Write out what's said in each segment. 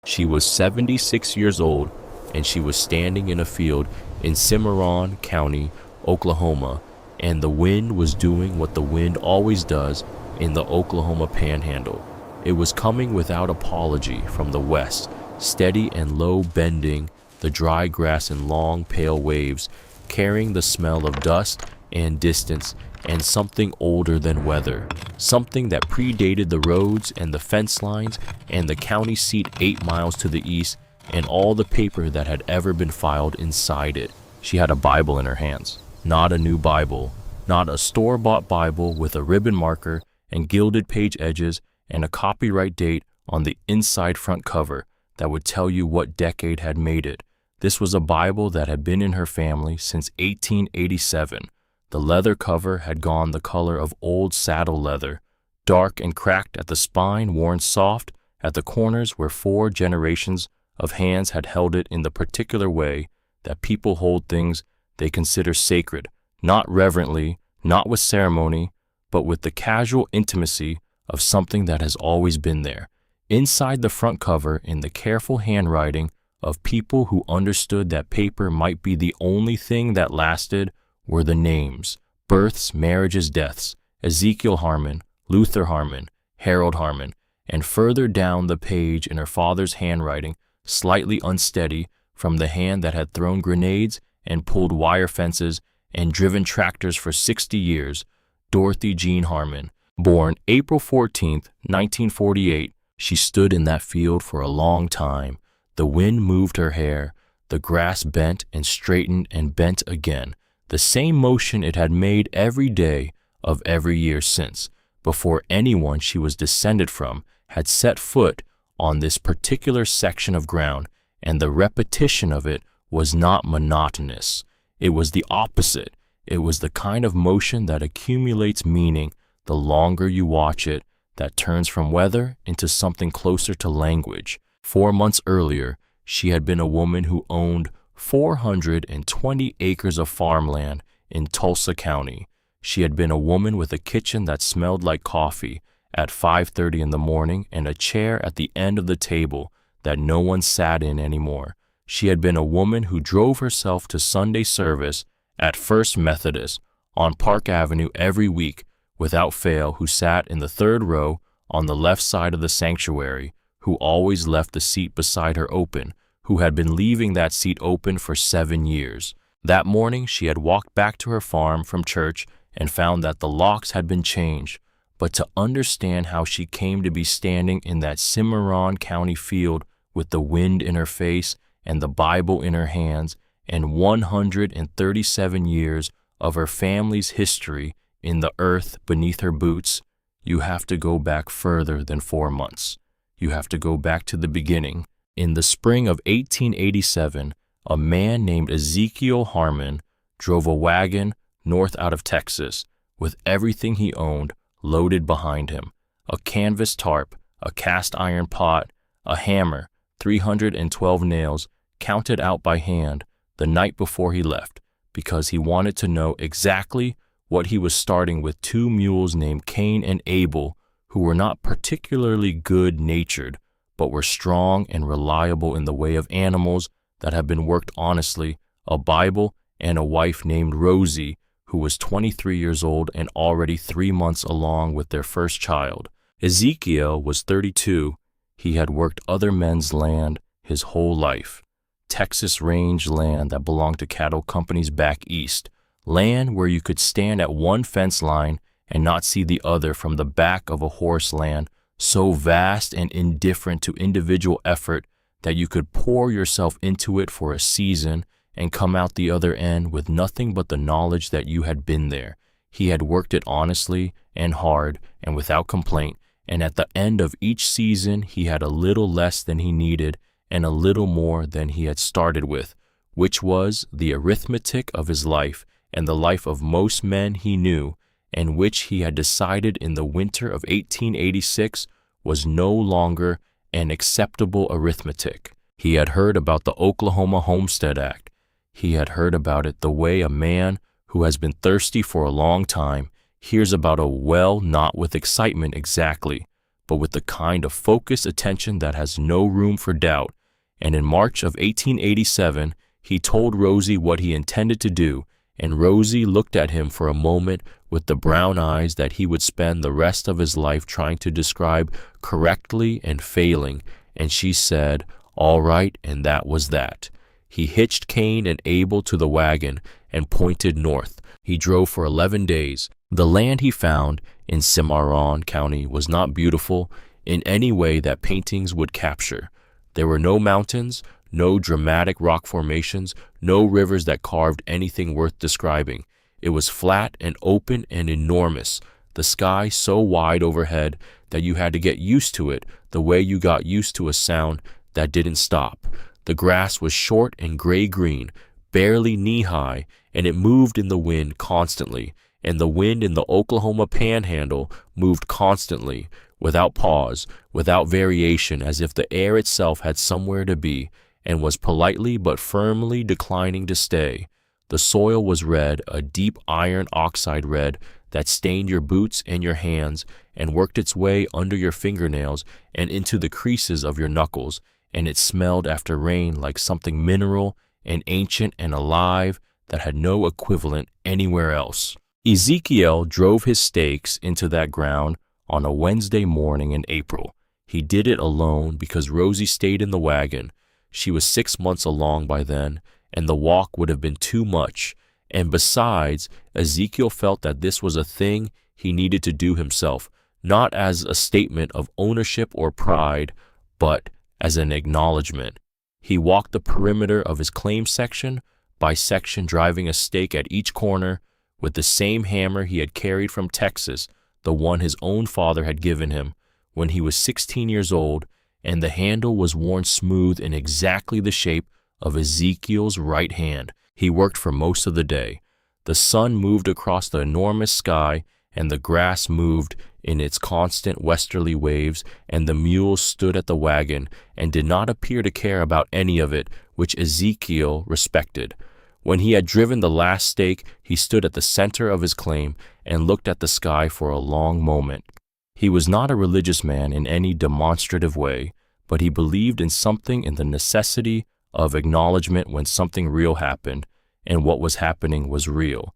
She was 76 years old, and she was standing in a field in Cimarron County, Oklahoma, and the wind was doing what the wind always does in the Oklahoma Panhandle. It was coming without apology from the west, steady and low, bending the dry grass in long, pale waves, carrying the smell of dust and distance and something older than weather, something that predated the roads and the fence lines and the county seat 8 miles to the east and all the paper that had ever been filed inside it. She had a Bible in her hands, not a new Bible, not a store-bought Bible with a ribbon marker and gilded page edges and a copyright date on the inside front cover that would tell you what decade had made it. This was a Bible that had been in her family since 1887. The leather cover had gone the color of old saddle leather, dark and cracked at the spine, worn soft at the corners where 4 generations of hands had held it in the particular way that people hold things they consider sacred, not reverently, not with ceremony, but with the casual intimacy of something that has always been there. Inside the front cover, in the careful handwriting of people who understood that paper might be the only thing that lasted, were the names, births, marriages, deaths, Ezekiel Harmon, Luther Harmon, Harold Harmon, and further down the page in her father's handwriting, slightly unsteady from the hand that had thrown grenades and pulled wire fences and driven tractors for 60 years, Dorothy Jean Harmon. Born April 14, 1948, she stood in that field for a long time. The wind moved her hair, the grass bent and straightened and bent again, the same motion it had made every day of every year since, before anyone she was descended from had set foot on this particular section of ground, and the repetition of it was not monotonous. It was the opposite. It was the kind of motion that accumulates meaning the longer you watch it, that turns from weather into something closer to language. 4 months earlier, she had been a woman who owned 420 acres of farmland in Tulsa County. She had been a woman with a kitchen that smelled like coffee at 5:30 in the morning and a chair at the end of the table that no one sat in anymore. She had been a woman who drove herself to Sunday service at First Methodist on Park Avenue every week without fail, who sat in the 3rd row on the left side of the sanctuary, who always left the seat beside her open, who had been leaving that seat open for 7 years. That morning she had walked back to her farm from church and found that the locks had been changed, but to understand how she came to be standing in that Cimarron County field with the wind in her face and the Bible in her hands and 137 years of her family's history in the earth beneath her boots, you have to go back further than 4 months. You have to go back to the beginning. In the spring of 1887, a man named Ezekiel Harmon drove a wagon north out of Texas with everything he owned loaded behind him: a canvas tarp, a cast iron pot, a hammer, 312 nails counted out by hand the night before he left, because he wanted to know exactly what he was starting with 2 mules named Cain and Abel, who were not particularly good-natured, but were strong and reliable in the way of animals that had been worked honestly, a Bible, and a wife named Rosie, who was 23 years old and already 3 months along with their first child. Ezekiel was 32. He had worked other men's land his whole life. Texas range land that belonged to cattle companies back east, land where you could stand at one fence line and not see the other from the back of a horse, land so vast and indifferent to individual effort that you could pour yourself into it for a season and come out the other end with nothing but the knowledge that you had been there. He had worked it honestly and hard and without complaint, and at the end of each season he had a little less than he needed and a little more than he had started with, which was the arithmetic of his life and the life of most men he knew, and which he had decided in the winter of 1886 was no longer an acceptable arithmetic. He had heard about the Oklahoma Homestead Act. He had heard about it the way a man who has been thirsty for a long time hears about a well, not with excitement exactly, but with the kind of focused attention that has no room for doubt. And in March of 1887, he told Rosie what he intended to do, and Rosie looked at him for a moment with the brown eyes that he would spend the rest of his life trying to describe correctly and failing, and she said, "All right," and that was that. He hitched Cain and Abel to the wagon and pointed north. He drove for 11 days. The land he found in Cimarron County was not beautiful in any way that paintings would capture. There were no mountains, no dramatic rock formations, no rivers that carved anything worth describing. It was flat and open and enormous, the sky so wide overhead that you had to get used to it the way you got used to a sound that didn't stop. The grass was short and gray-green, barely knee-high, and it moved in the wind constantly, and the wind in the Oklahoma Panhandle moved constantly, without pause, without variation, as if the air itself had somewhere to be, and was politely but firmly declining to stay. The soil was red, a deep iron oxide red that stained your boots and your hands and worked its way under your fingernails and into the creases of your knuckles, and it smelled after rain like something mineral and ancient and alive that had no equivalent anywhere else. Ezekiel drove his stakes into that ground on a Wednesday morning in April. He did it alone because Rosie stayed in the wagon. She was 6 months along by then, and the walk would have been too much. And besides, Ezekiel felt that this was a thing he needed to do himself, not as a statement of ownership or pride, but as an acknowledgement. He walked the perimeter of his claim section by section, driving a stake at each corner with the same hammer he had carried from Texas, the one his own father had given him when he was 16 years old, and the handle was worn smooth in exactly the shape of Ezekiel's right hand. He worked for most of the day. The sun moved across the enormous sky, and the grass moved in its constant westerly waves, and the mules stood at the wagon and did not appear to care about any of it, which Ezekiel respected. When he had driven the last stake, he stood at the center of his claim and looked at the sky for a long moment. He was not a religious man in any demonstrative way, but he believed in something in the necessity of acknowledgement when something real happened, and what was happening was real.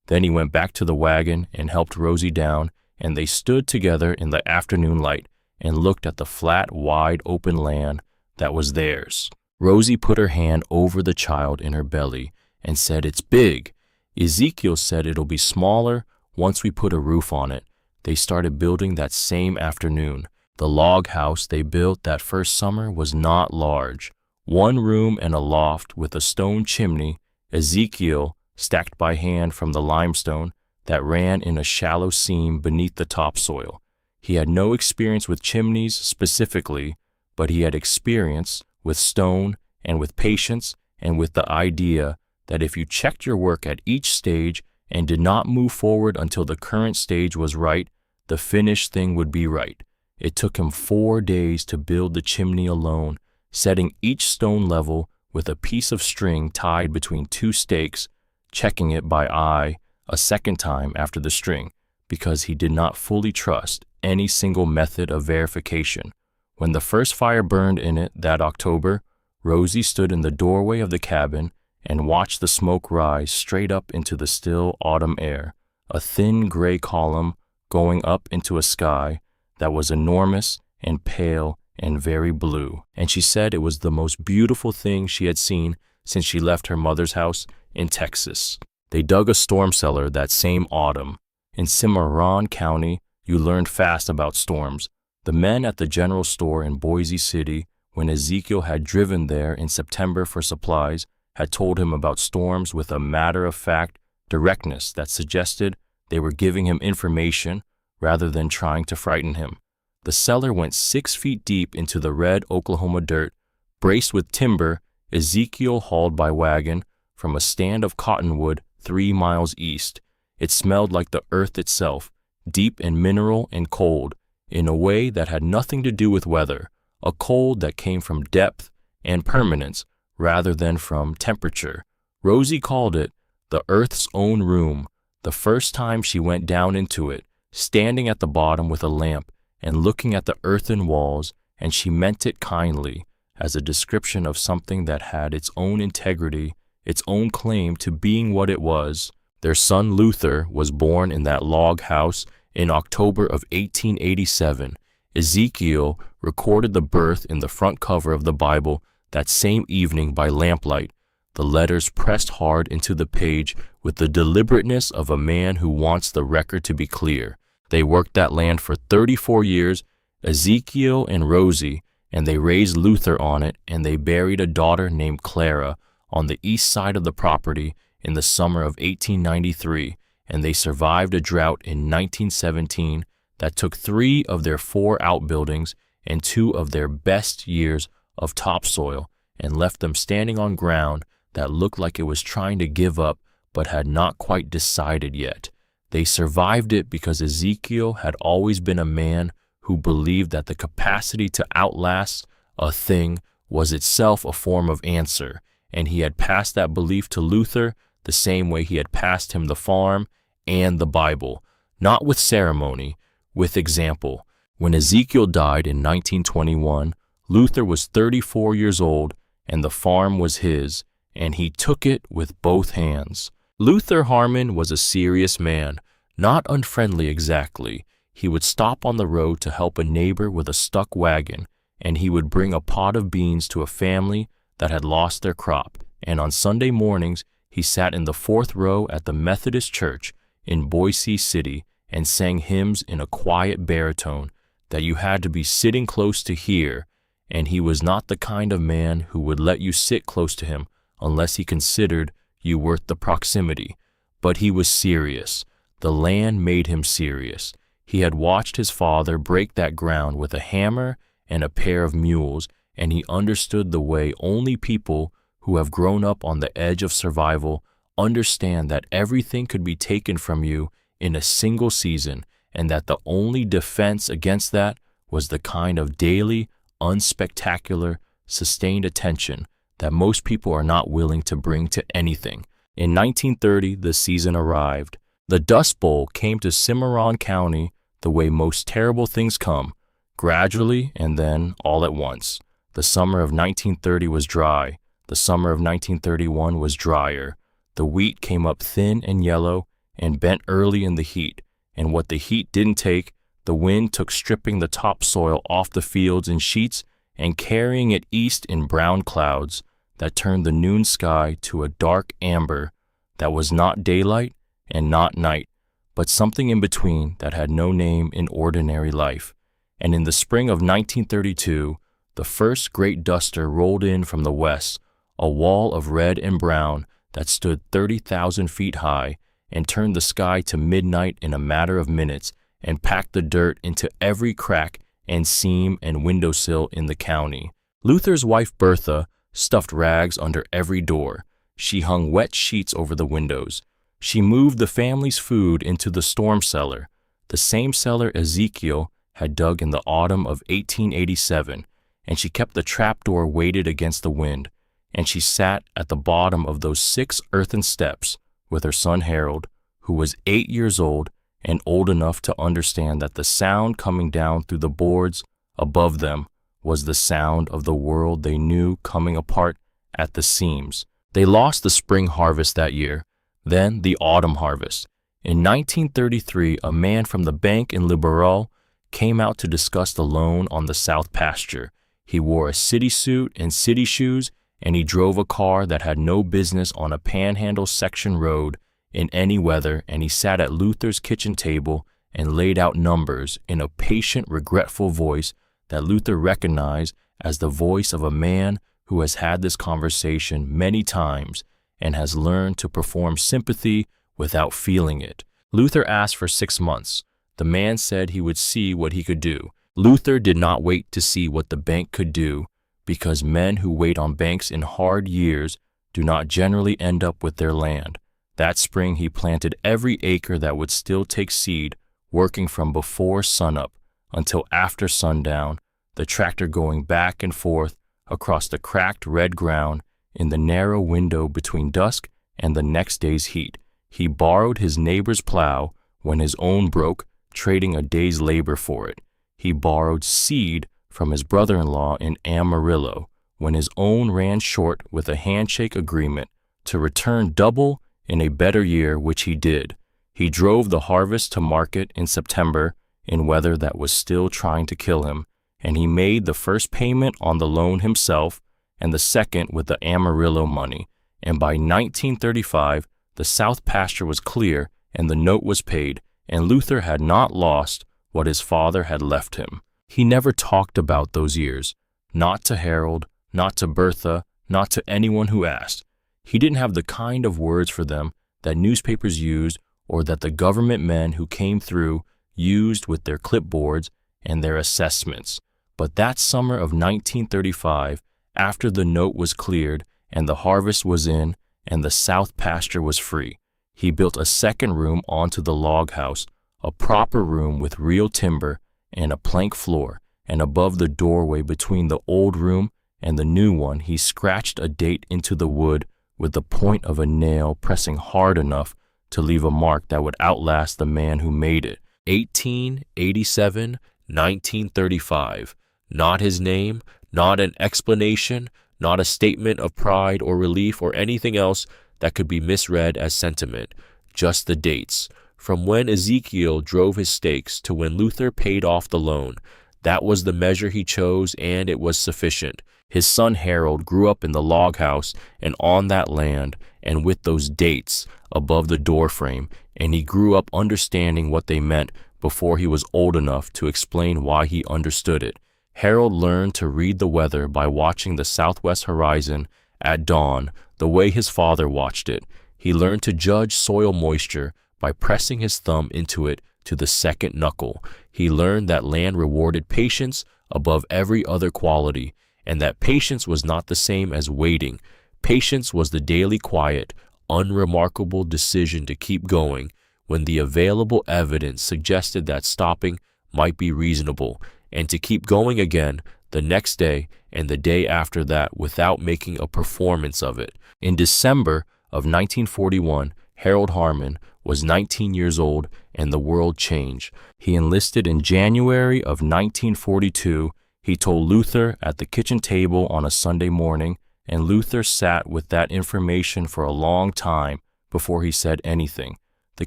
Then he went back to the wagon and helped Rosie down, and they stood together in the afternoon light and looked at the flat, wide open land that was theirs. Rosie put her hand over the child in her belly and said, "It's big." Ezekiel said, "It'll be smaller once we put a roof on it." They started building that same afternoon. The log house they built that first summer was not large. 1 room and a loft with a stone chimney, Ezekiel stacked by hand from the limestone that ran in a shallow seam beneath the topsoil. He had no experience with chimneys specifically, but he had experience with stone and with patience and with the idea that if you checked your work at each stage and did not move forward until the current stage was right, the finished thing would be right. It took him 4 days to build the chimney alone, setting each stone level with a piece of string tied between 2 stakes, checking it by eye a second time after the string, because he did not fully trust any single method of verification. When the first fire burned in it that October, Rosie stood in the doorway of the cabin and watched the smoke rise straight up into the still autumn air, a thin gray column going up into a sky that was enormous and pale and very blue, and she said it was the most beautiful thing she had seen since she left her mother's house in Texas. They dug a storm cellar that same autumn. In Cimarron County, you learned fast about storms. The men at the general store in Boise City, when Ezekiel had driven there in September for supplies, had told him about storms with a matter-of-fact directness that suggested they were giving him information rather than trying to frighten him. The cellar went 6 feet deep into the red Oklahoma dirt, braced with timber Ezekiel hauled by wagon from a stand of cottonwood 3 miles east. It smelled like the earth itself, deep and mineral and cold, in a way that had nothing to do with weather, a cold that came from depth and permanence rather than from temperature. Rosie called it the earth's own room the first time she went down into it, standing at the bottom with a lamp and looking at the earthen walls, and she meant it kindly, as a description of something that had its own integrity, its own claim to being what it was. Their son Luther was born in that log house in October of 1887. Ezekiel recorded the birth in the front cover of the Bible that same evening by lamplight, the letters pressed hard into the page with the deliberateness of a man who wants the record to be clear. They worked that land for 34 years, Ezekiel and Rosie, and they raised Luther on it, and they buried a daughter named Clara on the east side of the property in the summer of 1893, and they survived a drought in 1917 that took 3 of their 4 outbuildings and 2 of their best years of topsoil and left them standing on ground that looked like it was trying to give up but had not quite decided yet. They survived it because Ezekiel had always been a man who believed that the capacity to outlast a thing was itself a form of answer, and he had passed that belief to Luther the same way he had passed him the farm and the Bible, not with ceremony, with example. When Ezekiel died in 1921, Luther was 34 years old, and the farm was his, and he took it with both hands. Luther Harmon was a serious man, not unfriendly exactly. He would stop on the road to help a neighbor with a stuck wagon, and he would bring a pot of beans to a family that had lost their crop, and on Sunday mornings he sat in the 4th row at the Methodist Church in Boise City and sang hymns in a quiet baritone that you had to be sitting close to hear, and he was not the kind of man who would let you sit close to him unless he considered you worth the proximity. But he was serious. The land made him serious. He had watched his father break that ground with a hammer and a pair of mules, and he understood the way only people who have grown up on the edge of survival understand that everything could be taken from you in a single season, and that the only defense against that was the kind of daily, unspectacular, sustained attention that most people are not willing to bring to anything. In 1930, the season arrived. The Dust Bowl came to Cimarron County the way most terrible things come, gradually and then all at once. The summer of 1930 was dry. The summer of 1931 was drier. The wheat came up thin and yellow and bent early in the heat, and what the heat didn't take, the wind took, stripping the topsoil off the fields in sheets and carrying it east in brown clouds that turned the noon sky to a dark amber that was not daylight and not night, but something in between that had no name in ordinary life. And in the spring of 1932, the first great duster rolled in from the west, a wall of red and brown that stood 30,000 feet high and turned the sky to midnight in a matter of minutes and packed the dirt into every crack and seam and windowsill in the county. Luther's wife Bertha stuffed rags under every door. She hung wet sheets over the windows. She moved the family's food into the storm cellar, the same cellar Ezekiel had dug in the autumn of 1887, and she kept the trapdoor weighted against the wind, and she sat at the bottom of those 6 earthen steps with her son Harold, who was 8 years old and old enough to understand that the sound coming down through the boards above them was the sound of the world they knew coming apart at the seams. They lost the spring harvest that year, then the autumn harvest. In 1933, a man from the bank in Liberal came out to discuss the loan on the south pasture. He wore a city suit and city shoes, and he drove a car that had no business on a panhandle section road in any weather, and he sat at Luther's kitchen table and laid out numbers in a patient, regretful voice that Luther recognized as the voice of a man who has had this conversation many times and has learned to perform sympathy without feeling it. Luther asked for 6 months. The man said he would see what he could do. Luther did not wait to see what the bank could do, because men who wait on banks in hard years do not generally end up with their land. That spring he planted every acre that would still take seed, working from before sunup until after sundown, the tractor going back and forth across the cracked red ground in the narrow window between dusk and the next day's heat. He borrowed his neighbor's plow when his own broke, trading a day's labor for it. he borrowed seed from his brother-in-law in Amarillo when his own ran short with a handshake agreement to return double in a better year, which he did. He drove the harvest to market in September in weather that was still trying to kill him, and he made the first payment on the loan himself and the second with the Amarillo money. And by 1935, the South pasture was clear and the note was paid, and Luther had not lost what his father had left him. He never talked about those years, not to Harold, not to Bertha, not to anyone who asked. He didn't have the kind of words for them that newspapers used or that the government men who came through used with their clipboards and their assessments. But that summer of 1935, after the note was cleared and the harvest was in and the South pasture was free, he built a second room onto the log house, a proper room with real timber and a plank floor, and above the doorway between the old room and the new one he scratched a date into the wood with the point of a nail, pressing hard enough to leave a mark that would outlast the man who made it. 1887, 1935. Not his name, not an explanation, not a statement of pride or relief or anything else that could be misread as sentiment, just the dates. From when Ezekiel drove his stakes to when Luther paid off the loan. That was the measure he chose, and it was sufficient. His son Harold grew up in the log house and on that land and with those dates above the doorframe, and he grew up understanding what they meant before he was old enough to explain why he understood it. Harold learned to read the weather by watching the southwest horizon at dawn the way his father watched it. He learned to judge soil moisture by pressing his thumb into it to the second knuckle. He learned that land rewarded patience above every other quality, and that patience was not the same as waiting. Patience was the daily quiet, unremarkable decision to keep going when the available evidence suggested that stopping might be reasonable, and to keep going again the next day and the day after that without making a performance of it. In December of 1941, Harold Harmon was 19 years old, and the world changed. He enlisted in January of 1942. He told Luther at the kitchen table on a Sunday morning, and Luther sat with that information for a long time before he said anything. The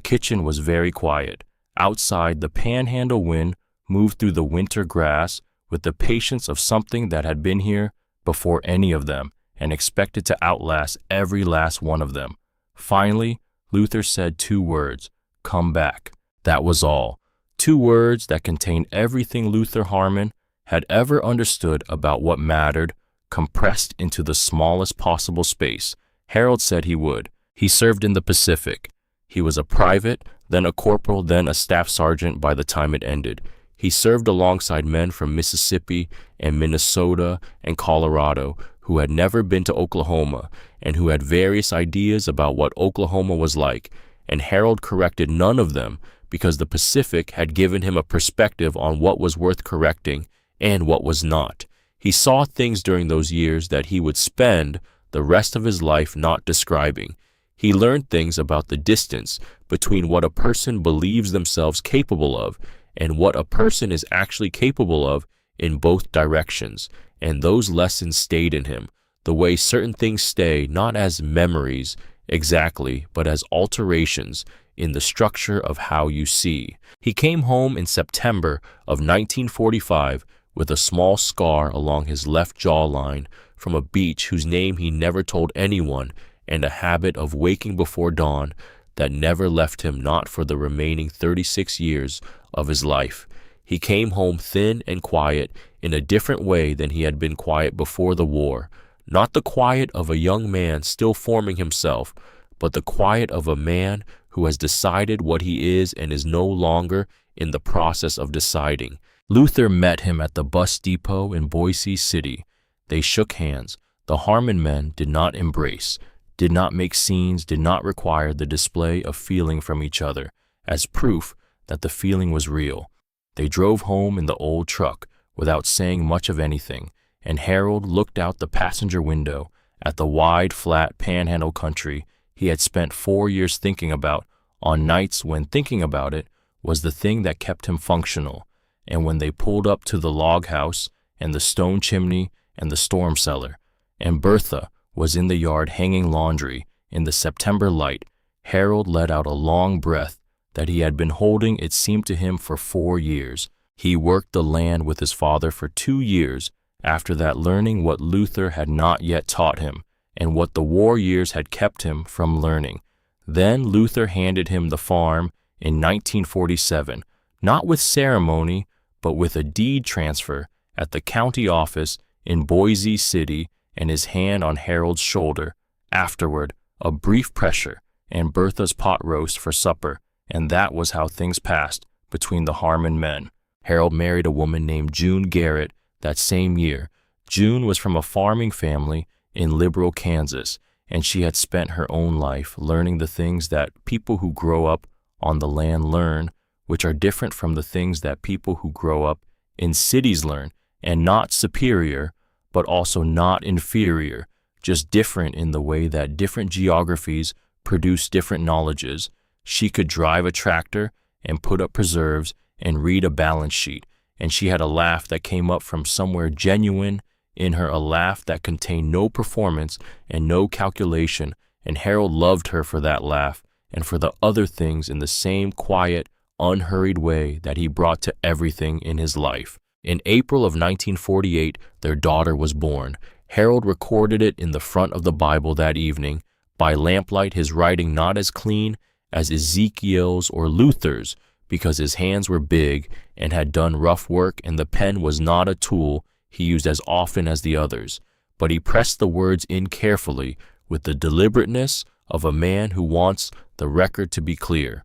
kitchen was very quiet. Outside, the panhandle wind moved through the winter grass with the patience of something that had been here before any of them and expected to outlast every last one of them. Finally, Luther said 2 words, "Come back." That was all. 2 words that contained everything Luther Harmon had ever understood about what mattered, compressed into the smallest possible space. Harold said he would. He served in the Pacific. He was a private, then a corporal, then a staff sergeant by the time it ended. He served alongside men from Mississippi and Minnesota and Colorado who had never been to Oklahoma and who had various ideas about what Oklahoma was like, and Harold corrected none of them because the Pacific had given him a perspective on what was worth correcting and what was not. He saw things during those years that he would spend the rest of his life not describing. He learned things about the distance between what a person believes themselves capable of and what a person is actually capable of in both directions, and those lessons stayed in him, the way certain things stay not as memories exactly, but as alterations in the structure of how you see. He came home in September of 1945 with a small scar along his left jawline from a beach whose name he never told anyone, and a habit of waking before dawn that never left him, not for the remaining 36 years of his life. He came home thin and quiet in a different way than he had been quiet before the war. Not the quiet of a young man still forming himself, but the quiet of a man who has decided what he is and is no longer in the process of deciding. Luther met him at the bus depot in Boise City. They shook hands. The Harmon men did not embrace, did not make scenes, did not require the display of feeling from each other as proof that the feeling was real. They drove home in the old truck without saying much of anything, and Harold looked out the passenger window at the wide, flat panhandle country he had spent 4 years thinking about on nights when thinking about it was the thing that kept him functional. and when they pulled up to the log house and the stone chimney and the storm cellar, and Bertha was in the yard hanging laundry in the September light, Harold let out a long breath that he had been holding, it seemed to him, for 4 years. He worked the land with his father for 2 years after that, learning what Luther had not yet taught him and what the war years had kept him from learning. Then Luther handed him the farm in 1947, not with ceremony, but with a deed transfer at the county office in Boise City, and his hand on Harold's shoulder. Afterward, a brief pressure and Bertha's pot roast for supper, and that was how things passed between the Harmon men. Harold married a woman named June Garrett that same year. June was from a farming family in Liberal, Kansas, and she had spent her own life learning the things that people who grow up on the land learn, which are different from the things that people who grow up in cities learn, and not superior, but also not inferior, just different in the way that different geographies produce different knowledges. She could drive a tractor and put up preserves and read a balance sheet, and she had a laugh that came up from somewhere genuine in her, a laugh that contained no performance and no calculation, and Harold loved her for that laugh and for the other things in the same quiet, unhurried way that he brought to everything in his life. In April of 1948, their daughter was born. Harold recorded it in the front of the Bible that evening, by lamplight, his writing not as clean as Ezekiel's or Luther's, because his hands were big and had done rough work, and the pen was not a tool he used as often as the others, but he pressed the words in carefully with the deliberateness of a man who wants the record to be clear.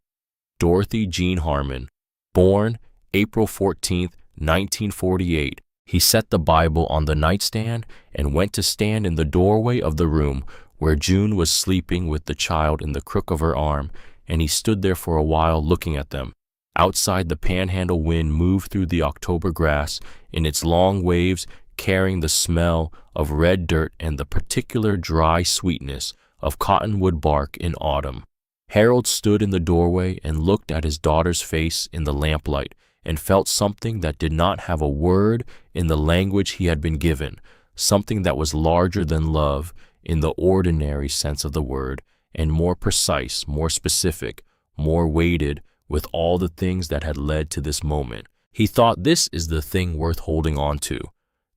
Dorothy Jean Harmon, born April 14, 1948. He set the Bible on the nightstand and went to stand in the doorway of the room where June was sleeping with the child in the crook of her arm, and he stood there for a while looking at them. Outside, the panhandle wind moved through the October grass in its long waves, carrying the smell of red dirt and the particular dry sweetness of cottonwood bark in autumn. Harold stood in the doorway and looked at his daughter's face in the lamplight, and felt something that did not have a word in the language he had been given, something that was larger than love in the ordinary sense of the word, and more precise, more specific, more weighted with all the things that had led to this moment. He thought, this is the thing worth holding on to.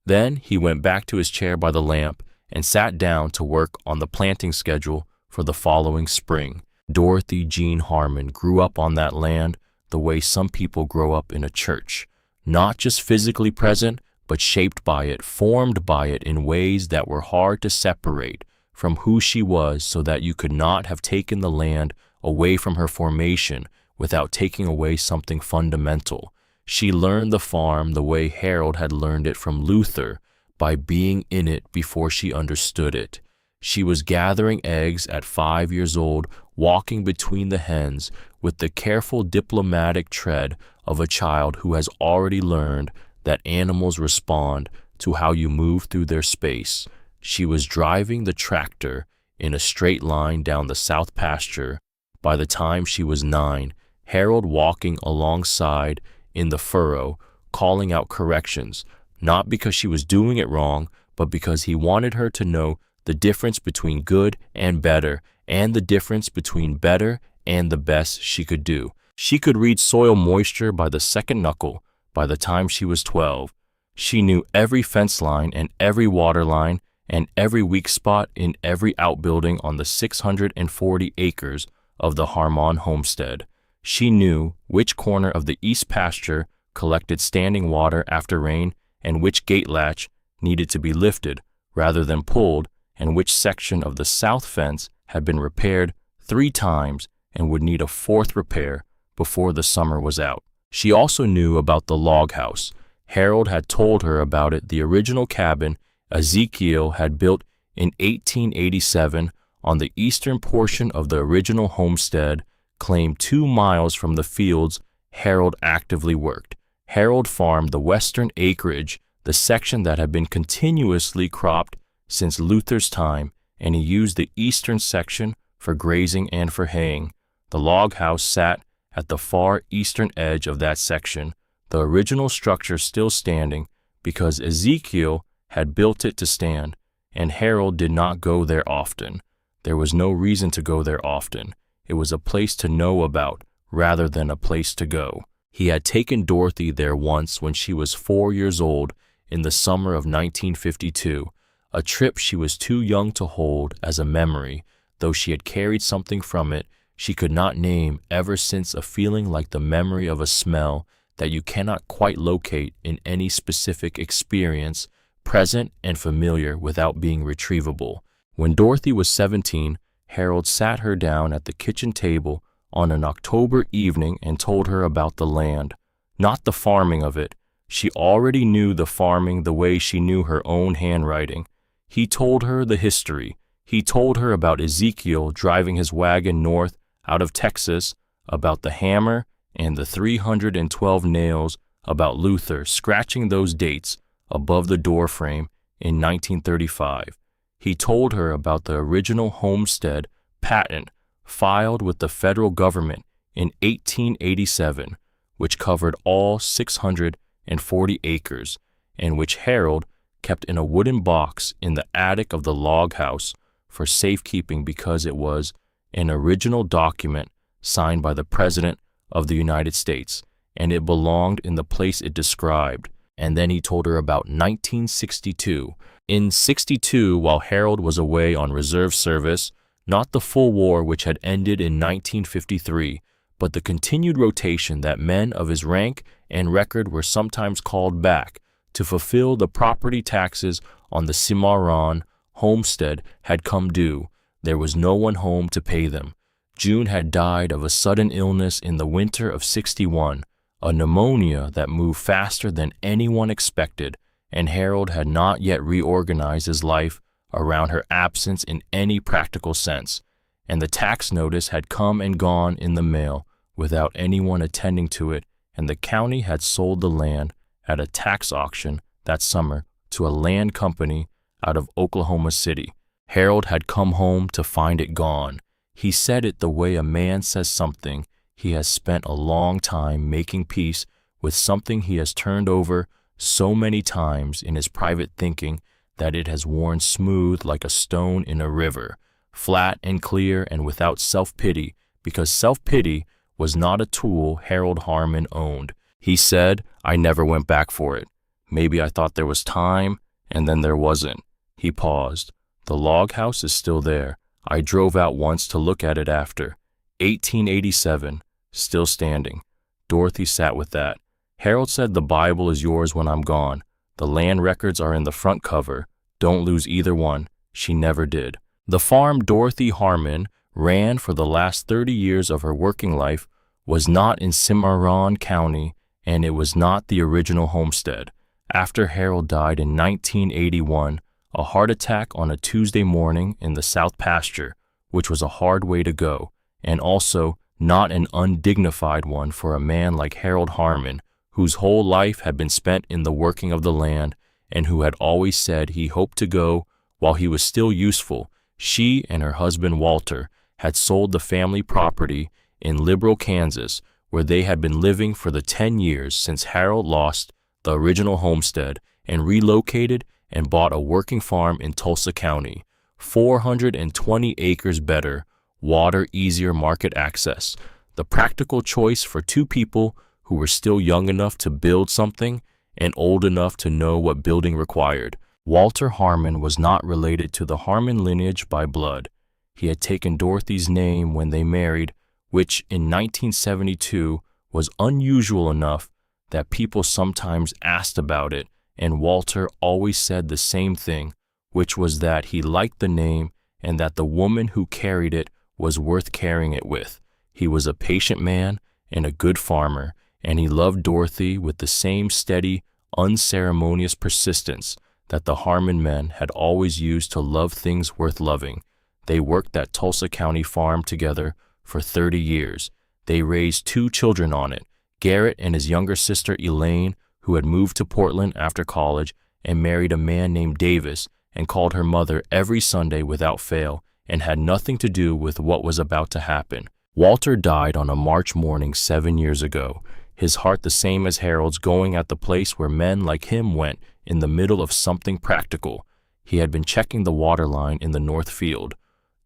Then he went back to his chair by the lamp and sat down to work on the planting schedule for the following spring. Dorothy Jean Harmon grew up on that land the way some people grow up in a church, not just physically present, but shaped by it, formed by it in ways that were hard to separate from who she was, so that you could not have taken the land away from her formation without taking away something fundamental. She learned the farm the way Harold had learned it from Luther, by being in it before she understood it. She was gathering eggs at 5 years old, walking between the hens with the careful diplomatic tread of a child who has already learned that animals respond to how you move through their space. She was driving the tractor in a straight line down the south pasture by the time she was 9, Harold walking alongside in the furrow, calling out corrections, not because she was doing it wrong, but because he wanted her to know the difference between good and better, and the difference between better and the best she could do. She could read soil moisture by the second knuckle by the time she was 12. She knew every fence line and every water line and every weak spot in every outbuilding on the 640 acres of the Harmon homestead. She knew which corner of the east pasture collected standing water after rain, and which gate latch needed to be lifted rather than pulled, and which section of the south fence had been repaired 3 times and would need a 4th repair before the summer was out. She also knew about the log house. Harold had told her about it, the original cabin Ezekiel had built in 1887 on the eastern portion of the original homestead, claimed 2 miles from the fields Harold actively worked. Harold farmed the western acreage, the section that had been continuously cropped since Luther's time, and he used the eastern section for grazing and for haying. The log house sat at the far eastern edge of that section, the original structure still standing because Ezekiel had built it to stand, and Harold did not go there often. There was no reason to go there often. It was a place to know about rather than a place to go. He had taken Dorothy there once when she was 4 years old in the summer of 1952, a trip she was too young to hold as a memory, though she had carried something from it she could not name ever since, a feeling like the memory of a smell that you cannot quite locate in any specific experience, present and familiar without being retrievable. When Dorothy was 17, Harold sat her down at the kitchen table on an October evening and told her about the land, not the farming of it. She already knew the farming the way she knew her own handwriting. He told her the history. He told her about Ezekiel driving his wagon north out of Texas, about the hammer and the 312 nails, about Luther scratching those dates above the doorframe in 1935. He told her about the original Homestead patent filed with the federal government in 1887, which covered all 640 acres, and which Harold kept in a wooden box in the attic of the log house for safekeeping because it was an original document signed by the President of the United States, and it belonged in the place it described. And then he told her about 1962. In 62, while Harold was away on reserve service, not the full war which had ended in 1953, but the continued rotation that men of his rank and record were sometimes called back to fulfill the property taxes on the Cimarron homestead had come due. There was no one home to pay them. June had died of a sudden illness in the winter of 61, a pneumonia that moved faster than anyone expected, and Harold had not yet reorganized his life around her absence in any practical sense, and the tax notice had come and gone in the mail without anyone attending to it, and the county had sold the land at a tax auction that summer to a land company out of Oklahoma City. Harold had come home to find it gone. He said it the way a man says something he has spent a long time making peace with, something he has turned over so many times in his private thinking that it has worn smooth like a stone in a river, flat and clear and without self-pity, because self-pity was not a tool Harold Harmon owned. He said, "I never went back for it. Maybe I thought there was time, and then there wasn't." He paused. "The log house is still there. I drove out once to look at it after. 1887, still standing." Dorothy sat with that. "Harold said the Bible is yours when I'm gone. The land records are in the front cover. Don't lose either one." She never did. The farm Dorothy Harmon ran for the last 30 years of her working life was not in Cimarron County, and it was not the original homestead. After Harold died in 1981, a heart attack on a Tuesday morning in the South Pasture, which was a hard way to go, and also not an undignified one for a man like Harold Harmon, whose whole life had been spent in the working of the land, and who had always said he hoped to go while he was still useful. She and her husband Walter had sold the family property in Liberal, Kansas, where they had been living for the 10 years since Harold lost the original homestead, and relocated and bought a working farm in Tulsa County, 420 acres better, water easier, market access, the practical choice for two people who were still young enough to build something and old enough to know what building required. Walter Harmon was not related to the Harmon lineage by blood. He had taken Dorothy's name when they married, which in 1972 was unusual enough that people sometimes asked about it, and Walter always said the same thing, which was that he liked the name and that the woman who carried it was worth carrying it with. He was a patient man and a good farmer, and he loved Dorothy with the same steady, unceremonious persistence that the Harmon men had always used to love things worth loving. They worked that Tulsa County farm together for 30 years. They raised 2 children on it, Garrett and his younger sister Elaine, who had moved to Portland after college and married a man named Davis and called her mother every Sunday without fail, and had nothing to do with what was about to happen. Walter died on a March morning 7 years ago. his heart the same as Harold's, going at the place where men like him went in the middle of something practical. He had been checking the water line in the north field.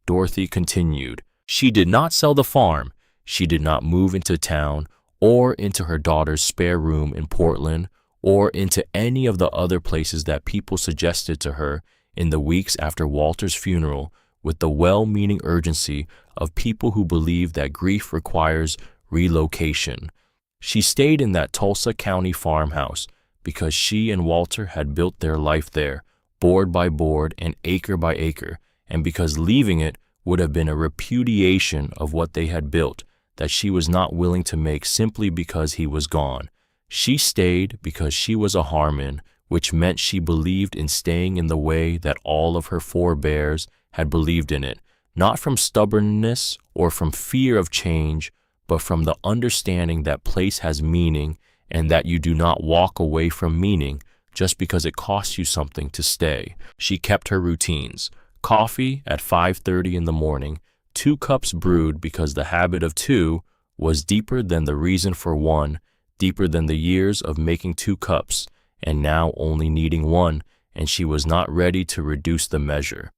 Dorothy continued. She did not sell the farm. She did not move into town or into her daughter's spare room in Portland or into any of the other places that people suggested to her in the weeks after Walter's funeral, with the well-meaning urgency of people who believe that grief requires relocation. She stayed in that Tulsa County farmhouse because she and Walter had built their life there, board by board and acre by acre, and because leaving it would have been a repudiation of what they had built that she was not willing to make simply because he was gone. She stayed because she was a Harmon, which meant she believed in staying in the way that all of her forebears had believed in it, not from stubbornness or from fear of change, but from the understanding that place has meaning and that you do not walk away from meaning just because it costs you something to stay. She kept her routines. Coffee at 5:30 in the morning, 2 cups brewed because the habit of 2 was deeper than the reason for 1, deeper than the years of making 2 cups, and now only needing 1, and she was not ready to reduce the measure.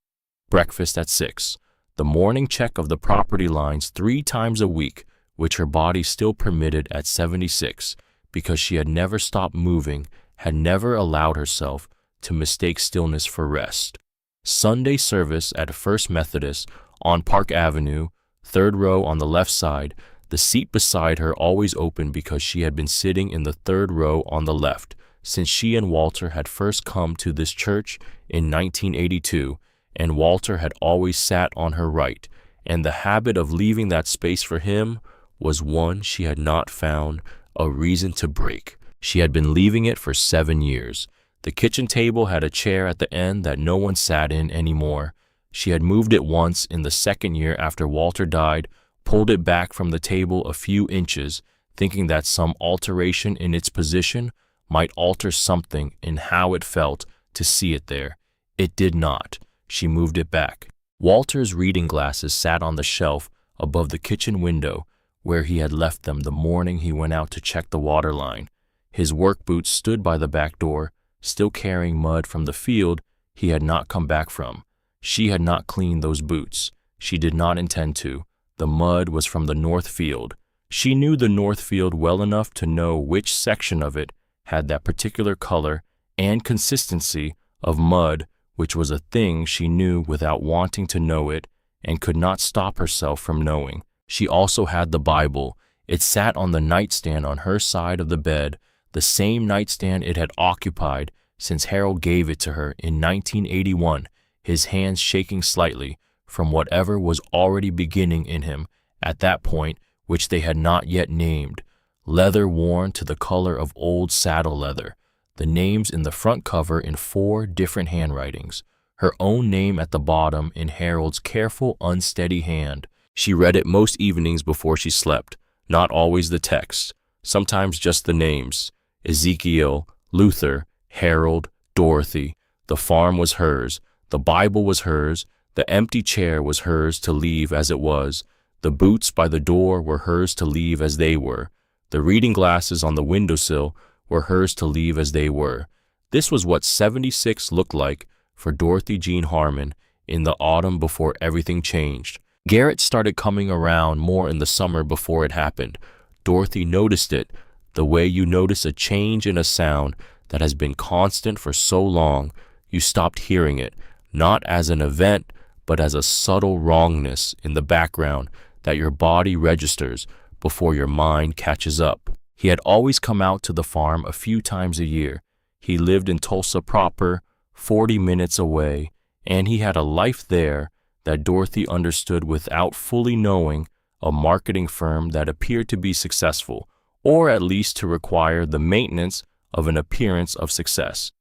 Breakfast at 6. The morning check of the property lines 3 times a week, which her body still permitted at 76, because she had never stopped moving, had never allowed herself to mistake stillness for rest. Sunday service at First Methodist on Park Avenue, 3rd row on the left side, the seat beside her always open because she had been sitting in the 3rd row on the left since she and Walter had first come to this church in 1982, and Walter had always sat on her right, and the habit of leaving that space for him was one she had not found a reason to break. She had been leaving it for 7 years. The kitchen table had a chair at the end that no one sat in anymore. She had moved it once in the 2nd year after Walter died, pulled it back from the table a few inches, thinking that some alteration in its position might alter something in how it felt to see it there. It did not. She moved it back. Walter's reading glasses sat on the shelf above the kitchen window where he had left them the morning he went out to check the water line. His work boots stood by the back door, still carrying mud from the field he had not come back from. She had not cleaned those boots. She did not intend to. The mud was from the north field. She knew the north field well enough to know which section of it had that particular color and consistency of mud, which was a thing she knew without wanting to know it and could not stop herself from knowing. She also had the Bible. It sat on the nightstand on her side of the bed, the same nightstand it had occupied since Harold gave it to her in 1981, his hands shaking slightly from whatever was already beginning in him at that point, which they had not yet named. Leather worn to the color of old saddle leather, the names in the front cover in 4 different handwritings, her own name at the bottom in Harold's careful, unsteady hand. She read it most evenings before she slept, not always the text, sometimes just the names. Ezekiel, Luther, Harold, Dorothy. The farm was hers, the Bible was hers, the empty chair was hers to leave as it was, the boots by the door were hers to leave as they were, the reading glasses on the windowsill were hers to leave as they were. This was what 76 looked like for Dorothy Jean Harmon in the autumn before everything changed. Garrett started coming around more in the summer before it happened. Dorothy noticed it, the way you notice a change in a sound that has been constant for so long you stopped hearing it, not as an event, but as a subtle wrongness in the background that your body registers before your mind catches up. He had always come out to the farm a few times a year. He lived in Tulsa proper, 40 minutes away, and he had a life there that Dorothy understood without fully knowing, a marketing firm that appeared to be successful, or at least to require the maintenance of an appearance of success.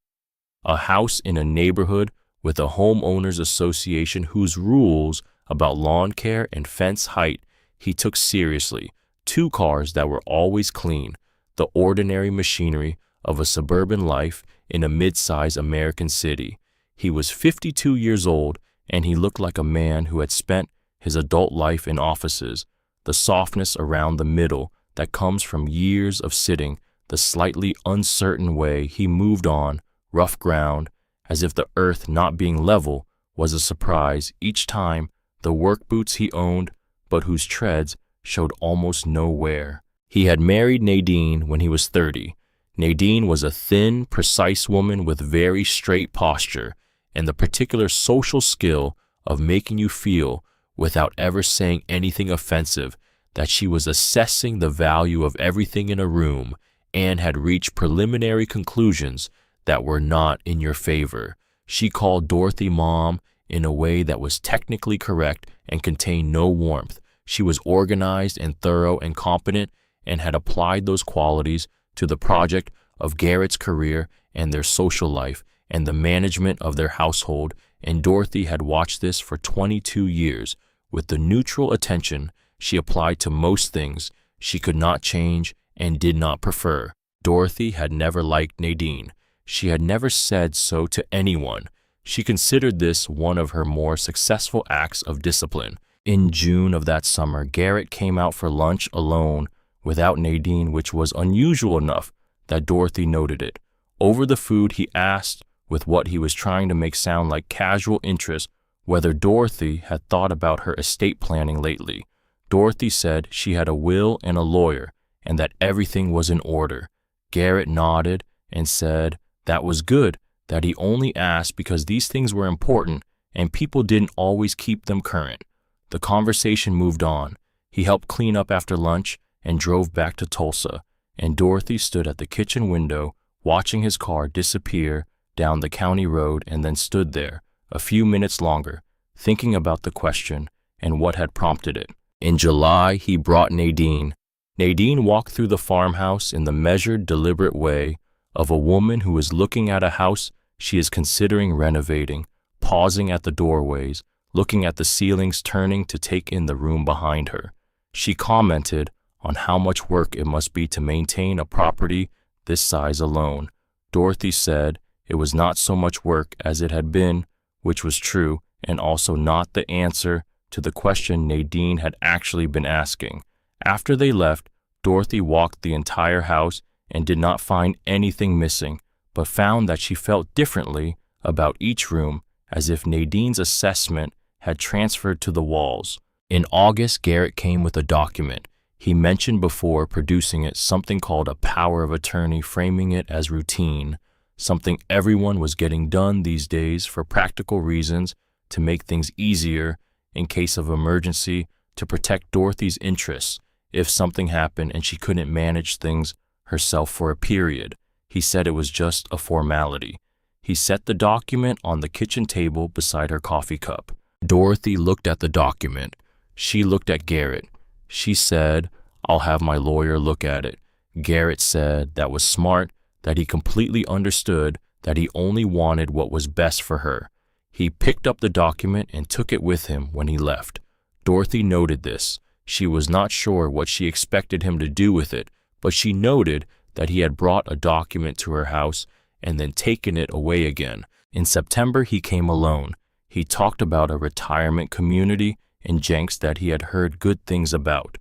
A house in a neighborhood with a homeowners association whose rules about lawn care and fence height he took seriously, 2 cars that were always clean, the ordinary machinery of a suburban life in a mid-sized American city. He was 52 years old, and he looked like a man who had spent his adult life in offices, the softness around the middle that comes from years of sitting the slightly uncertain way he moved on rough ground, as if the earth not being level was a surprise each time, the work boots he owned but whose treads showed almost no wear. He had married Nadine when he was 30. Nadine was a thin, precise woman with very straight posture and the particular social skill of making you feel, without ever saying anything offensive, that she was assessing the value of everything in a room and had reached preliminary conclusions that were not in your favor. She called Dorothy Mom in a way that was technically correct and contained no warmth. She was organized and thorough and competent and had applied those qualities to the project of Garrett's career and their social life and the management of their household, and Dorothy had watched this for 22 years with the neutral attention she applied to most things she could not change and did not prefer. Dorothy had never liked Nadine. She had never said so to anyone. She considered this one of her more successful acts of discipline. In June of that summer, Garrett came out for lunch alone without Nadine, which was unusual enough that Dorothy noted it. Over the food, he asked, with what he was trying to make sound like casual interest, whether Dorothy had thought about her estate planning lately. Dorothy said she had a will and a lawyer, and that everything was in order. Garrett nodded and said that was good, that he only asked because these things were important and people didn't always keep them current. The conversation moved on. He helped clean up after lunch and drove back to Tulsa, and Dorothy stood at the kitchen window watching his car disappear down the county road, and then stood there a few minutes longer, thinking about the question and what had prompted it. In July, he brought Nadine. Nadine walked through the farmhouse in the measured, deliberate way of a woman who is looking at a house she is considering renovating, pausing at the doorways, looking at the ceilings, turning to take in the room behind her. She commented on how much work it must be to maintain a property this size alone. Dorothy said it was not so much work as it had been, which was true, and also not the answer to the question Nadine had actually been asking. After they left, Dorothy walked the entire house and did not find anything missing, but found that she felt differently about each room, as if Nadine's assessment had transferred to the walls. In August, Garrett came with a document. He mentioned before producing it something called a power of attorney, framing it as routine, something everyone was getting done these days for practical reasons, to make things easier in case of emergency, to protect Dorothy's interests if something happened and she couldn't manage things herself for a period. He said it was just a formality. He set the document on the kitchen table beside her coffee cup. Dorothy looked at the document. She looked at Garrett. She said, "I'll have my lawyer look at it." Garrett said that was smart, that he completely understood that he only wanted what was best for her. He picked up the document and took it with him when he left. Dorothy noted this. She was not sure what she expected him to do with it, but she noted that he had brought a document to her house and then taken it away again. In September, he came alone. He talked about a retirement community in Jenks that he had heard good things about.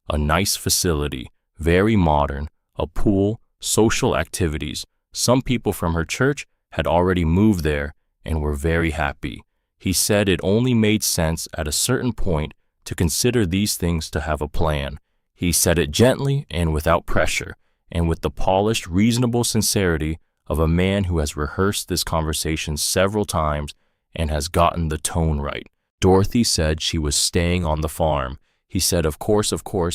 A nice facility, very modern, a pool, social activities. Some people from her church had already moved there and were very happy. He said it only made sense at a certain point to consider these things, to have a plan. He said it gently and without pressure, and with the polished, reasonable sincerity of a man who has rehearsed this conversation several times and has gotten the tone right. Dorothy said she was staying on the farm. He said, of course,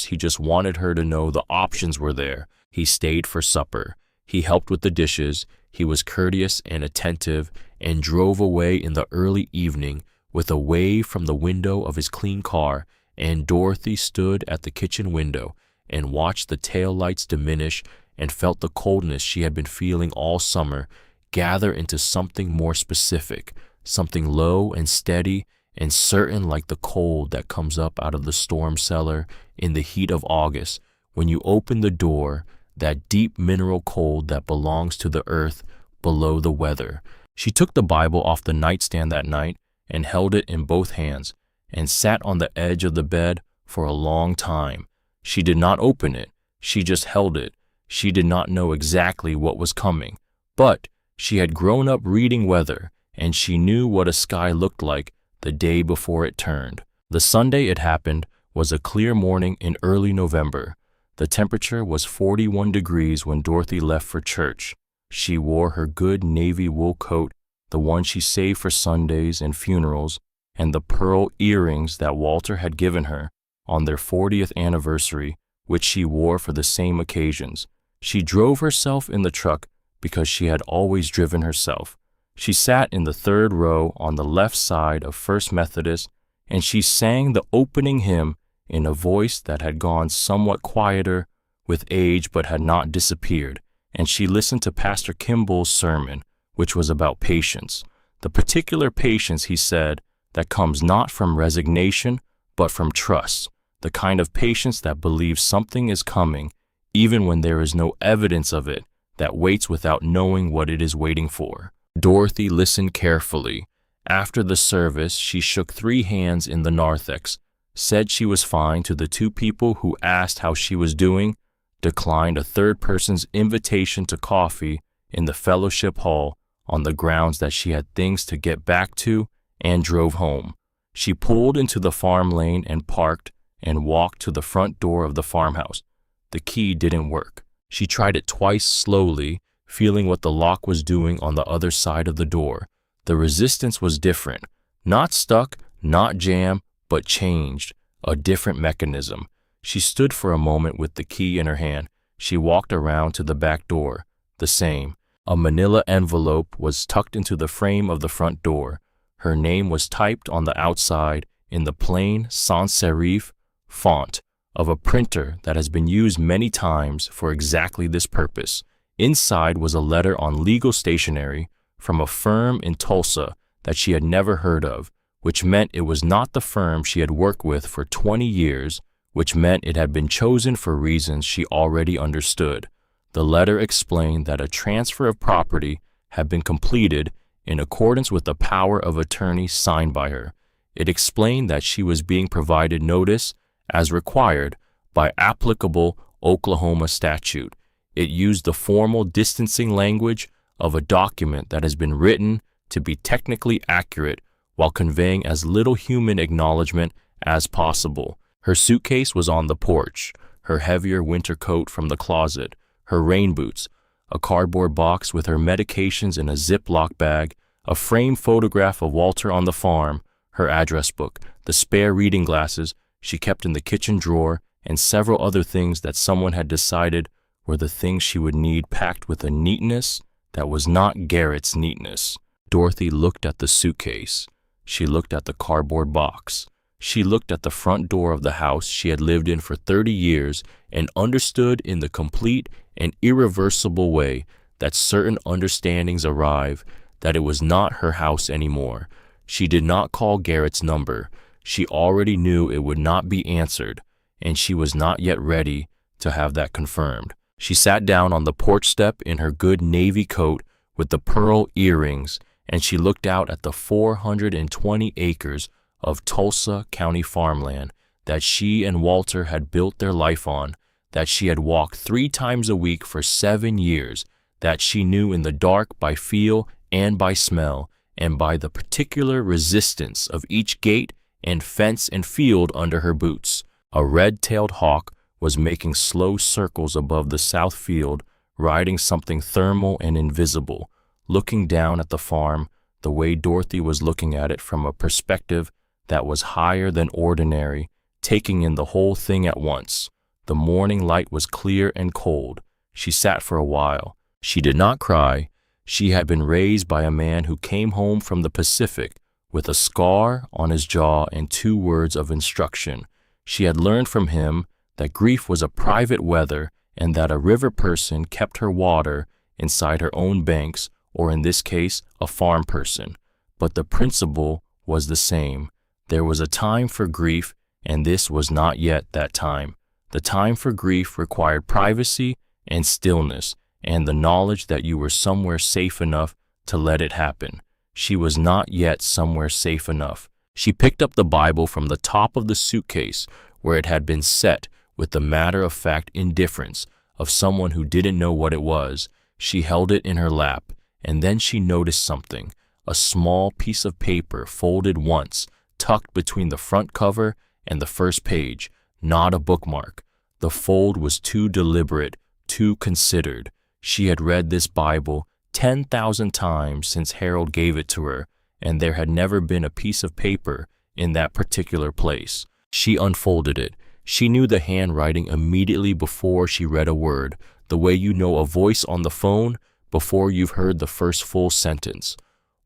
he just wanted her to know the options were there. He stayed for supper. He helped with the dishes. He was courteous and attentive, and drove away in the early evening with a wave from the window of his clean car, and Dorothy stood at the kitchen window and watched the tail lights diminish and felt the coldness she had been feeling all summer gather into something more specific, something low and steady and certain, like the cold that comes up out of the storm cellar in the heat of August when you open the door, that deep mineral cold that belongs to the earth below the weather. She took the Bible off the nightstand that night and held it in both hands and sat on the edge of the bed for a long time. She did not open it. She just held it. She did not know exactly what was coming, but she had grown up reading weather, and she knew what a sky looked like the day before it turned. The Sunday it happened was a clear morning in early November. The temperature was 41 degrees when Dorothy left for church. She wore her good navy wool coat, the one she saved for Sundays and funerals, and the pearl earrings that Walter had given her on their 40th anniversary, which she wore for the same occasions. She drove herself in the truck because she had always driven herself. She sat in the third row on the left side of First Methodist, and she sang the opening hymn in a voice that had gone somewhat quieter with age but had not disappeared, and she listened to Pastor Kimball's sermon, which was about patience. The particular patience, he said, that comes not from resignation, but from trust, the kind of patience that believes something is coming, even when there is no evidence of it, that waits without knowing what it is waiting for. Dorothy listened carefully. After the service, she shook 3 hands in the narthex, said she was fine to the 2 people who asked how she was doing, declined a third person's invitation to coffee in the fellowship hall on the grounds that she had things to get back to, and drove home. She pulled into the farm lane and parked and walked to the front door of the farmhouse. The key didn't work. She tried it twice slowly, feeling what the lock was doing on the other side of the door. The resistance was different. Not stuck, not jammed, but changed. A different mechanism. She stood for a moment with the key in her hand. She walked around to the back door. The same. A manila envelope was tucked into the frame of the front door. Her name was typed on the outside in the plain sans serif font of a printer that has been used many times for exactly this purpose. Inside was a letter on legal stationery from a firm in Tulsa that she had never heard of, which meant it was not the firm she had worked with for 20 years, which meant it had been chosen for reasons she already understood. The letter explained that a transfer of property had been completed in accordance with the power of attorney signed by her. It explained that she was being provided notice as required by applicable Oklahoma statute. It used the formal distancing language of a document that has been written to be technically accurate while conveying as little human acknowledgement as possible. Her suitcase was on the porch, her heavier winter coat from the closet, her rain boots, a cardboard box with her medications in a Ziploc bag, a framed photograph of Walter on the farm, her address book, the spare reading glasses she kept in the kitchen drawer, and several other things that someone had decided were the things she would need, packed with a neatness that was not Garrett's neatness. Dorothy looked at the suitcase. She looked at the cardboard box. She looked at the front door of the house she had lived in for 30 years and understood in the complete and irreversible way that certain understandings arrive that it was not her house anymore. She did not call Garrett's number. She already knew it would not be answered, and she was not yet ready to have that confirmed. She sat down on the porch step in her good navy coat with the pearl earrings, and she looked out at the 420 acres of Tulsa County farmland that she and Walter had built their life on, that she had walked 3 times a week for 7 years, that she knew in the dark by feel and by smell, and by the particular resistance of each gate and fence and field under her boots. A red-tailed hawk was making slow circles above the south field, riding something thermal and invisible, looking down at the farm the way Dorothy was looking at it, from a perspective that was higher than ordinary, taking in the whole thing at once. The morning light was clear and cold. She sat for a while. She did not cry. She had been raised by a man who came home from the Pacific with a scar on his jaw and 2 words of instruction. She had learned from him that grief was a private weather, and that a river person kept her water inside her own banks, or in this case, a farm person. But the principle was the same. There was a time for grief, and this was not yet that time. The time for grief required privacy and stillness, and the knowledge that you were somewhere safe enough to let it happen. She was not yet somewhere safe enough. She picked up the Bible from the top of the suitcase where it had been set with the matter-of-fact indifference of someone who didn't know what it was. She held it in her lap, and then she noticed something, a small piece of paper folded once, tucked between the front cover and the first page, not a bookmark. The fold was too deliberate, too considered. She had read this Bible 10,000 times since Harold gave it to her, and there had never been a piece of paper in that particular place. She unfolded it. She knew the handwriting immediately before she read a word, the way you know a voice on the phone before you've heard the first full sentence.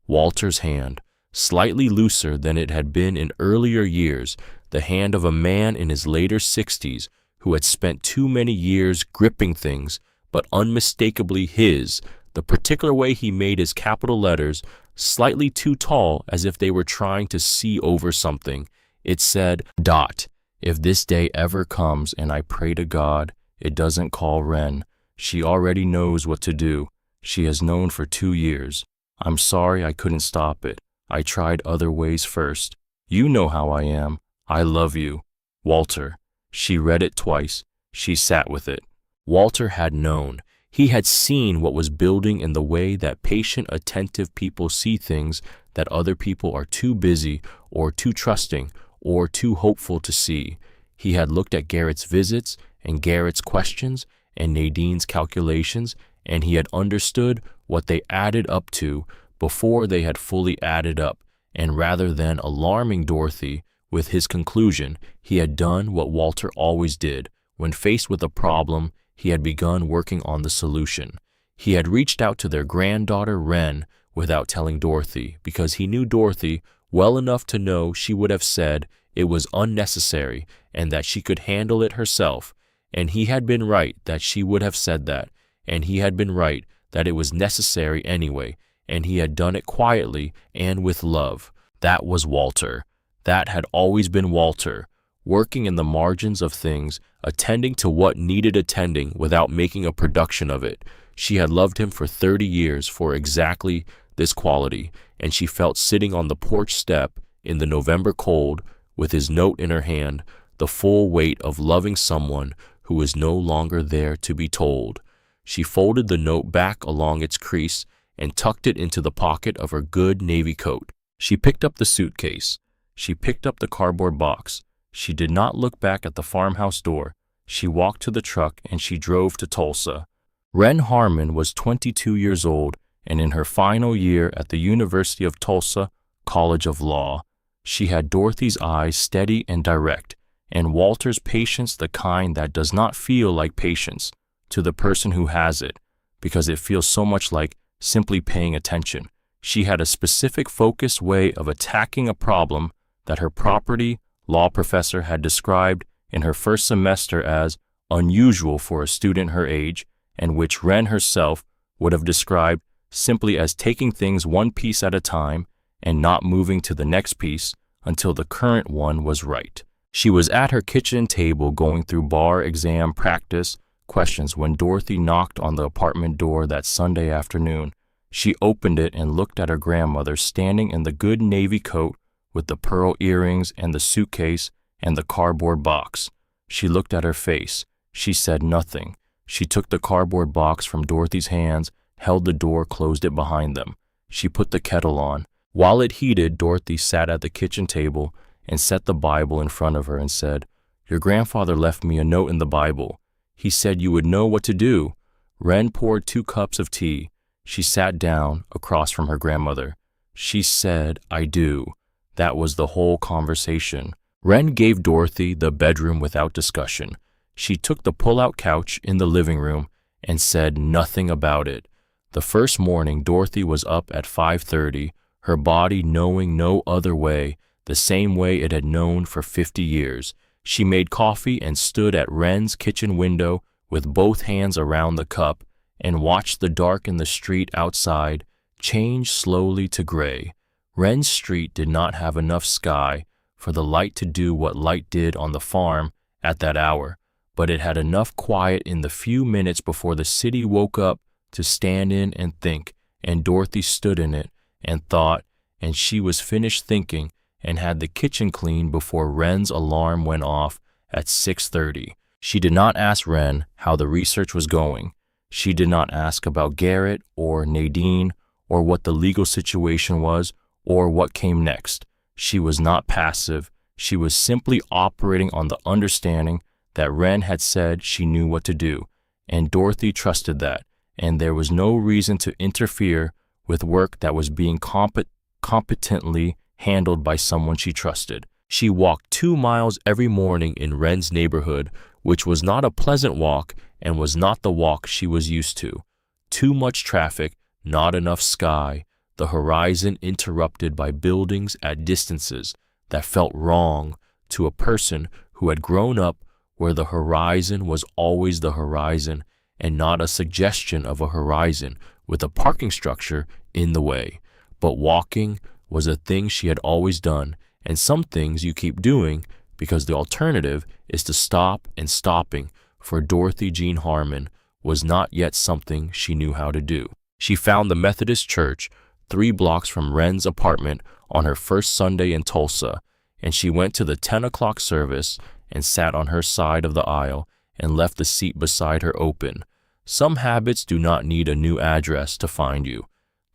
Walter's hand, slightly looser than it had been in earlier years, the hand of a man in his later 60s who had spent too many years gripping things, but unmistakably his, the particular way he made his capital letters slightly too tall as if they were trying to see over something. It said, Dot, if this day ever comes and I pray to God it doesn't call Wren, she already knows what to do. She has known for 2 years. I'm sorry I couldn't stop it. I tried other ways first. You know how I am. I love you. Walter. She read it twice. She sat with it. Walter had known. He had seen what was building in the way that patient, attentive people see things that other people are too busy or too trusting or too hopeful to see. He had looked at Garrett's visits and Garrett's questions and Nadine's calculations, and he had understood what they added up to before they had fully added up, and rather than alarming Dorothy with his conclusion, he had done what Walter always did. When faced with a problem, he had begun working on the solution. He had reached out to their granddaughter Wren without telling Dorothy, because he knew Dorothy well enough to know she would have said it was unnecessary and that she could handle it herself, and he had been right that she would have said that, and he had been right that it was necessary anyway, and he had done it quietly and with love. That was Walter. That had always been Walter, working in the margins of things, attending to what needed attending without making a production of it. She had loved him for 30 years for exactly this quality, and she felt sitting on the porch step in the November cold with his note in her hand, the full weight of loving someone who was no longer there to be told. She folded the note back along its crease and tucked it into the pocket of her good navy coat. She picked up the suitcase. She picked up the cardboard box. She did not look back at the farmhouse door. She walked to the truck and she drove to Tulsa. Wren Harmon was 22 years old and in her final year at the University of Tulsa College of Law. She had Dorothy's eyes steady and direct, and Walter's patience, the kind that does not feel like patience to the person who has it, because it feels so much like simply paying attention. She had a specific focused way of attacking a problem that her property law professor had described in her first semester as unusual for a student her age, and which Wren herself would have described simply as taking things one piece at a time and not moving to the next piece until the current one was right. She was at her kitchen table going through bar exam practice questions when Dorothy knocked on the apartment door that Sunday afternoon. She opened it and looked at her grandmother standing in the good navy coat with the pearl earrings and the suitcase and the cardboard box. She looked at her face. She said nothing. She took the cardboard box from Dorothy's hands, held the door, closed it behind them. She put the kettle on. While it heated, Dorothy sat at the kitchen table and set the Bible in front of her and said, "Your grandfather left me a note in the Bible. He said you would know what to do." Wren poured 2 cups of tea. She sat down across from her grandmother. She said, "I do." That was the whole conversation. Wren gave Dorothy the bedroom without discussion. She took the pull-out couch in the living room and said nothing about it. The first morning, Dorothy was up at 5:30, her body knowing no other way, the same way it had known for 50 years. She made coffee and stood at Wren's kitchen window with both hands around the cup and watched the dark in the street outside change slowly to gray. Wren's street did not have enough sky for the light to do what light did on the farm at that hour, but it had enough quiet in the few minutes before the city woke up to stand in and think, and Dorothy stood in it and thought, and she was finished thinking and had the kitchen cleaned before Wren's alarm went off at 6:30. She did not ask Wren how the research was going. She did not ask about Garrett or Nadine or what the legal situation was or what came next. She was not passive. She was simply operating on the understanding that Wren had said she knew what to do, and Dorothy trusted that, and there was no reason to interfere with work that was being competently handled by someone she trusted. She walked 2 miles every morning in Wren's neighborhood, which was not a pleasant walk and was not the walk she was used to. Too much traffic, not enough sky, the horizon interrupted by buildings at distances that felt wrong to a person who had grown up where the horizon was always the horizon and not a suggestion of a horizon with a parking structure in the way. But walking was a thing she had always done, and some things you keep doing because the alternative is to stop, and stopping for Dorothy Jean Harmon was not yet something she knew how to do. She found the Methodist church 3 blocks from Wren's apartment on her first Sunday in Tulsa, and she went to the 10 o'clock service and sat on her side of the aisle and left the seat beside her open. Some habits do not need a new address to find you.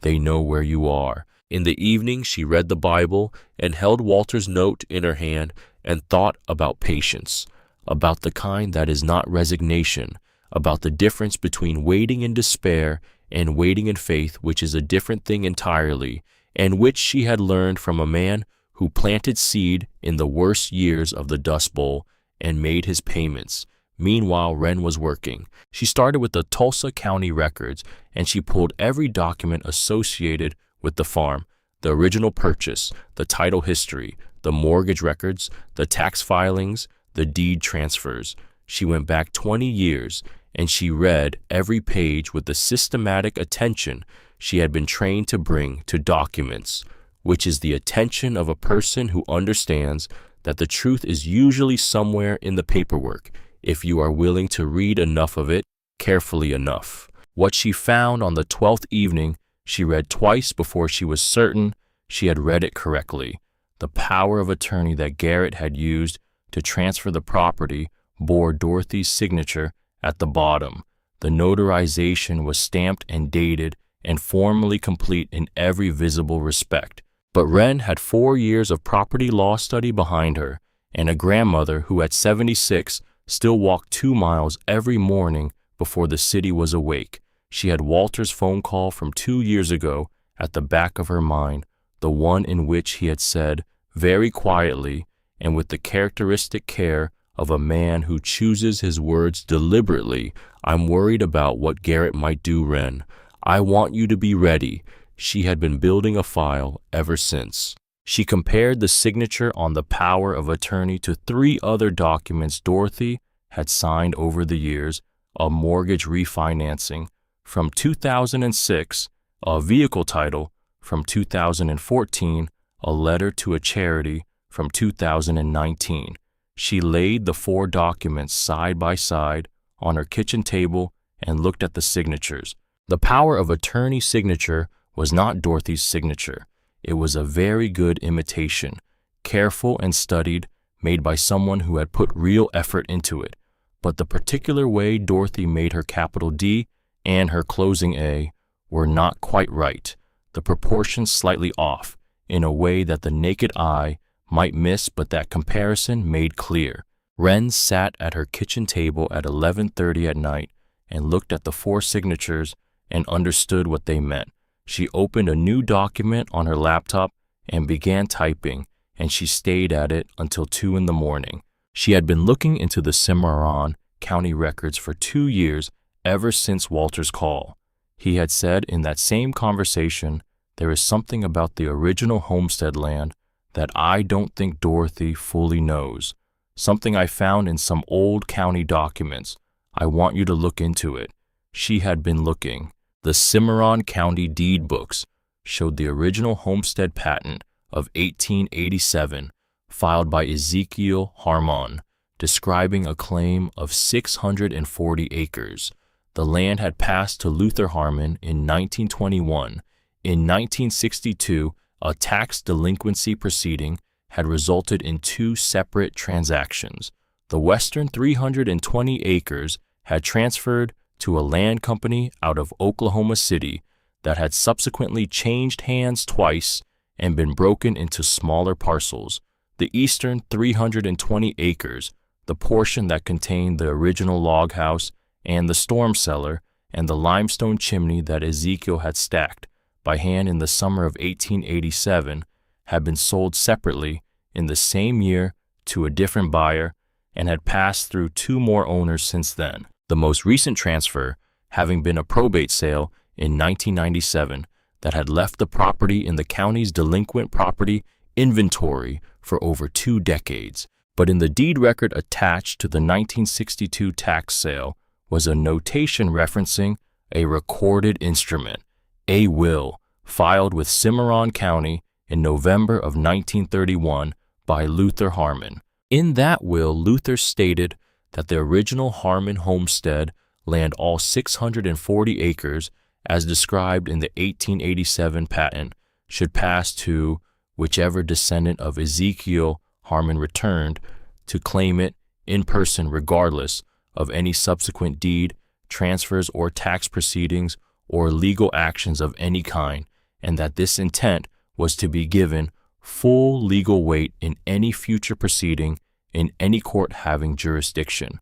They know where you are. In the evening, she read the Bible and held Walter's note in her hand and thought about patience, about the kind that is not resignation, about the difference between waiting in despair and waiting in faith, which is a different thing entirely, and which she had learned from a man who planted seed in the worst years of the Dust Bowl and made his payments. Meanwhile, Wren was working. She started with the Tulsa County records, and she pulled every document associated with the farm: the original purchase, the title history, the mortgage records, the tax filings, the deed transfers. She went back 20 years, and she read every page with the systematic attention she had been trained to bring to documents, which is the attention of a person who understands that the truth is usually somewhere in the paperwork, if you are willing to read enough of it carefully enough. What she found on the 12th evening, she read twice before she was certain she had read it correctly. The power of attorney that Garrett had used to transfer the property bore Dorothy's signature at the bottom. The notarization was stamped and dated and formally complete in every visible respect. But Wren had 4 years of property law study behind her, and a grandmother who at 76 still walked 2 miles every morning before the city was awake. She had Walter's phone call from 2 years ago at the back of her mind, the one in which he had said, very quietly and with the characteristic care of a man who chooses his words deliberately, "I'm worried about what Garrett might do, Wren. I want you to be ready." She had been building a file ever since. She compared the signature on the power of attorney to 3 other documents Dorothy had signed over the years: a mortgage refinancing from 2006, a vehicle title from 2014, a letter to a charity from 2019. She laid the 4 documents side by side on her kitchen table and looked at the signatures. The power of attorney signature was not Dorothy's signature. It was a very good imitation, careful and studied, made by someone who had put real effort into it. But the particular way Dorothy made her capital D and her closing A were not quite right, the proportions slightly off, in a way that the naked eye might miss but that comparison made clear. Wren sat at her kitchen table at 11:30 at night and looked at the 4 signatures and understood what they meant. She opened a new document on her laptop and began typing, and she stayed at it until 2 in the morning. She had been looking into the Cimarron County records for 2 years, ever since Walter's call. He had said in that same conversation, "There is something about the original Homestead land that I don't think Dorothy fully knows. Something I found in some old county documents. I want you to look into it." She had been looking. The Cimarron County deed books showed the original homestead patent of 1887, filed by Ezekiel Harmon, describing a claim of 640 acres. The land had passed to Luther Harmon in 1921. In 1962, a tax delinquency proceeding had resulted in 2 separate transactions. The western 320 acres had transferred to a land company out of Oklahoma City that had subsequently changed hands twice and been broken into smaller parcels. The eastern 320 acres, the portion that contained the original log house and the storm cellar and the limestone chimney that Ezekiel had stacked by hand in the summer of 1887, had been sold separately in the same year to a different buyer and had passed through two more owners since then. The most recent transfer having been a probate sale in 1997 that had left the property in the county's delinquent property inventory for over 2 decades. But in the deed record attached to the 1962 tax sale was a notation referencing a recorded instrument, a will, filed with Cimarron County in November of 1931 by Luther Harmon. In that will, Luther stated that the original Harmon homestead land all 640 acres, as described in the 1887 patent, should pass to whichever descendant of Ezekiel Harmon returned to claim it in person regardless of any subsequent deed, transfers or tax proceedings or legal actions of any kind, and that this intent was to be given full legal weight in any future proceeding in any court having jurisdiction.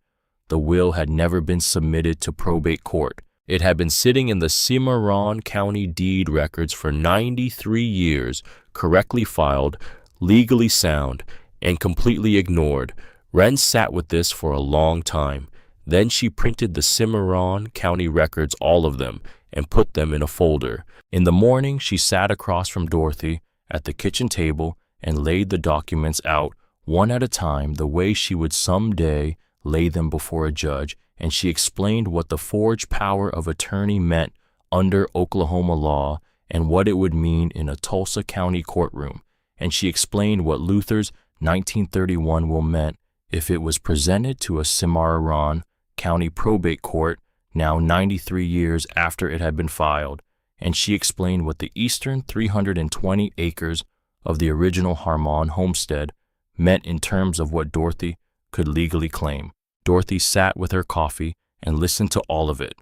The will had never been submitted to probate court. It had been sitting in the Cimarron County deed records for 93 years, correctly filed, legally sound, and completely ignored. Wren sat with this for a long time. Then she printed the Cimarron County records, all of them, and put them in a folder. In the morning, she sat across from Dorothy at the kitchen table and laid the documents out one at a time the way she would someday lay them before a judge, and she explained what the forged power of attorney meant under Oklahoma law and what it would mean in a Tulsa County courtroom, and she explained what Luther's 1931 will meant if it was presented to a Cimarron County probate court now 93 years after it had been filed, and she explained what the eastern 320 acres of the original Harmon homestead meant in terms of what Dorothy could legally claim. Dorothy sat with her coffee and listened to all of it.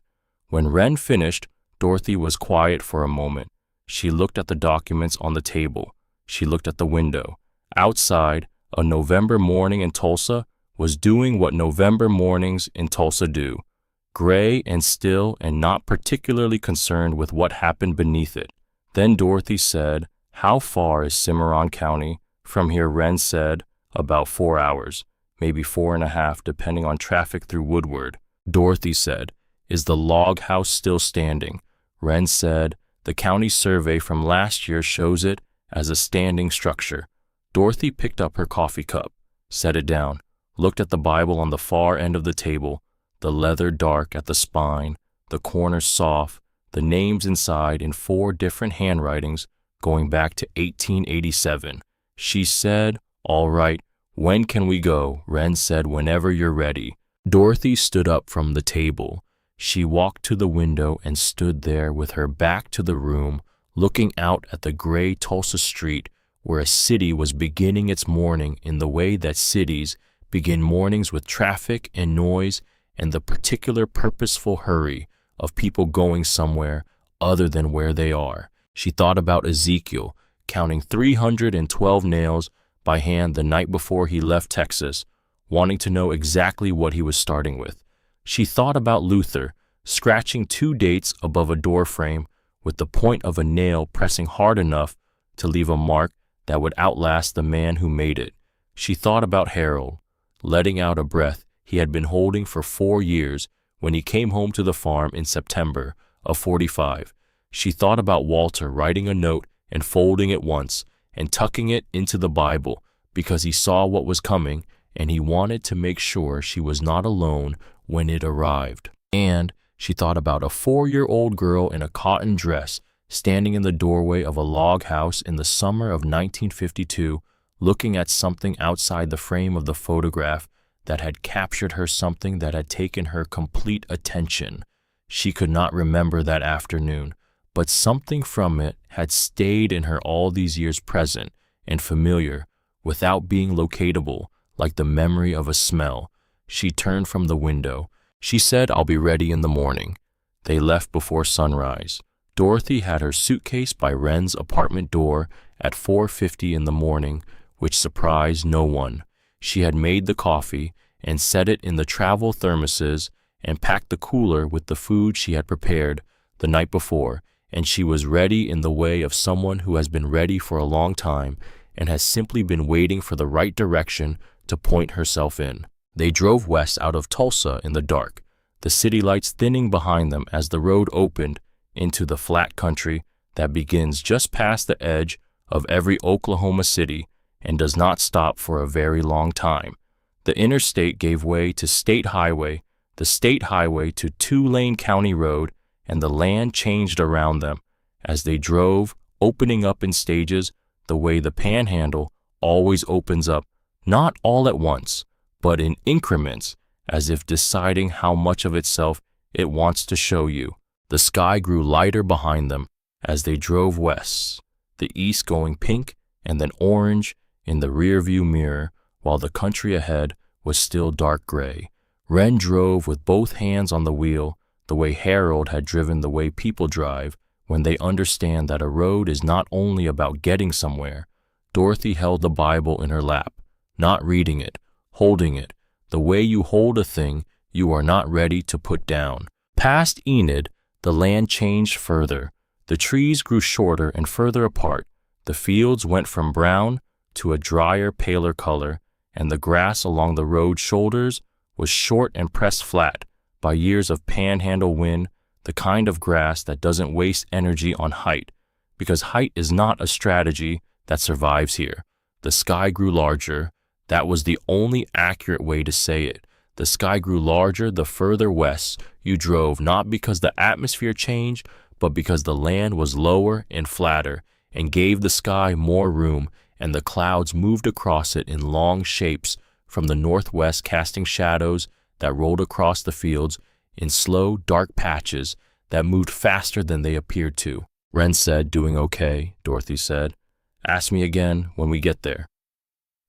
When Wren finished, Dorothy was quiet for a moment. She looked at the documents on the table. She looked at the window. Outside, a November morning in Tulsa was doing what November mornings in Tulsa do, gray and still and not particularly concerned with what happened beneath it. Then Dorothy said, "How far is Cimarron County from here?" Wren said, "About 4 hours, maybe 4.5, depending on traffic through Woodward." Dorothy said, "Is the log house still standing?" Wren said, "The county survey from last year shows it as a standing structure." Dorothy picked up her coffee cup, set it down, looked at the Bible on the far end of the table, the leather dark at the spine, the corners soft, the names inside in 4 different handwritings going back to 1887. She said, "All right, when can we go?" Wren said, "Whenever you're ready." Dorothy stood up from the table. She walked to the window and stood there with her back to the room, looking out at the gray Tulsa street where a city was beginning its morning in the way that cities begin mornings, with traffic and noise and the particular purposeful hurry of people going somewhere other than where they are. She thought about Ezekiel counting 312 nails by hand the night before he left Texas, wanting to know exactly what he was starting with. She thought about Luther scratching 2 dates above a door frame with the point of a nail pressing hard enough to leave a mark that would outlast the man who made it. She thought about Harold letting out a breath he had been holding for 4 years when he came home to the farm in September of 45. She thought about Walter writing a note and folding it once and tucking it into the Bible because he saw what was coming and he wanted to make sure she was not alone when it arrived. And she thought about a 4-year-old girl in a cotton dress standing in the doorway of a log house in the summer of 1952, looking at something outside the frame of the photograph that had captured her, something that had taken her complete attention. She could not remember that afternoon, but something from it had stayed in her all these years, present and familiar, without being locatable, like the memory of a smell. She turned from the window. She said, "I'll be ready in the morning." They left before sunrise. Dorothy had her suitcase by Wren's apartment door at 4:50 in the morning, which surprised no one. She had made the coffee and set it in the travel thermoses and packed the cooler with the food she had prepared the night before, and she was ready in the way of someone who has been ready for a long time and has simply been waiting for the right direction to point herself in. They drove west out of Tulsa in the dark, the city lights thinning behind them as the road opened into the flat country that begins just past the edge of every Oklahoma city and does not stop for a very long time. The interstate gave way to state highway, the state highway to two-lane county road, and the land changed around them as they drove, opening up in stages the way the panhandle always opens up, not all at once, but in increments, as if deciding how much of itself it wants to show you. The sky grew lighter behind them as they drove west, the east going pink and then orange in the rearview mirror, while the country ahead was still dark gray. Wren drove with both hands on the wheel, the way Harold had driven the way people drive when they understand that a road is not only about getting somewhere. Dorothy held the Bible in her lap, not reading it, holding it, the way you hold a thing you are not ready to put down. Past Enid, the land changed further. The trees grew shorter and further apart. The fields went from brown to a drier, paler color, and the grass along the road shoulders was short and pressed flat by years of panhandle wind, the kind of grass that doesn't waste energy on height, because height is not a strategy that survives here. The sky grew larger. That was the only accurate way to say it. The sky grew larger the further west you drove, not because the atmosphere changed, but because the land was lower and flatter and gave the sky more room, and the clouds moved across it in long shapes from the northwest, casting shadows that rolled across the fields in slow, dark patches that moved faster than they appeared to. Wren said, "Doing okay," Dorothy said. "Ask me again when we get there."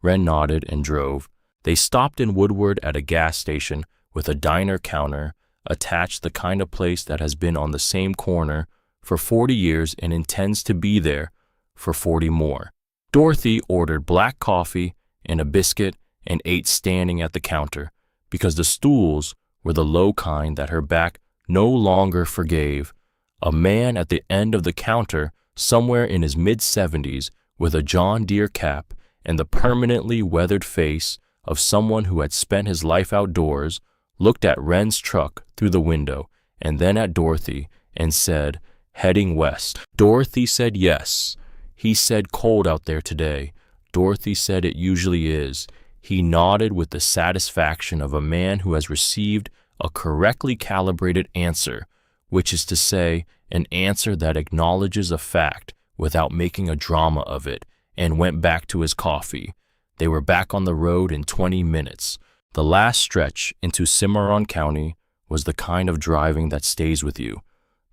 Wren nodded and drove. They stopped in Woodward at a gas station with a diner counter attached, the kind of place that has been on the same corner for 40 years and intends to be there for 40 more. Dorothy ordered black coffee and a biscuit and ate standing at the counter because the stools were the low kind that her back no longer forgave. A man at the end of the counter, somewhere in his mid-70s, with a John Deere cap and the permanently weathered face of someone who had spent his life outdoors, looked at Wren's truck through the window and then at Dorothy and said, "Heading west." Dorothy said yes. He said, "Cold out there today." Dorothy said, "It usually is." He nodded with the satisfaction of a man who has received a correctly calibrated answer, which is to say, an answer that acknowledges a fact without making a drama of it, and went back to his coffee. They were back on the road in 20 minutes. The last stretch into Cimarron County was the kind of driving that stays with you.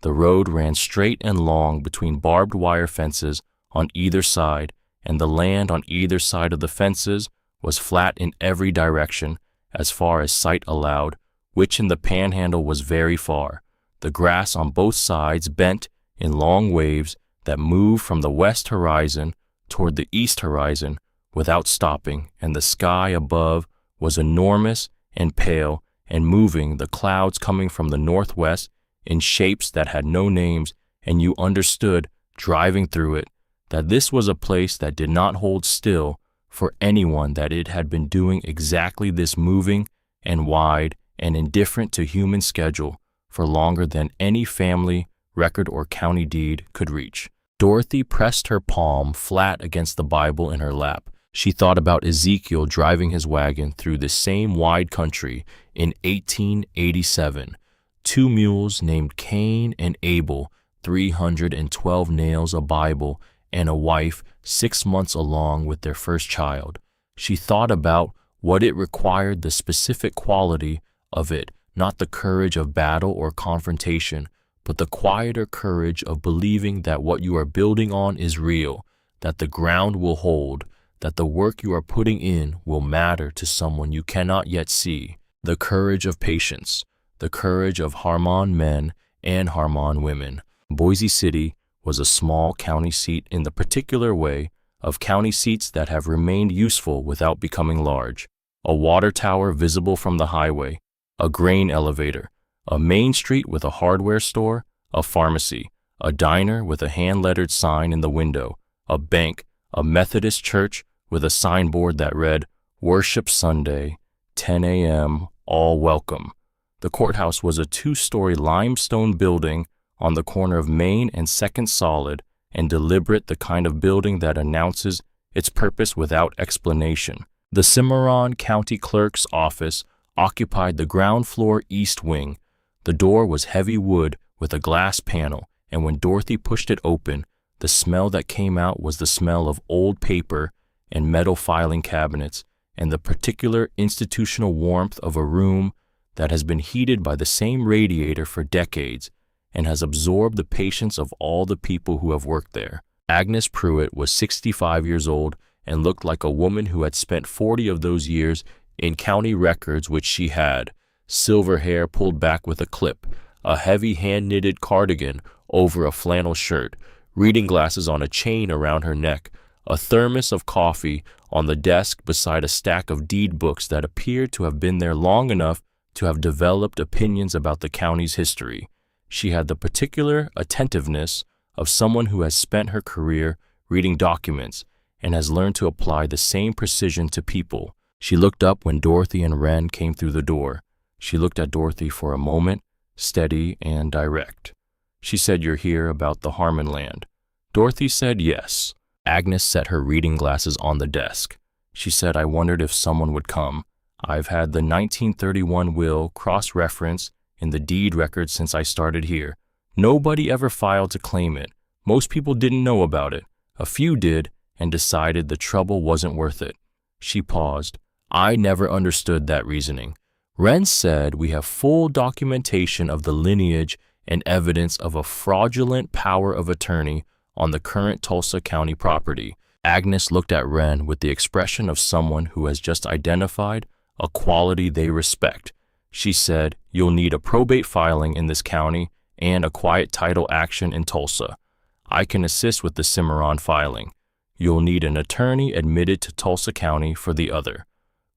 The road ran straight and long between barbed wire fences on either side, and the land on either side of the fences was flat in every direction as far as sight allowed, which in the panhandle was very far. The grass on both sides bent in long waves that moved from the west horizon toward the east horizon without stopping, and the sky above was enormous and pale and moving, the clouds coming from the northwest in shapes that had no names, and you understood, driving through it, that this was a place that did not hold still for anyone, that it had been doing exactly this, moving and wide and indifferent to human schedule for longer than any family record or county deed could reach. Dorothy pressed her palm flat against the Bible in her lap. She thought about Ezekiel driving his wagon through this same wide country in 1887. 2 mules named Cain and Abel, 312 nails, a Bible, and a wife 6 months along with their first child. She thought about what it required, the specific quality of it, not the courage of battle or confrontation, but the quieter courage of believing that what you are building on is real, that the ground will hold, that the work you are putting in will matter to someone you cannot yet see. The courage of patience, the courage of Harmon men and Harmon women. Boise City was a small county seat in the particular way of county seats that have remained useful without becoming large. A water tower visible from the highway, a grain elevator, a main street with a hardware store, a pharmacy, a diner with a hand-lettered sign in the window, a bank, a Methodist church with a signboard that read, "Worship Sunday, 10 a.m., all welcome." The courthouse was a two-story limestone building on the corner of Main and 2nd Solid, and deliberate, the kind of building that announces its purpose without explanation. The Cimarron County Clerk's office occupied the ground floor east wing. The door was heavy wood with a glass panel, and when Dorothy pushed it open, the smell that came out was the smell of old paper and metal filing cabinets, and the particular institutional warmth of a room that has been heated by the same radiator for decades and has absorbed the patience of all the people who have worked there. Agnes Pruitt was 65 years old and looked like a woman who had spent 40 of those years in county records, which she had. Silver hair pulled back with a clip, a heavy hand-knitted cardigan over a flannel shirt, reading glasses on a chain around her neck, a thermos of coffee on the desk beside a stack of deed books that appeared to have been there long enough to have developed opinions about the county's history. She had the particular attentiveness of someone who has spent her career reading documents and has learned to apply the same precision to people. She looked up when Dorothy and Wren came through the door. She looked at Dorothy for a moment, steady and direct. She said, "You're here about the Harmon land." Dorothy said yes. Agnes set her reading glasses on the desk. She said, "I wondered if someone would come. I've had the 1931 will cross-referenced in the deed records since I started here. Nobody ever filed to claim it. Most people didn't know about it. A few did and decided the trouble wasn't worth it." She paused. "I never understood that reasoning. Wren said we have full documentation of the lineage and evidence of a fraudulent power of attorney on the current Tulsa County property." Agnes looked at Wren with the expression of someone who has just identified a quality they respect. She said, "You'll need a probate filing in this county and a quiet title action in Tulsa. I can assist with the Cimarron filing. You'll need an attorney admitted to Tulsa County for the other."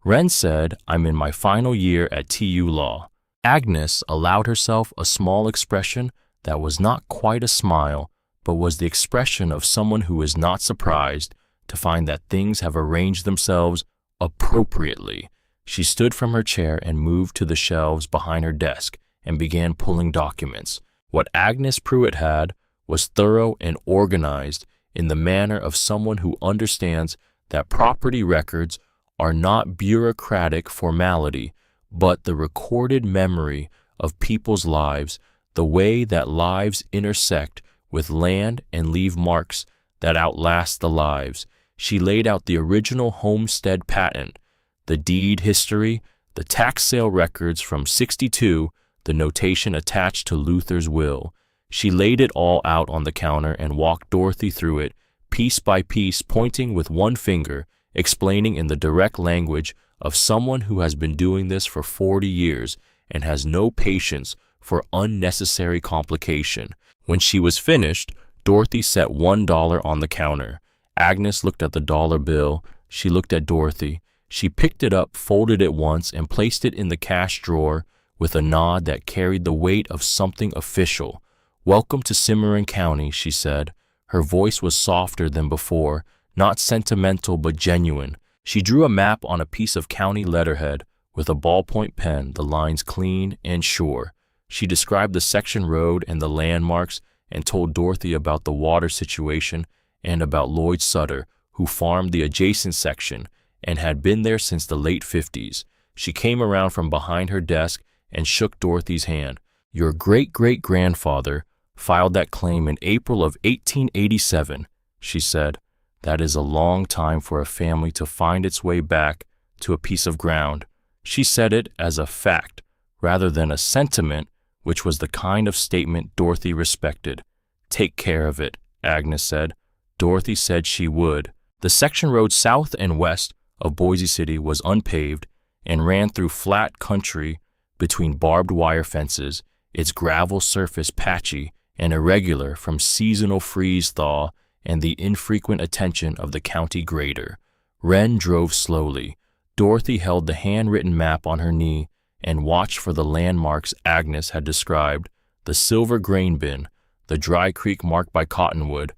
Wren said, "I'm in my final year at TU Law." Agnes allowed herself a small expression that was not quite a smile, but was the expression of someone who is not surprised to find that things have arranged themselves appropriately. She stood from her chair and moved to the shelves behind her desk and began pulling documents. What Agnes Pruitt had was thorough and organized in the manner of someone who understands that property records are not bureaucratic formality, but the recorded memory of people's lives, the way that lives intersect with land and leave marks that outlast the lives. She laid out the original Homestead patent, the deed history, the tax sale records from '62, the notation attached to Luther's will. She laid it all out on the counter and walked Dorothy through it, piece by piece, pointing with one finger, explaining in the direct language of someone who has been doing this for 40 years and has no patience for unnecessary complication. When she was finished, Dorothy set $1 on the counter. Agnes looked at the dollar bill. She looked at Dorothy. She picked it up, folded it once, and placed it in the cash drawer with a nod that carried the weight of something official. "Welcome to Cimarron County," she said. Her voice was softer than before, not sentimental but genuine. She drew a map on a piece of county letterhead with a ballpoint pen, the lines clean and sure. She described the section road and the landmarks and told Dorothy about the water situation and about Lloyd Sutter, who farmed the adjacent section and had been there since the late 50s. She came around from behind her desk and shook Dorothy's hand. "Your great-great-grandfather filed that claim in April of 1887, she said. "That is a long time for a family to find its way back to a piece of ground." She said it as a fact rather than a sentiment, which was the kind of statement Dorothy respected. "Take care of it," Agnes said. Dorothy said she would. The section road south and west of Boise City was unpaved, and ran through flat country between barbed wire fences, its gravel surface patchy and irregular from seasonal freeze-thaw and the infrequent attention of the county grader. Wren drove slowly. Dorothy held the handwritten map on her knee and watched for the landmarks Agnes had described: the silver grain bin, the dry creek marked by cottonwood,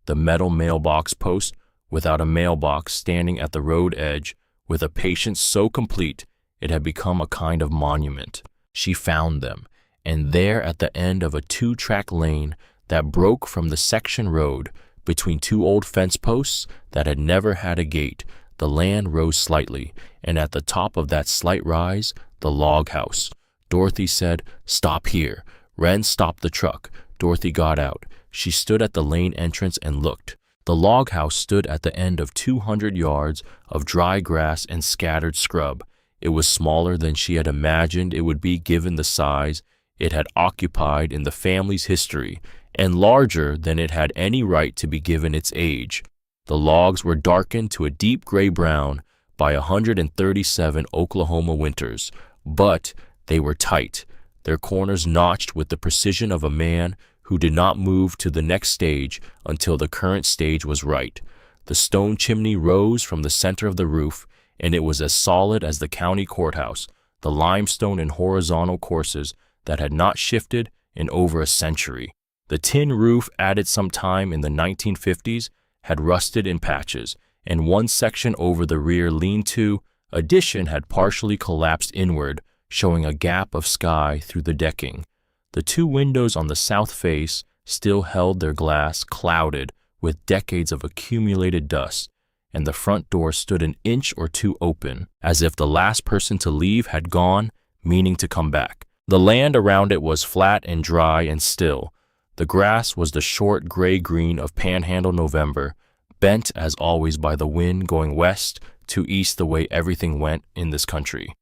the metal mailbox post without a mailbox standing at the road edge with a patience so complete it had become a kind of monument. She found them, and there at the end of a two-track lane that broke from the section road between two old fence posts that had never had a gate, the land rose slightly, and at the top of that slight rise, the log house. Dorothy said, "Stop here." Wren stopped the truck. Dorothy got out. She stood at the lane entrance and looked. The log house stood at the end of 200 yards of dry grass and scattered scrub. It was smaller than she had imagined it would be given the size it had occupied in the family's history, and larger than it had any right to be given its age. The logs were darkened to a deep gray-brown by 137 Oklahoma winters, but they were tight, their corners notched with the precision of a man who did not move to the next stage until the current stage was right. The stone chimney rose from the center of the roof, and it was as solid as the county courthouse, the limestone and horizontal courses that had not shifted in over a century. The tin roof, added some time in the 1950s, had rusted in patches, and one section over the rear lean-to addition had partially collapsed inward, showing a gap of sky through the decking. The two windows on the south face still held their glass clouded with decades of accumulated dust, and the front door stood an inch or two open, as if the last person to leave had gone, meaning to come back. The land around it was flat and dry and still. The grass was the short gray-green of Panhandle November, bent as always by the wind going west to east the way everything went in this country.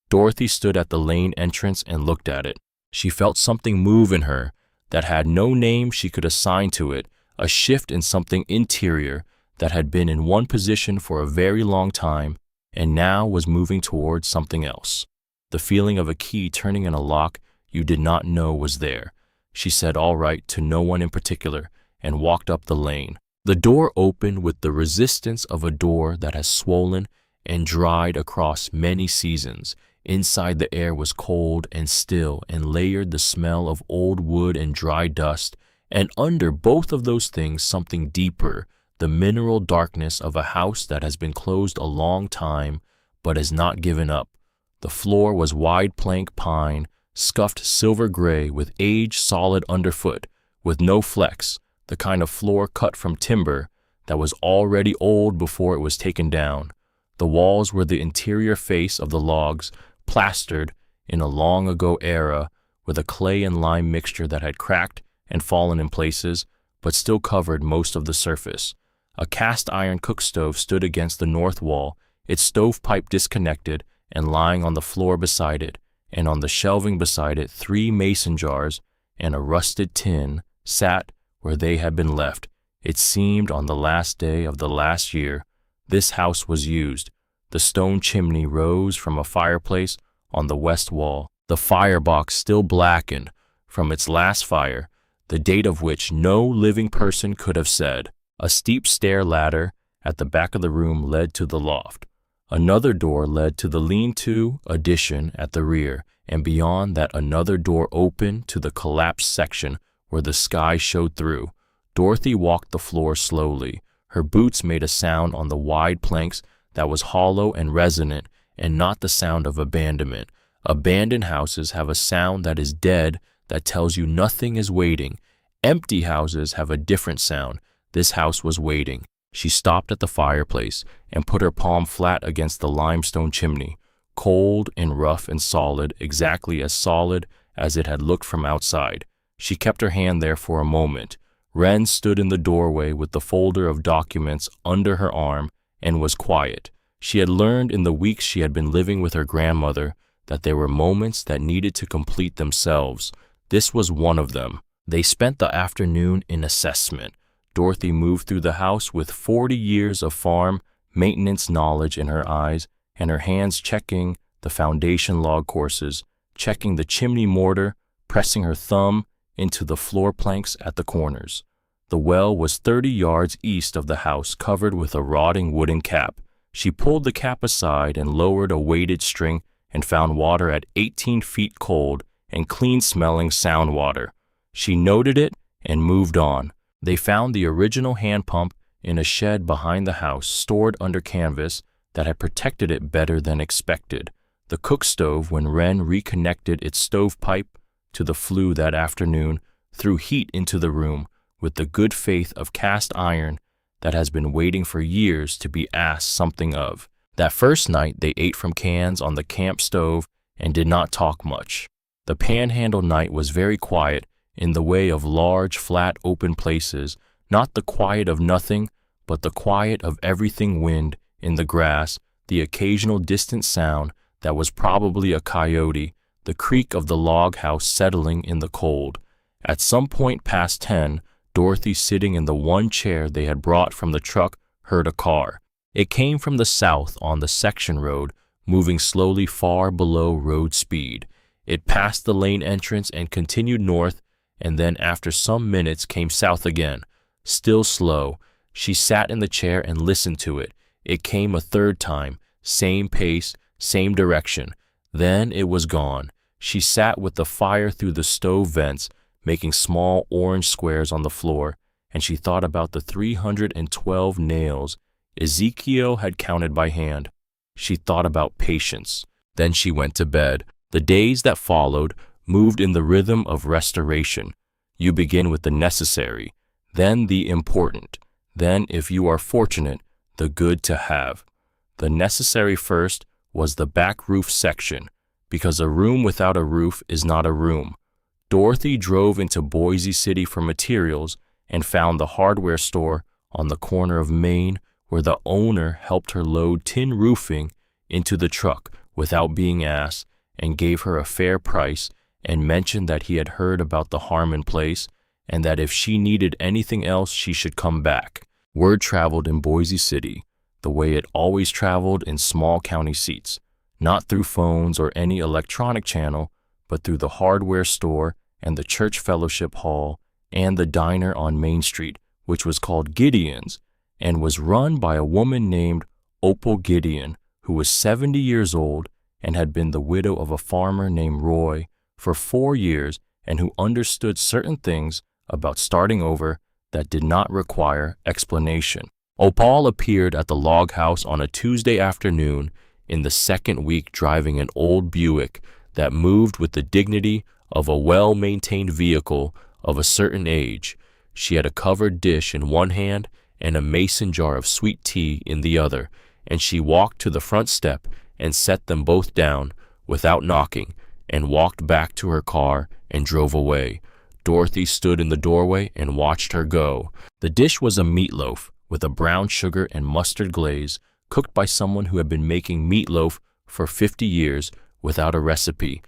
Dorothy stood at the lane entrance and looked at it. She felt something move in her that had no name she could assign to it, a shift in something interior that had been in one position for a very long time and now was moving towards something else. The feeling of a key turning in a lock you did not know was there. She said all right to no one in particular and walked up the lane. The door opened with the resistance of a door that has swollen and dried across many seasons. Inside, the air was cold and still and layered the smell of old wood and dry dust, and under both of those things something deeper, the mineral darkness of a house that has been closed a long time but has not given up. The floor was wide plank pine, scuffed silver gray with age solid underfoot, with no flecks, the kind of floor cut from timber that was already old before it was taken down. The walls were the interior face of the logs, plastered in a long-ago era with a clay and lime mixture that had cracked and fallen in places, but still covered most of the surface. A cast-iron cook stove stood against the north wall, its stovepipe disconnected and lying on the floor beside it, and on the shelving beside it 3 mason jars and a rusted tin sat where they had been left. It seemed on the last day of the last year this house was used. The stone chimney rose from a fireplace on the west wall, the firebox still blackened from its last fire, the date of which no living person could have said. A steep stair ladder at the back of the room led to the loft. Another door led to the lean-to addition at the rear, and beyond that another door opened to the collapsed section where the sky showed through. Dorothy walked the floor slowly. Her boots made a sound on the wide planks that was hollow and resonant, and not the sound of abandonment. Abandoned houses have a sound that is dead, that tells you nothing is waiting. Empty houses have a different sound. This house was waiting. She stopped at the fireplace and put her palm flat against the limestone chimney, cold and rough and solid, exactly as solid as it had looked from outside. She kept her hand there for a moment. Wren stood in the doorway with the folder of documents under her arm and was quiet. She had learned in the weeks she had been living with her grandmother that there were moments that needed to complete themselves. This was one of them. They spent the afternoon in assessment. Dorothy moved through the house with 40 years of farm maintenance knowledge in her eyes and her hands checking the foundation log courses, checking the chimney mortar, pressing her thumb into the floor planks at the corners. The well was 30 yards east of the house, covered with a rotting wooden cap. She pulled the cap aside and lowered a weighted string and found water at 18 feet cold and clean-smelling sound water. She noted it and moved on. They found the original hand pump in a shed behind the house, stored under canvas that had protected it better than expected. The cook stove, when Wren reconnected its stovepipe to the flue that afternoon, threw heat into the room with the good faith of cast iron that has been waiting for years to be asked something of. That first night they ate from cans on the camp stove and did not talk much. The Panhandle night was very quiet in the way of large, flat, open places, not the quiet of nothing, but the quiet of everything: wind in the grass, the occasional distant sound that was probably a coyote, the creak of the log house settling in the cold. At some point past 10, Dorothy, sitting in the one chair they had brought from the truck, heard a car. It came from the south on the section road, moving slowly far below road speed. It passed the lane entrance and continued north, and then after some minutes came south again. Still slow. She sat in the chair and listened to it. It came a third time, same pace, same direction. Then it was gone. She sat with the fire through the stove vents, making small orange squares on the floor, and she thought about the 312 nails Ezekiel had counted by hand. She thought about patience. Then she went to bed. The days that followed moved in the rhythm of restoration. You begin with the necessary, then the important, then, if you are fortunate, the good to have. The necessary first was the back roof section, because a room without a roof is not a room. Dorothy drove into Boise City for materials and found the hardware store on the corner of Main, where the owner helped her load tin roofing into the truck without being asked, and gave her a fair price, and mentioned that he had heard about the Harmon place, and that if she needed anything else she should come back. Word traveled in Boise City the way it always traveled in small county seats, not through phones or any electronic channel, but through the hardware store and the church fellowship hall and the diner on Main Street, which was called Gideon's and was run by a woman named Opal Gideon, who was 70 years old and had been the widow of a farmer named Roy for 4 years, and who understood certain things about starting over that did not require explanation. Opal appeared at the log house on a Tuesday afternoon in the second week, driving an old Buick that moved with the dignity of a well-maintained vehicle of a certain age. She had a covered dish in one hand and a mason jar of sweet tea in the other, and she walked to the front step and set them both down without knocking, and walked back to her car and drove away. Dorothy stood in the doorway and watched her go. The dish was a meatloaf with a brown sugar and mustard glaze, cooked by someone who had been making meatloaf for 50 years without a recipe.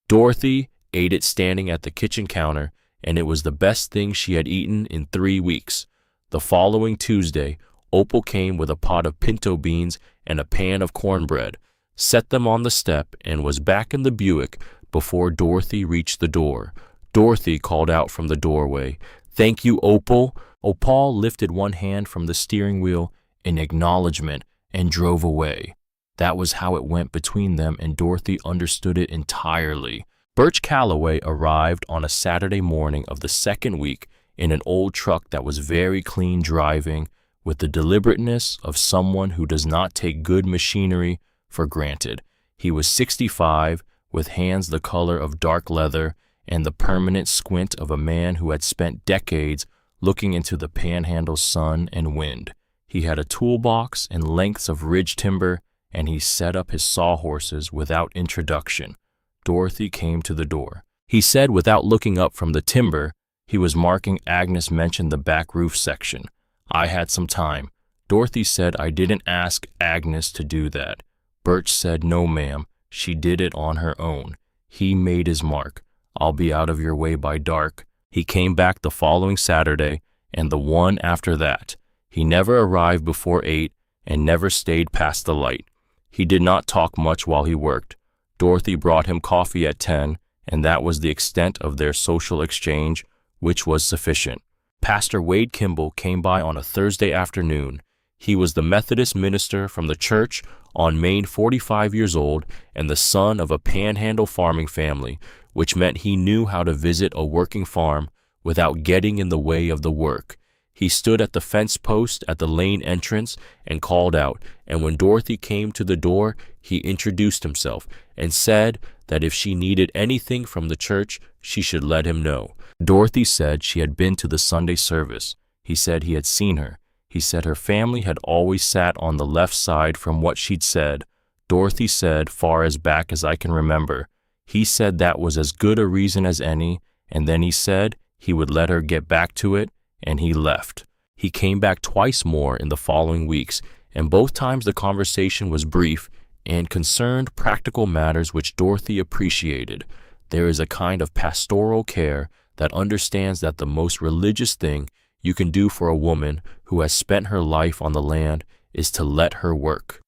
Dorothy ate it standing at the kitchen counter, and it was the best thing she had eaten in 3 weeks. The following Tuesday, Opal came with a pot of pinto beans and a pan of cornbread, set them on the step, and was back in the Buick before Dorothy reached the door. Dorothy called out from the doorway, "Thank you, Opal." Opal lifted one hand from the steering wheel in acknowledgement and drove away. That was how it went between them, and Dorothy understood it entirely. Birch Calloway arrived on a Saturday morning of the second week in an old truck that was very clean driving, with the deliberateness of someone who does not take good machinery for granted. He was 65, with hands the color of dark leather and the permanent squint of a man who had spent decades looking into the Panhandle's sun and wind. He had a toolbox and lengths of ridge timber, and he set up his sawhorses without introduction. Dorothy came to the door. He said, without looking up from the timber he was marking, "Agnes mentioned the back roof section. I had some time." Dorothy said, "I didn't ask Agnes to do that." Birch said, "No, ma'am, she did it on her own. He made his mark. I'll be out of your way by dark." He came back the following Saturday and the one after that. He never arrived before 8 and never stayed past the light. He did not talk much while he worked. Dorothy brought him coffee at 10, and that was the extent of their social exchange, which was sufficient. Pastor Wade Kimball came by on a Thursday afternoon. He was the Methodist minister from the church on Main, 45 years old, and the son of a panhandle farming family, which meant he knew how to visit a working farm without getting in the way of the work. He stood at the fence post at the lane entrance and called out, and when Dorothy came to the door, he introduced himself and said that if she needed anything from the church, she should let him know. Dorothy said she had been to the Sunday service. He said he had seen her. He said her family had always sat on the left side from what she'd said. Dorothy said, far as back as I can remember. He said that was as good a reason as any, and then he said he would let her get back to it, and he left. He came back twice more in the following weeks, and both times the conversation was brief and concerned practical matters which Dorothy appreciated. There is a kind of pastoral care that understands that the most religious thing you can do for a woman who has spent her life on the land is to let her work.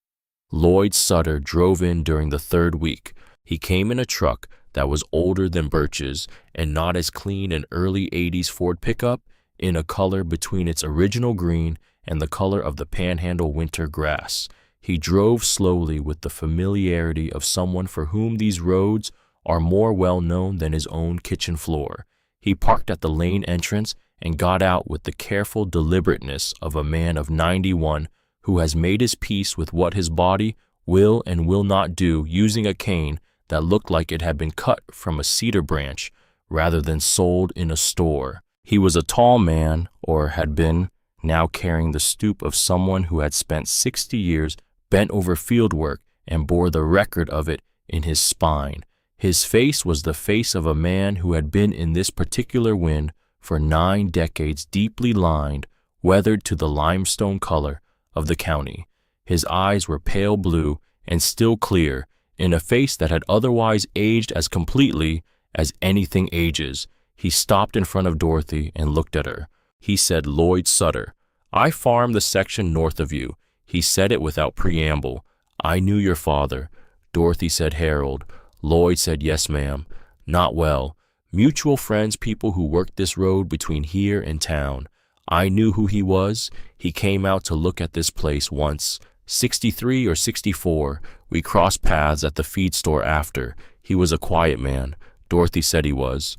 Lloyd Sutter drove in during the third week. He came in a truck that was older than Birch's and not as clean an early 80s Ford pickup, in a color between its original green and the color of the panhandle winter grass. He drove slowly with the familiarity of someone for whom these roads are more well known than his own kitchen floor. He parked at the lane entrance and got out with the careful deliberateness of a man of 91 who has made his peace with what his body will and will not do, using a cane that looked like it had been cut from a cedar branch rather than sold in a store. He was a tall man, or had been, now carrying the stoop of someone who had spent 60 years bent over field work and bore the record of it in his spine. His face was the face of a man who had been in this particular wind for 9 decades, deeply lined, weathered to the limestone color of the county. His eyes were pale blue and still clear, in a face that had otherwise aged as completely as anything ages. He stopped in front of Dorothy and looked at her. He said, "Lloyd Sutter, I farm the section north of you." He said it without preamble. "I knew your father." Dorothy said, "Harold." Lloyd said, "Yes, ma'am." "Not well. Mutual friends, people who worked this road between here and town. I knew who he was. He came out to look at this place once. 63 or 64. We crossed paths at the feed store after. He was a quiet man. Dorothy said he was."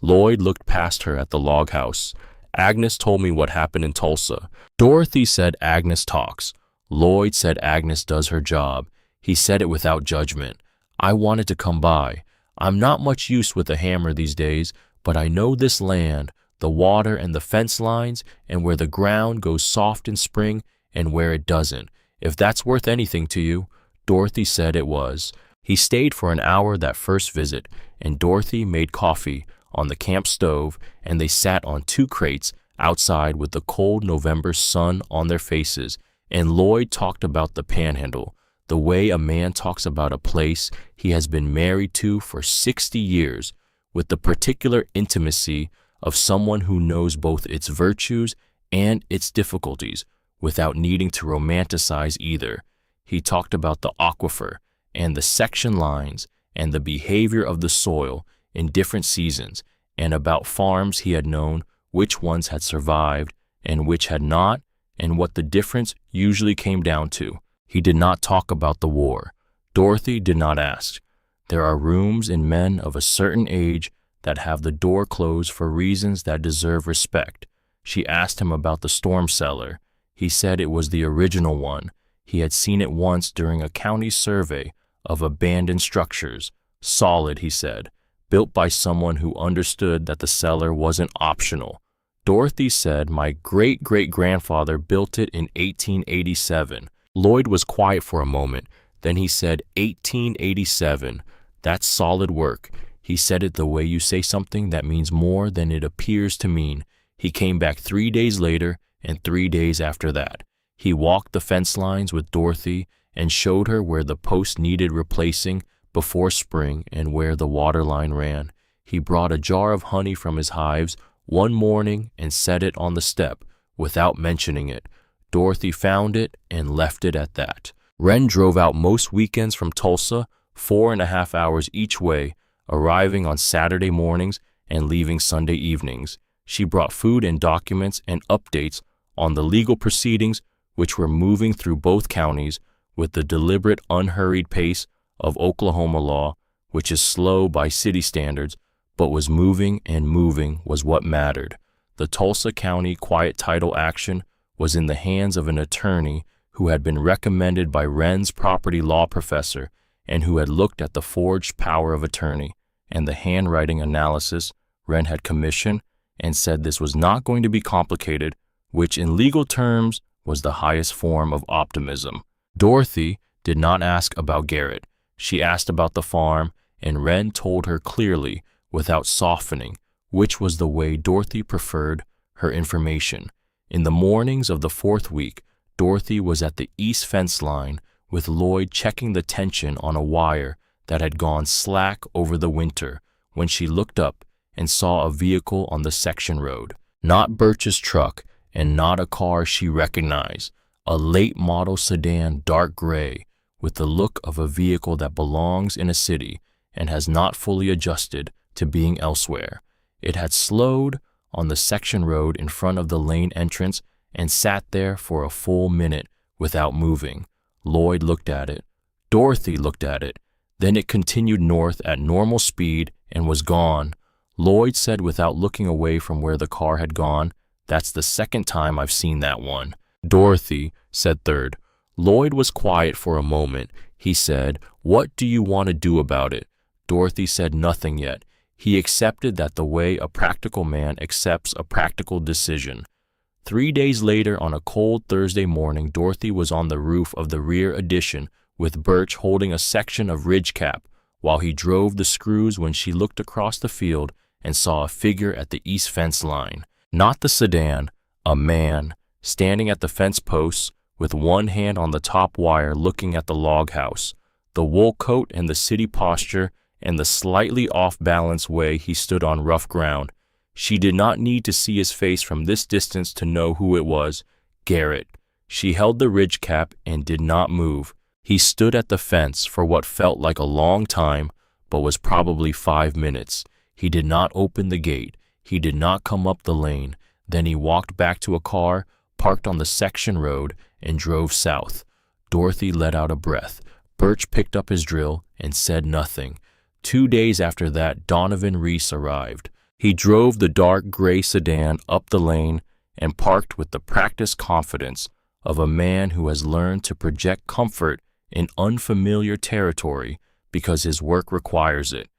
Lloyd looked past her at the log house. "Agnes told me what happened in Tulsa." Dorothy said, "Agnes talks." Lloyd said, "Agnes does her job." He said it without judgment. "I wanted to come by. I'm not much use with a hammer these days, but I know this land, the water and the fence lines, and where the ground goes soft in spring and where it doesn't. If that's worth anything to you." Dorothy said it was. He stayed for an hour that first visit, and Dorothy made coffee on the camp stove, and they sat on 2 crates outside with the cold November sun on their faces, and Lloyd talked about the panhandle, the way a man talks about a place he has been married to for 60 years, with the particular intimacy of someone who knows both its virtues and its difficulties, without needing to romanticize either. He talked about the aquifer and the section lines and the behavior of the soil in different seasons, and about farms he had known, which ones had survived and which had not, and what the difference usually came down to. He did not talk about the war. Dorothy did not ask. There are rooms in men of a certain age that have the door closed for reasons that deserve respect. She asked him about the storm cellar. He said it was the original one. He had seen it once during a county survey of abandoned structures. Solid, he said, built by someone who understood that the cellar wasn't optional. Dorothy said, "My great-great-grandfather built it in 1887. Lloyd was quiet for a moment. Then he said, 1887. That's solid work. He said it the way you say something that means more than it appears to mean. He came back 3 days later and 3 days after that. He walked the fence lines with Dorothy and showed her where the post needed replacing before spring and where the water line ran. He brought a jar of honey from his hives one morning and set it on the step without mentioning it. Dorothy found it and left it at that. Wren drove out most weekends from Tulsa 4.5 hours each way, arriving on Saturday mornings and leaving Sunday evenings. She brought food and documents and updates on the legal proceedings which were moving through both counties with the deliberate, unhurried pace of Oklahoma law, which is slow by city standards, but was moving, and moving was what mattered. The Tulsa County quiet title action was in the hands of an attorney who had been recommended by Wren's property law professor and who had looked at the forged power of attorney and the handwriting analysis Wren had commissioned and said this was not going to be complicated, which in legal terms was the highest form of optimism. Dorothy did not ask about Garrett. She asked about the farm, and Wren told her clearly, without softening, which was the way Dorothy preferred her information. In the mornings of the 4th week, Dorothy was at the east fence line with Lloyd checking the tension on a wire that had gone slack over the winter when she looked up and saw a vehicle on the section road. Not Birch's truck and not a car she recognized, a late model sedan, dark gray, with the look of a vehicle that belongs in a city and has not fully adjusted to being elsewhere. It had slowed on the section road in front of the lane entrance and sat there for a full minute without moving. Lloyd looked at it. Dorothy looked at it. Then it continued north at normal speed and was gone. Lloyd said without looking away from where the car had gone, "That's the second time I've seen that one." Dorothy said third. Lloyd was quiet for a moment. He said, "What do you want to do about it?" Dorothy said nothing yet. He accepted that the way a practical man accepts a practical decision. 3 days later, on a cold Thursday morning, Dorothy was on the roof of the rear addition with Birch holding a section of ridge cap while he drove the screws when she looked across the field and saw a figure at the east fence line. Not the sedan, a man, standing at the fence posts with one hand on the top wire looking at the log house. The wool coat and the city posture and the slightly off-balance way he stood on rough ground. She did not need to see his face from this distance to know who it was. Garrett. She held the ridge cap and did not move. He stood at the fence for what felt like a long time, but was probably 5 minutes. He did not open the gate. He did not come up the lane. Then he walked back to a car, parked on the section road, and drove south. Dorothy let out a breath. Birch picked up his drill and said nothing. 2 days after that, Donovan Reese arrived. He drove the dark gray sedan up the lane and parked with the practiced confidence of a man who has learned to project comfort in unfamiliar territory because his work requires it.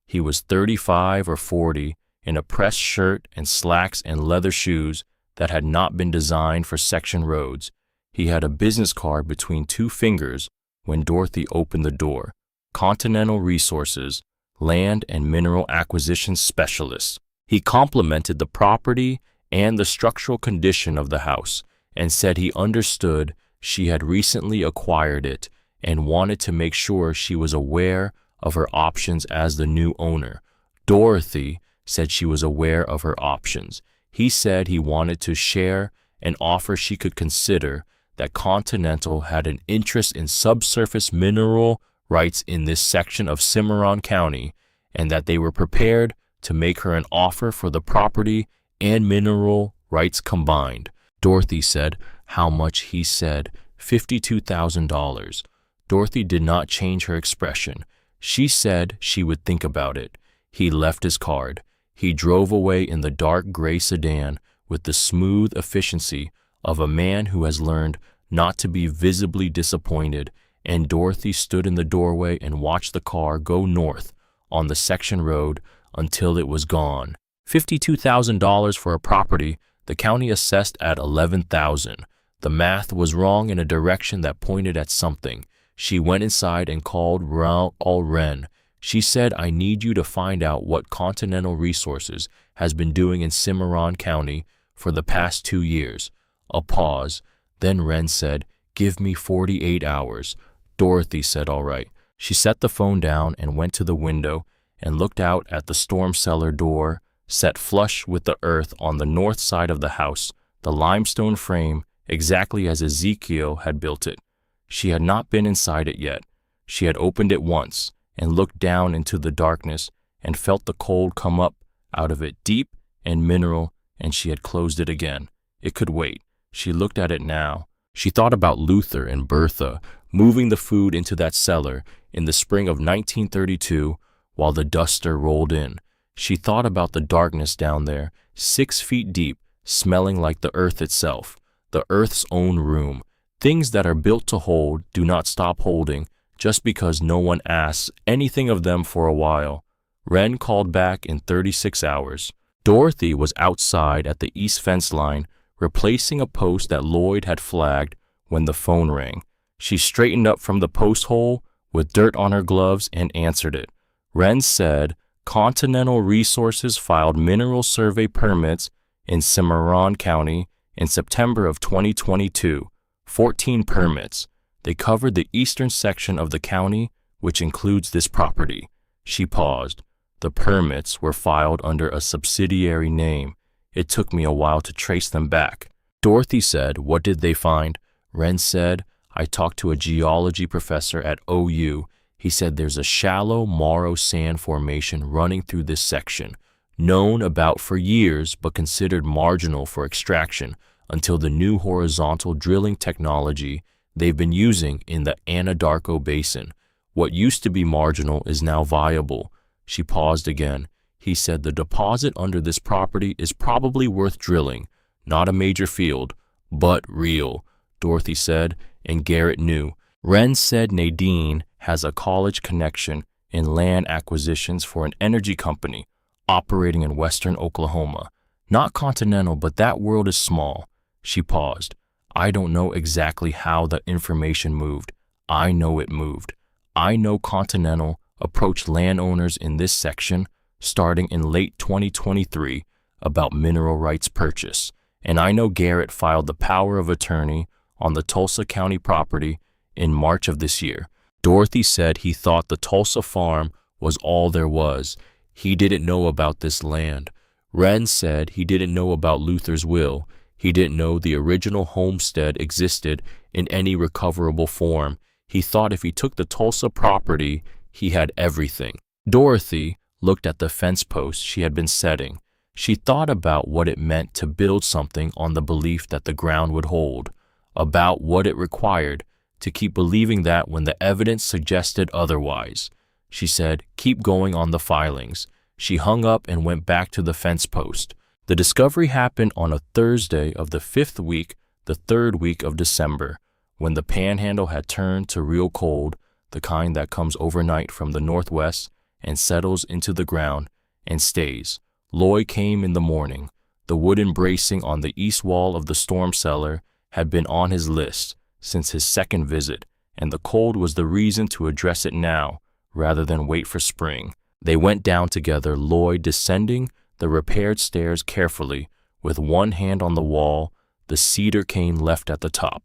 He was 35 or 40, in a pressed shirt and slacks and leather shoes that had not been designed for section roads. He had a business card between 2 fingers when Dorothy opened the door. Continental Resources, Land and Mineral Acquisition Specialist. He complimented the property and the structural condition of the house and said he understood she had recently acquired it and wanted to make sure she was aware of her options as the new owner. Dorothy said she was aware of her options. He said he wanted to share an offer she could consider, that Continental had an interest in subsurface mineral rights in this section of Cimarron County, and that they were prepared to make her an offer for the property and mineral rights combined. Dorothy said, "How much?" He said, $52,000. Dorothy did not change her expression. She said she would think about it. He left his card. He drove away in the dark gray sedan with the smooth efficiency of a man who has learned not to be visibly disappointed, and Dorothy stood in the doorway and watched the car go north on the section road until it was gone. $52,000 for a property the county assessed at $11,000. The math was wrong in a direction that pointed at something. She went inside and called Wren. She said, "I need you to find out what Continental Resources has been doing in Cimarron County for the past 2 years. A pause. Then Wren said, "Give me 48 hours. Dorothy said, "All right." She set the phone down and went to the window and looked out at the storm cellar door, set flush with the earth on the north side of the house, the limestone frame exactly as Ezekiel had built it. She had not been inside it yet. She had opened it once and looked down into the darkness and felt the cold come up out of it, deep and mineral, and she had closed it again. It could wait. She looked at it now. She thought about Luther and Bertha moving the food into that cellar in the spring of 1932 while the duster rolled in. She thought about the darkness down there, 6 feet deep, smelling like the earth itself, the earth's own room. Things that are built to hold do not stop holding just because no one asks anything of them for a while. Wren called back in 36 hours. Dorothy was outside at the east fence line, replacing a post that Lloyd had flagged when the phone rang. She straightened up from the post hole with dirt on her gloves and answered it. Wren said Continental Resources filed mineral survey permits in Cimarron County in September of 2022. 14 permits. They covered the eastern section of the county, which includes this property. She paused. The permits were filed under a subsidiary name. It took me a while to trace them back. Dorothy said, "What did they find?" Wren said, "I talked to a geology professor at OU. He said there's a shallow Morrow sand formation running through this section, known about for years but considered marginal for extraction until the new horizontal drilling technology they've been using in the Anadarko Basin. What used to be marginal is now viable." She paused again. He said the deposit under this property is probably worth drilling, not a major field, but real, Dorothy said, and Garrett knew. Wren said Nadine has a college connection in land acquisitions for an energy company operating in western Oklahoma. Not continental, but that world is small. She paused. I don't know exactly how the information moved. I know it moved. I know Continental approached landowners in this section starting in late 2023 about mineral rights purchase, and I know Garrett filed the power of attorney on the Tulsa County property in March of this year. Dorothy said he thought the Tulsa farm was all there was. He didn't know about this land. Wren said he didn't know about Luther's will. He didn't know the original homestead existed in any recoverable form. He thought if he took the Tulsa property, he had everything. Dorothy looked at the fence post she had been setting. She thought about what it meant to build something on the belief that the ground would hold, about what it required to keep believing that when the evidence suggested otherwise. She said, "Keep going on the filings." She hung up and went back to the fence post. The discovery happened on a Thursday of the 5th week, the 3rd week of December, when the panhandle had turned to real cold, the kind that comes overnight from the northwest and settles into the ground and stays. Lloyd came in the morning. The wooden bracing on the east wall of the storm cellar had been on his list since his second visit, and the cold was the reason to address it now rather than wait for spring. They went down together, Lloyd descending the repaired stairs carefully, with one hand on the wall, the cedar cane left at the top.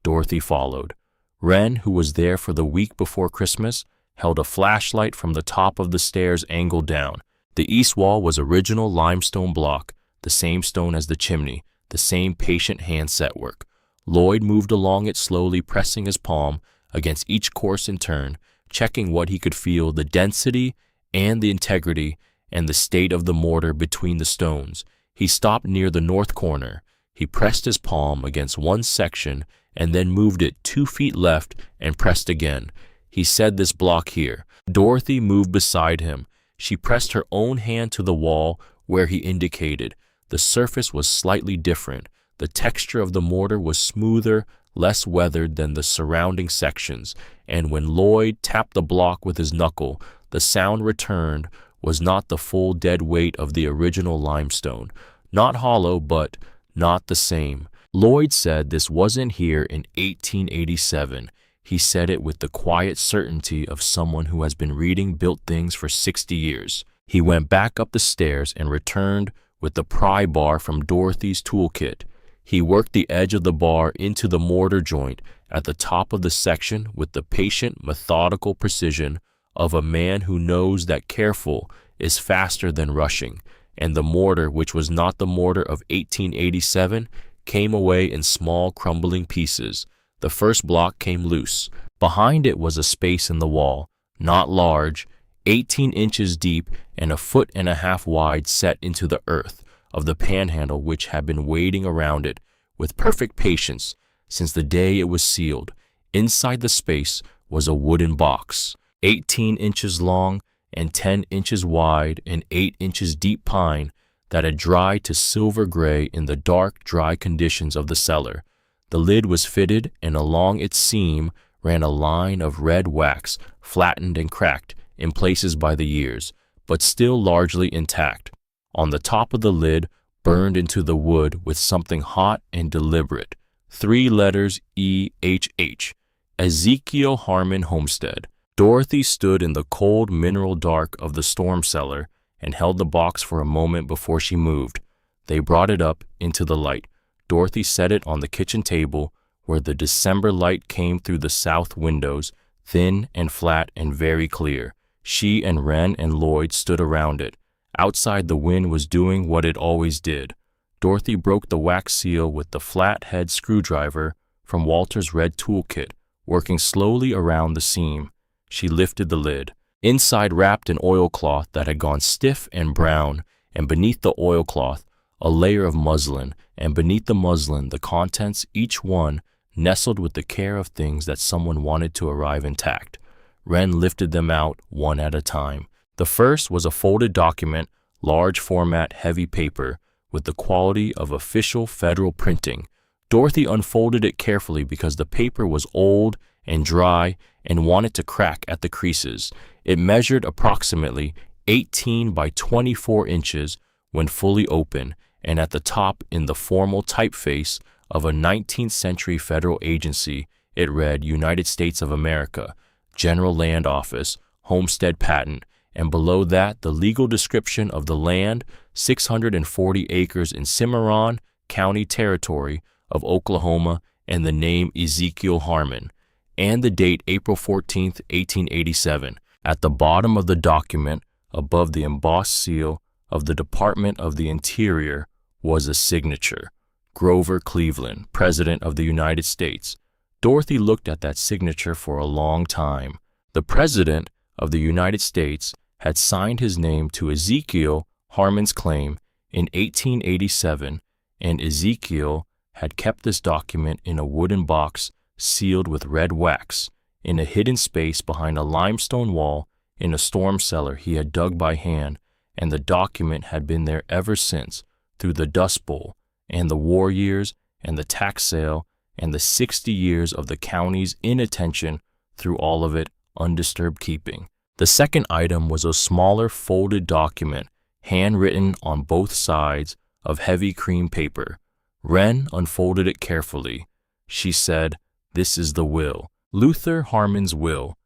Dorothy followed. Wren, who was there for the week before Christmas, held a flashlight from the top of the stairs angled down. The east wall was original limestone block, the same stone as the chimney, the same patient hand set work. Lloyd moved along it slowly, pressing his palm against each course in turn, checking what he could feel, the density and the integrity and the state of the mortar between the stones. He stopped near the north corner. He pressed his palm against one section and then moved it 2 feet left and pressed again. He said, "This block here." Dorothy moved beside him. She pressed her own hand to the wall where he indicated. The surface was slightly different. The texture of the mortar was smoother, less weathered than the surrounding sections, and when Lloyd tapped the block with his knuckle, the sound returned was not the full dead weight of the original limestone. Not hollow, but not the same. Lloyd said this wasn't here in 1887. He said it with the quiet certainty of someone who has been reading built things for 60 years. He went back up the stairs and returned with the pry bar from Dorothy's toolkit. He worked the edge of the bar into the mortar joint at the top of the section with the patient, methodical precision of a man who knows that careful is faster than rushing, and the mortar, which was not the mortar of 1887, came away in small crumbling pieces. The first block came loose. Behind it was a space in the wall, not large, 18 inches deep and a foot and a half wide, set into the earth of the panhandle, which had been waiting around it with perfect patience since the day it was sealed. Inside the space was a wooden box, 18 inches long and 10 inches wide and 8 inches deep pine that had dried to silver gray in the dark, dry conditions of the cellar. The lid was fitted, and along its seam ran a line of red wax, flattened and cracked in places by the years, but still largely intact. On the top of the lid, burned into the wood with something hot and deliberate, 3 letters EHH, Ezekiel Harmon Homestead. Dorothy stood in the cold mineral dark of the storm cellar and held the box for a moment before she moved. They brought it up into the light. Dorothy set it on the kitchen table, where the December light came through the south windows, thin and flat and very clear. She and Wren and Lloyd stood around it. Outside, the wind was doing what it always did. Dorothy broke the wax seal with the flat-head screwdriver from Walter's red toolkit, working slowly around the seam. She lifted the lid. Inside, wrapped in oilcloth that had gone stiff and brown, and beneath the oilcloth, a layer of muslin, and beneath the muslin, the contents, each one nestled with the care of things that someone wanted to arrive intact. Wren lifted them out one at a time. The first was a folded document, large format, heavy paper, with the quality of official federal printing. Dorothy unfolded it carefully because the paper was old and dry and wanted to crack at the creases. It measured approximately 18 by 24 inches when fully open, and at the top, in the formal typeface of a 19th century federal agency, it read United States of America, General Land Office, Homestead Patent, and below that the legal description of the land, 640 acres in Cimarron County Territory of Oklahoma, and the name Ezekiel Harmon, and the date April 14, 1887. At the bottom of the document, above the embossed seal of the Department of the Interior, was a signature, Grover Cleveland, President of the United States. Dorothy looked at that signature for a long time. The President of the United States had signed his name to Ezekiel Harmon's claim in 1887, and Ezekiel had kept this document in a wooden box sealed with red wax in a hidden space behind a limestone wall in a storm cellar he had dug by hand, and the document had been there ever since, through the Dust Bowl and the war years and the tax sale and the 60 years of the county's inattention, through all of it undisturbed keeping. The second item was a smaller folded document, handwritten on both sides of heavy cream paper. Wren unfolded it carefully. She said, "This is the will. Luther Harmon's will,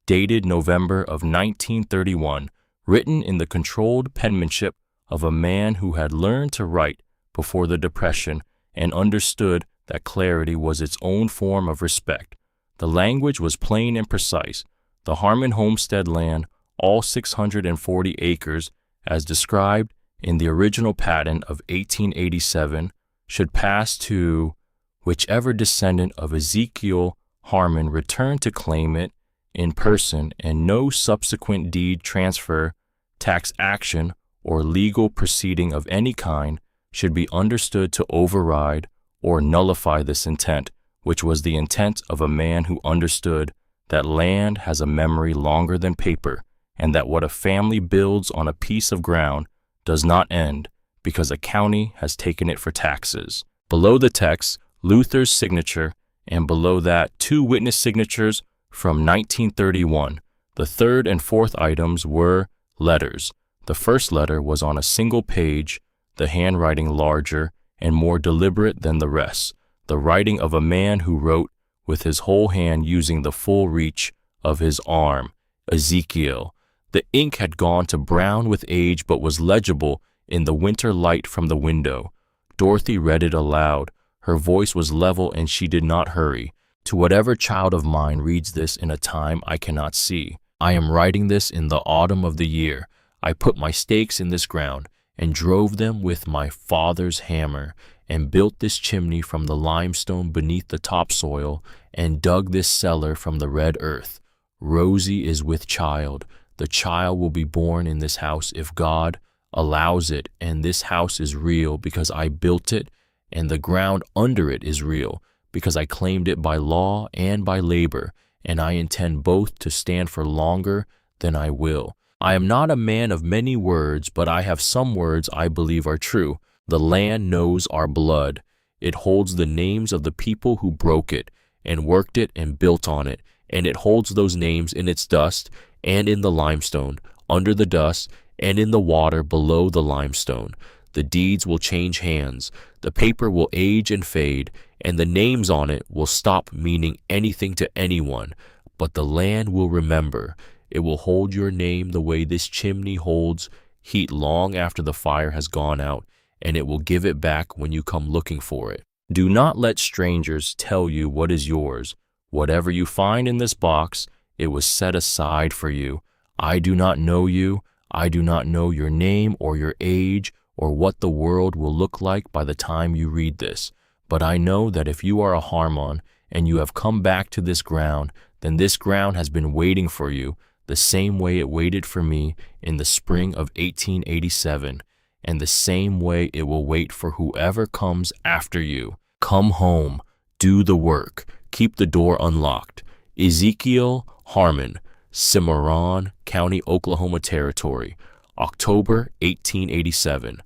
dated November of 1931, written in the controlled penmanship of a man who had learned to write before the Depression and understood that clarity was its own form of respect. The language was plain and precise. The Harmon homestead land, all 640 acres, as described in the original patent of 1887, should pass to whichever descendant of Ezekiel Harmon returned to claim it in person, and no subsequent deed transfer, tax action, or legal proceeding of any kind should be understood to override or nullify this intent, which was the intent of a man who understood that land has a memory longer than paper, and that what a family builds on a piece of ground does not end because a county has taken it for taxes." Below the text, Luther's signature, and below that, 2 witness signatures from 1931. The third and fourth items were letters. The first letter was on a single page, the handwriting larger and more deliberate than the rest, the writing of a man who wrote with his whole hand using the full reach of his arm, Ezekiel. The ink had gone to brown with age but was legible in the winter light from the window. Dorothy read it aloud. Her voice was level and she did not hurry. "To whatever child of mine reads this in a time I cannot see, I am writing this in the autumn of the year. I put my stakes in this ground and drove them with my father's hammer, and built this chimney from the limestone beneath the topsoil and dug this cellar from the red earth. Rosie is with child. The child will be born in this house if God allows it, and this house is real because I built it, and the ground under it is real because I claimed it by law and by labor, and I intend both to stand for longer than I will. I am not a man of many words, but I have some words I believe are true. The land knows our blood. It holds the names of the people who broke it and worked it and built on it, and it holds those names in its dust and in the limestone, under the dust, and in the water below the limestone. The deeds will change hands, the paper will age and fade, and the names on it will stop meaning anything to anyone, but the land will remember. It will hold your name the way this chimney holds heat long after the fire has gone out, and it will give it back when you come looking for it. Do not let strangers tell you what is yours. Whatever you find in this box, it was set aside for you. I do not know you. I do not know your name or your age or what the world will look like by the time you read this. But I know that if you are a Harmon and you have come back to this ground, then this ground has been waiting for you the same way it waited for me in the spring of 1887, and the same way it will wait for whoever comes after you. Come home, do the work, keep the door unlocked. Ezekiel Harmon, Cimarron County, Oklahoma Territory, October 1887.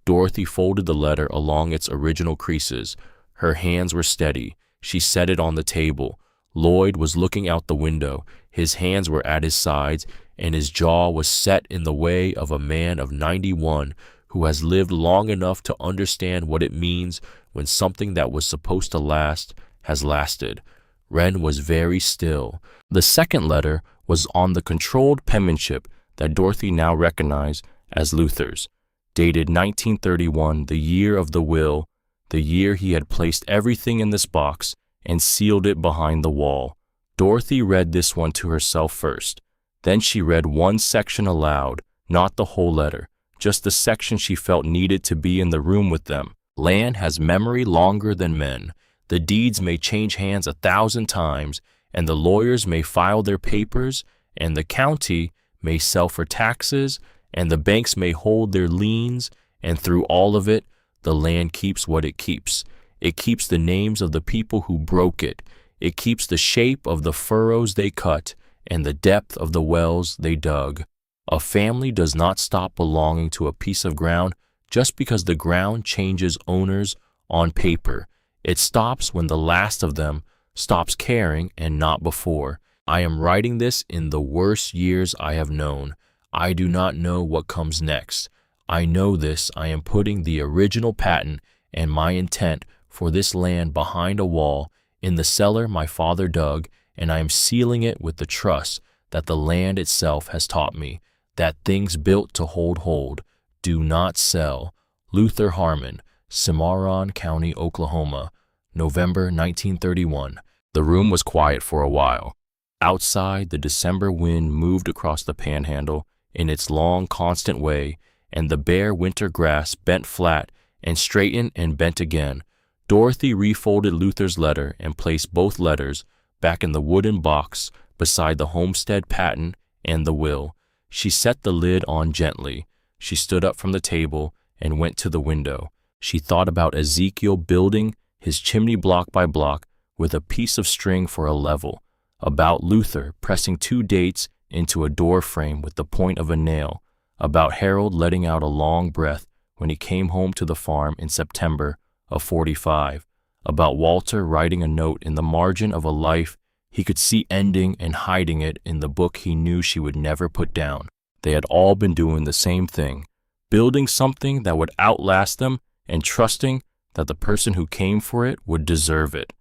Dorothy folded the letter along its original creases. Her hands were steady. She set it on the table. Lloyd was looking out the window. His hands were at his sides, and his jaw was set in the way of a man of 91 who has lived long enough to understand what it means when something that was supposed to last has lasted. Wren was very still. The second letter was on the controlled penmanship that Dorothy now recognized as Luther's, dated 1931, the year of the will, the year he had placed everything in this box and sealed it behind the wall. Dorothy read this one to herself first. Then she read one section aloud, not the whole letter, just the section she felt needed to be in the room with them. Land has memory longer than men. The deeds may change hands 1,000 times, and the lawyers may file their papers, and the county may sell for taxes, and the banks may hold their liens, and through all of it, the land keeps what it keeps. It keeps the names of the people who broke it. It keeps the shape of the furrows they cut, and the depth of the wells they dug. A family does not stop belonging to a piece of ground just because the ground changes owners on paper. It stops when the last of them stops caring and not before. I am writing this in the worst years I have known. I do not know what comes next. I know this. I am putting the original patent and my intent for this land behind a wall in the cellar my father dug, and I am sealing it with the trust that the land itself has taught me, that things built to hold do not sell. Luther Harmon, Cimarron County, Oklahoma, November 1931. The room was quiet for a while. Outside, the December wind moved across the panhandle in its long, constant way, and the bare winter grass bent flat and straightened and bent again. Dorothy refolded Luther's letter and placed both letters back in the wooden box beside the homestead patent and the will. She set the lid on gently. She stood up from the table and went to the window. She thought about Ezekiel building his chimney block by block with a piece of string for a level, about Luther pressing 2 dates into a door frame with the point of a nail, about Harold letting out a long breath when he came home to the farm in September of 45, about Walter writing a note in the margin of a life he could see ending and hiding it in the book he knew she would never put down. They had all been doing the same thing, building something that would outlast them and trusting that the person who came for it would deserve it.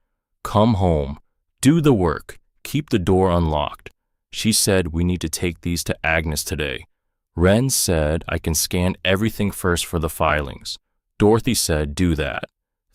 Come home, do the work, keep the door unlocked. She said, we need to take these to Agnes today. Wren said, I can scan everything first for the filings. Dorothy said, do that.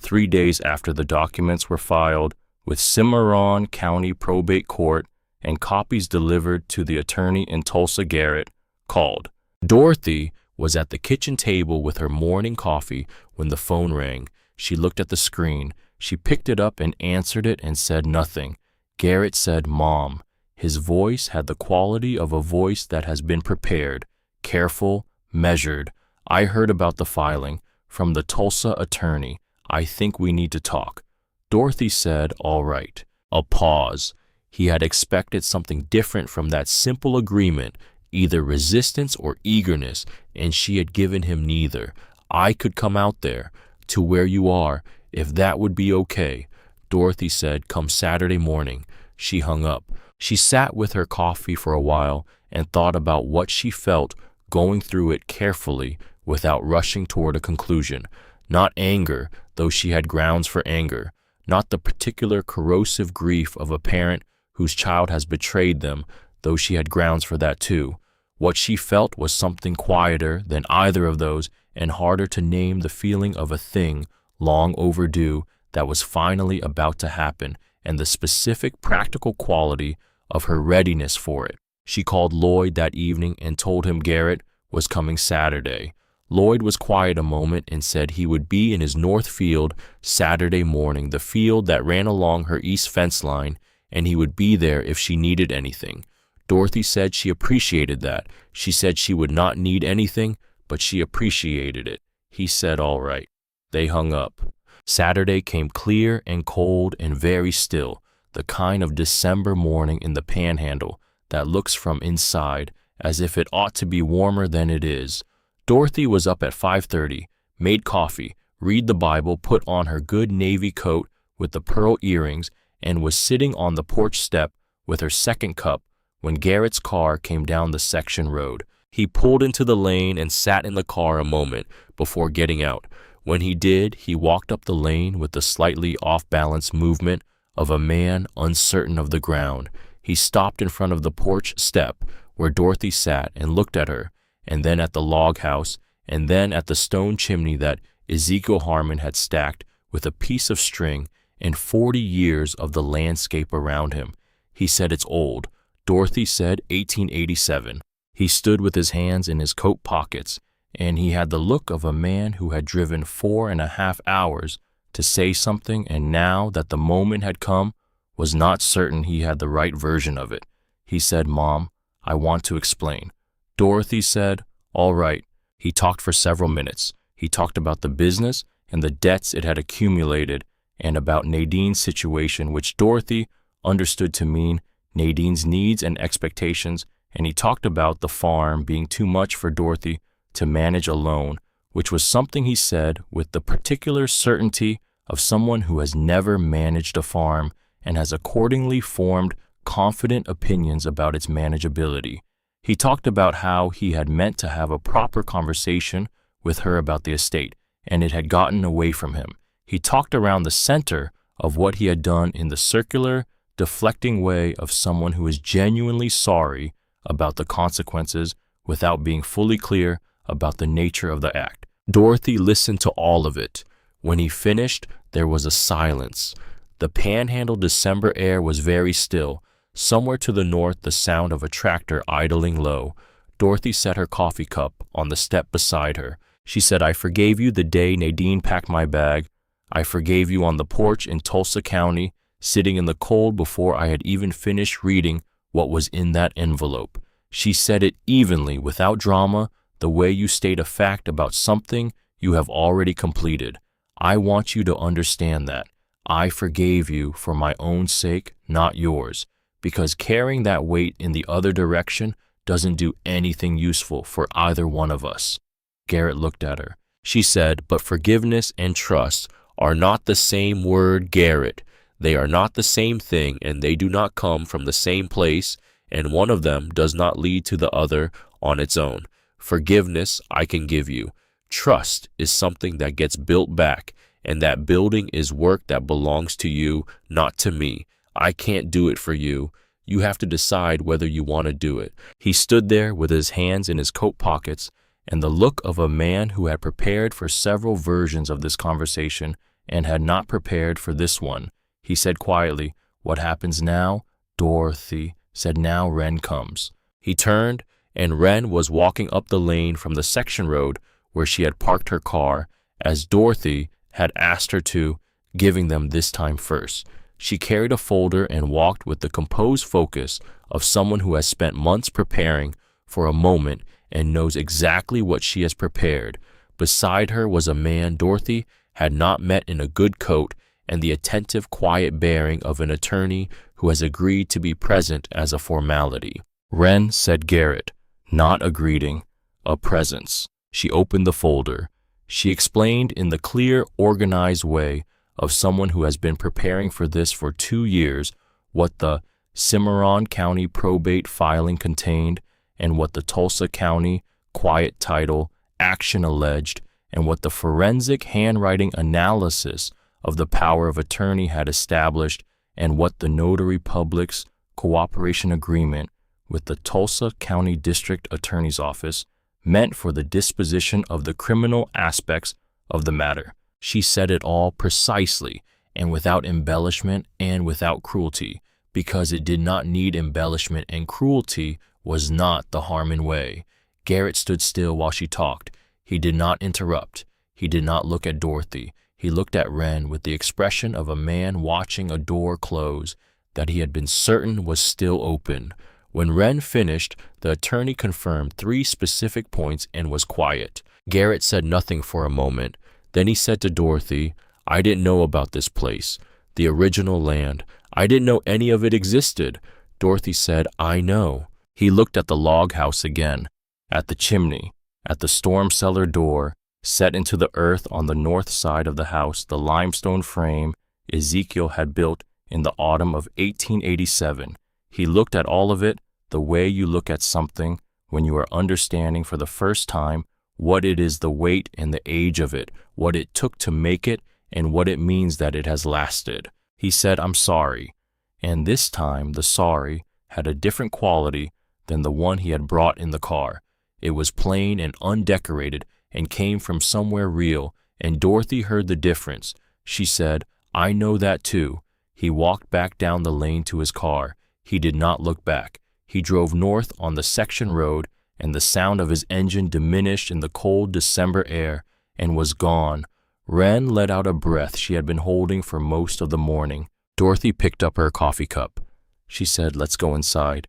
3 days after the documents were filed with Cimarron County Probate Court and copies delivered to the attorney in Tulsa, Garrett, called. Dorothy was at the kitchen table with her morning coffee when the phone rang. She looked at the screen. She picked it up and answered it and said nothing. Garrett said, "Mom." His voice had the quality of a voice that has been prepared, careful, measured. "I heard about the filing from the Tulsa attorney. I think we need to talk." Dorothy said, "All right." A pause. He had expected something different from that simple agreement, either resistance or eagerness, and she had given him neither. "I could come out there, to where you are, if that would be okay." Dorothy said, "Come Saturday morning." She hung up. She sat with her coffee for a while and thought about what she felt, going through it carefully without rushing toward a conclusion. Not anger, though she had grounds for anger. Not the particular corrosive grief of a parent whose child has betrayed them, though she had grounds for that too. What she felt was something quieter than either of those and harder to name, the feeling of a thing long overdue that was finally about to happen, and the specific practical quality of her readiness for it. She called Lloyd that evening and told him Garrett was coming Saturday. Lloyd was quiet a moment and said he would be in his north field Saturday morning, the field that ran along her east fence line, and he would be there if she needed anything. Dorothy said she appreciated that. She said she would not need anything, but she appreciated it. He said, "All right." They hung up. Saturday came clear and cold and very still, the kind of December morning in the Panhandle that looks from inside as if it ought to be warmer than it is. Dorothy was up at 5:30, made coffee, read the Bible, put on her good navy coat with the pearl earrings, and was sitting on the porch step with her second cup when Garrett's car came down the section road. He pulled into the lane and sat in the car a moment before getting out. When he did, he walked up the lane with the slightly off-balance movement of a man uncertain of the ground. He stopped in front of the porch step where Dorothy sat and looked at her, and then at the log house, and then at the stone chimney that Ezekiel Harmon had stacked with a piece of string, and 40 years of the landscape around him. He said, "It's old." Dorothy said 1887. He stood with his hands in his coat pockets, and he had the look of a man who had driven 4.5 hours to say something, and now that the moment had come, was not certain he had the right version of it. He said, "Mom, I want to explain." Dorothy said, "All right." He talked for several minutes. He talked about the business and the debts it had accumulated, and about Nadine's situation, which Dorothy understood to mean Nadine's needs and expectations, and he talked about the farm being too much for Dorothy to manage alone, which was something he said with the particular certainty of someone who has never managed a farm and has accordingly formed confident opinions about its manageability. He talked about how he had meant to have a proper conversation with her about the estate, and it had gotten away from him. He talked around the center of what he had done in the circular, deflecting way of someone who is genuinely sorry about the consequences without being fully clear about the nature of the act. Dorothy listened to all of it. When he finished, there was a silence. The Panhandle December air was very still. Somewhere to the north, the sound of a tractor idling low. Dorothy set her coffee cup on the step beside her. She said, "I forgave you the day Nadine packed my bag. I forgave you on the porch in Tulsa County, sitting in the cold before I had even finished reading what was in that envelope." She said it evenly, without drama, the way you state a fact about something you have already completed. "I want you to understand that. I forgave you for my own sake, not yours, because carrying that weight in the other direction doesn't do anything useful for either one of us." Garrett looked at her. She said, "But forgiveness and trust are not the same word, Garrett. They are not the same thing, and they do not come from the same place, and one of them does not lead to the other on its own. Forgiveness I can give you. Trust is something that gets built back, and that building is work that belongs to you, not to me. I can't do it for you. You have to decide whether you want to do it." He stood there with his hands in his coat pockets and the look of a man who had prepared for several versions of this conversation and had not prepared for this one. He said quietly, "What happens now?" Dorothy said, "Now Wren comes." He turned, and Wren was walking up the lane from the section road where she had parked her car. As Dorothy had asked her to, giving them this time first. She carried a folder and walked with the composed focus of someone who has spent months preparing for a moment and knows exactly what she has prepared. Beside her was a man Dorothy had not met in a good coat and the attentive, quiet bearing of an attorney who has agreed to be present as a formality. "Wren," said Garrett, not a greeting, a presence. She opened the folder. She explained in the clear, organized way of someone who has been preparing for this for 2 years what the Cimarron County probate filing contained and what the Tulsa County quiet title action alleged and what the forensic handwriting analysis of the power of attorney had established and what the notary public's cooperation agreement with the Tulsa County District Attorney's Office meant for the disposition of the criminal aspects of the matter. She said it all precisely and without embellishment and without cruelty, because it did not need embellishment and cruelty was not the Harmon way. Garrett stood still while she talked. He did not interrupt. He did not look at Dorothy. He looked at Wren with the expression of a man watching a door close that he had been certain was still open. When Wren finished, the attorney confirmed 3 specific points and was quiet. Garrett said nothing for a moment. Then he said to Dorothy, "I didn't know about this place, the original land. I didn't know any of it existed." Dorothy said, "I know." He looked at the log house again, at the chimney, at the storm cellar door, set into the earth on the north side of the house, the limestone frame Ezekiel had built in the autumn of 1887. He looked at all of it the way you look at something when you are understanding for the first time what it is, the weight and the age of it, what it took to make it, and what it means that it has lasted. He said, "I'm sorry." And this time the sorry had a different quality than the one he had brought in the car. It was plain and undecorated and came from somewhere real, and Dorothy heard the difference. She said, "I know that too." He walked back down the lane to his car. He did not look back. He drove north on the section road, and the sound of his engine diminished in the cold December air and was gone. Wren let out a breath she had been holding for most of the morning. Dorothy picked up her coffee cup. She said, "Let's go inside.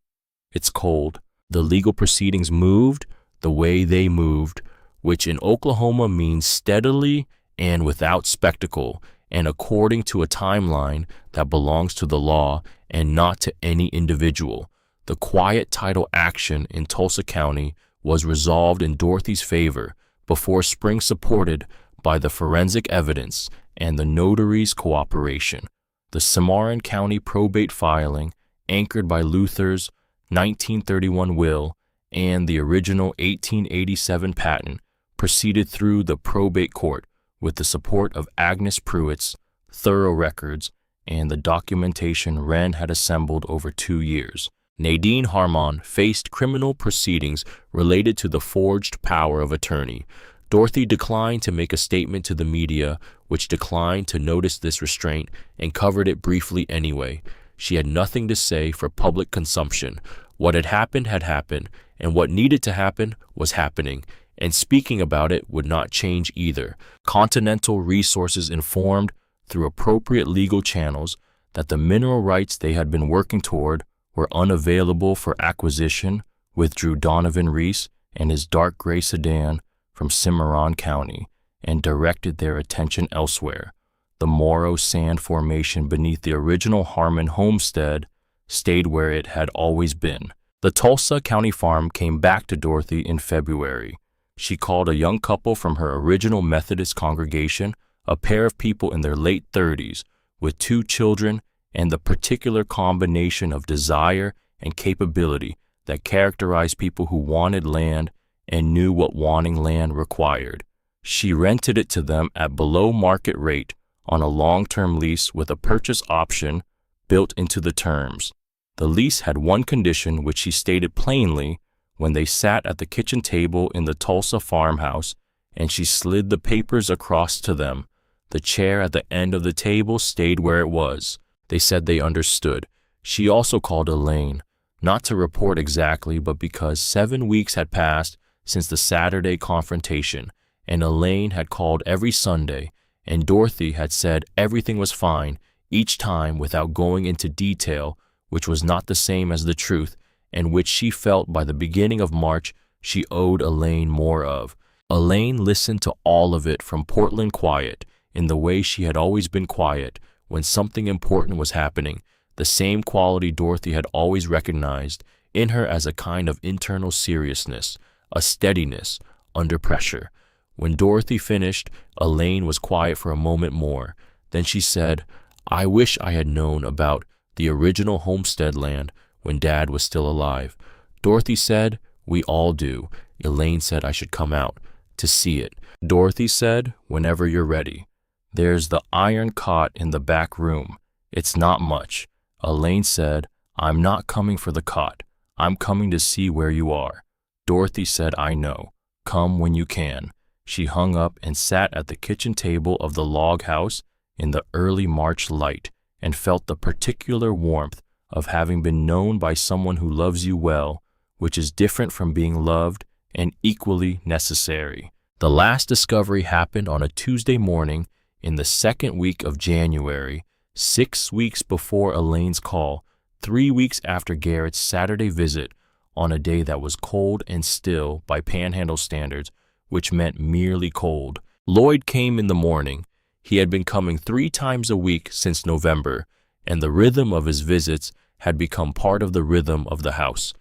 It's cold." The legal proceedings moved the way they moved, which in Oklahoma means steadily and without spectacle, and according to a timeline that belongs to the law and not to any individual. The quiet title action in Tulsa County was resolved in Dorothy's favor before spring, supported by the forensic evidence and the notary's cooperation. The Cimarron County probate filing, anchored by Luther's 1931 will and the original 1887 patent, proceeded through the probate court with the support of Agnes Pruitt's thorough records and the documentation Wren had assembled over 2 years. Nadine Harmon faced criminal proceedings related to the forged power of attorney. Dorothy declined to make a statement to the media, which declined to notice this restraint and covered it briefly anyway. She had nothing to say for public consumption. What had happened, and what needed to happen was happening, and speaking about it would not change either. Continental Resources informed, through appropriate legal channels, that the mineral rights they had been working toward were unavailable for acquisition, withdrew Donovan Reese and his dark gray sedan from Cimarron County, and directed their attention elsewhere. The Morrow Sand Formation beneath the original Harmon Homestead stayed where it had always been. The Tulsa County farm came back to Dorothy in February. She called a young couple from her original Methodist congregation, a pair of people in their late 30s, with 2 children and the particular combination of desire and capability that characterized people who wanted land and knew what wanting land required. She rented it to them at below market rate on a long-term lease with a purchase option built into the terms. The lease had one condition which she stated plainly when they sat at the kitchen table in the Tulsa farmhouse, and she slid the papers across to them. The chair at the end of the table stayed where it was. They said they understood. She also called Elaine, not to report exactly, but because 7 weeks had passed since the Saturday confrontation, and Elaine had called every Sunday and Dorothy had said everything was fine each time without going into detail, which was not the same as the truth, and which she felt by the beginning of March she owed Elaine more of. Elaine listened to all of it from Portland quiet, in the way she had always been quiet when something important was happening, the same quality Dorothy had always recognized in her as a kind of internal seriousness, a steadiness under pressure. When Dorothy finished, Elaine was quiet for a moment more. Then she said, "I wish I had known about the original Homestead land when Dad was still alive." Dorothy said, "We all do." Elaine said I should come out to see it. Dorothy said, "Whenever you're ready." "There's the iron cot in the back room. It's not much." Elaine said, "I'm not coming for the cot. I'm coming to see where you are." Dorothy said, "I know. Come when you can." She hung up and sat at the kitchen table of the log house in the early March light and felt the particular warmth of having been known by someone who loves you well, which is different from being loved and equally necessary. The last discovery happened on a Tuesday morning in the second week of January, 6 weeks before Elaine's call, 3 weeks after Garrett's Saturday visit, on a day that was cold and still by Panhandle standards, which meant merely cold. Lloyd came in the morning. He had been coming 3 times a week since November, and the rhythm of his visits had become part of the rhythm of the house.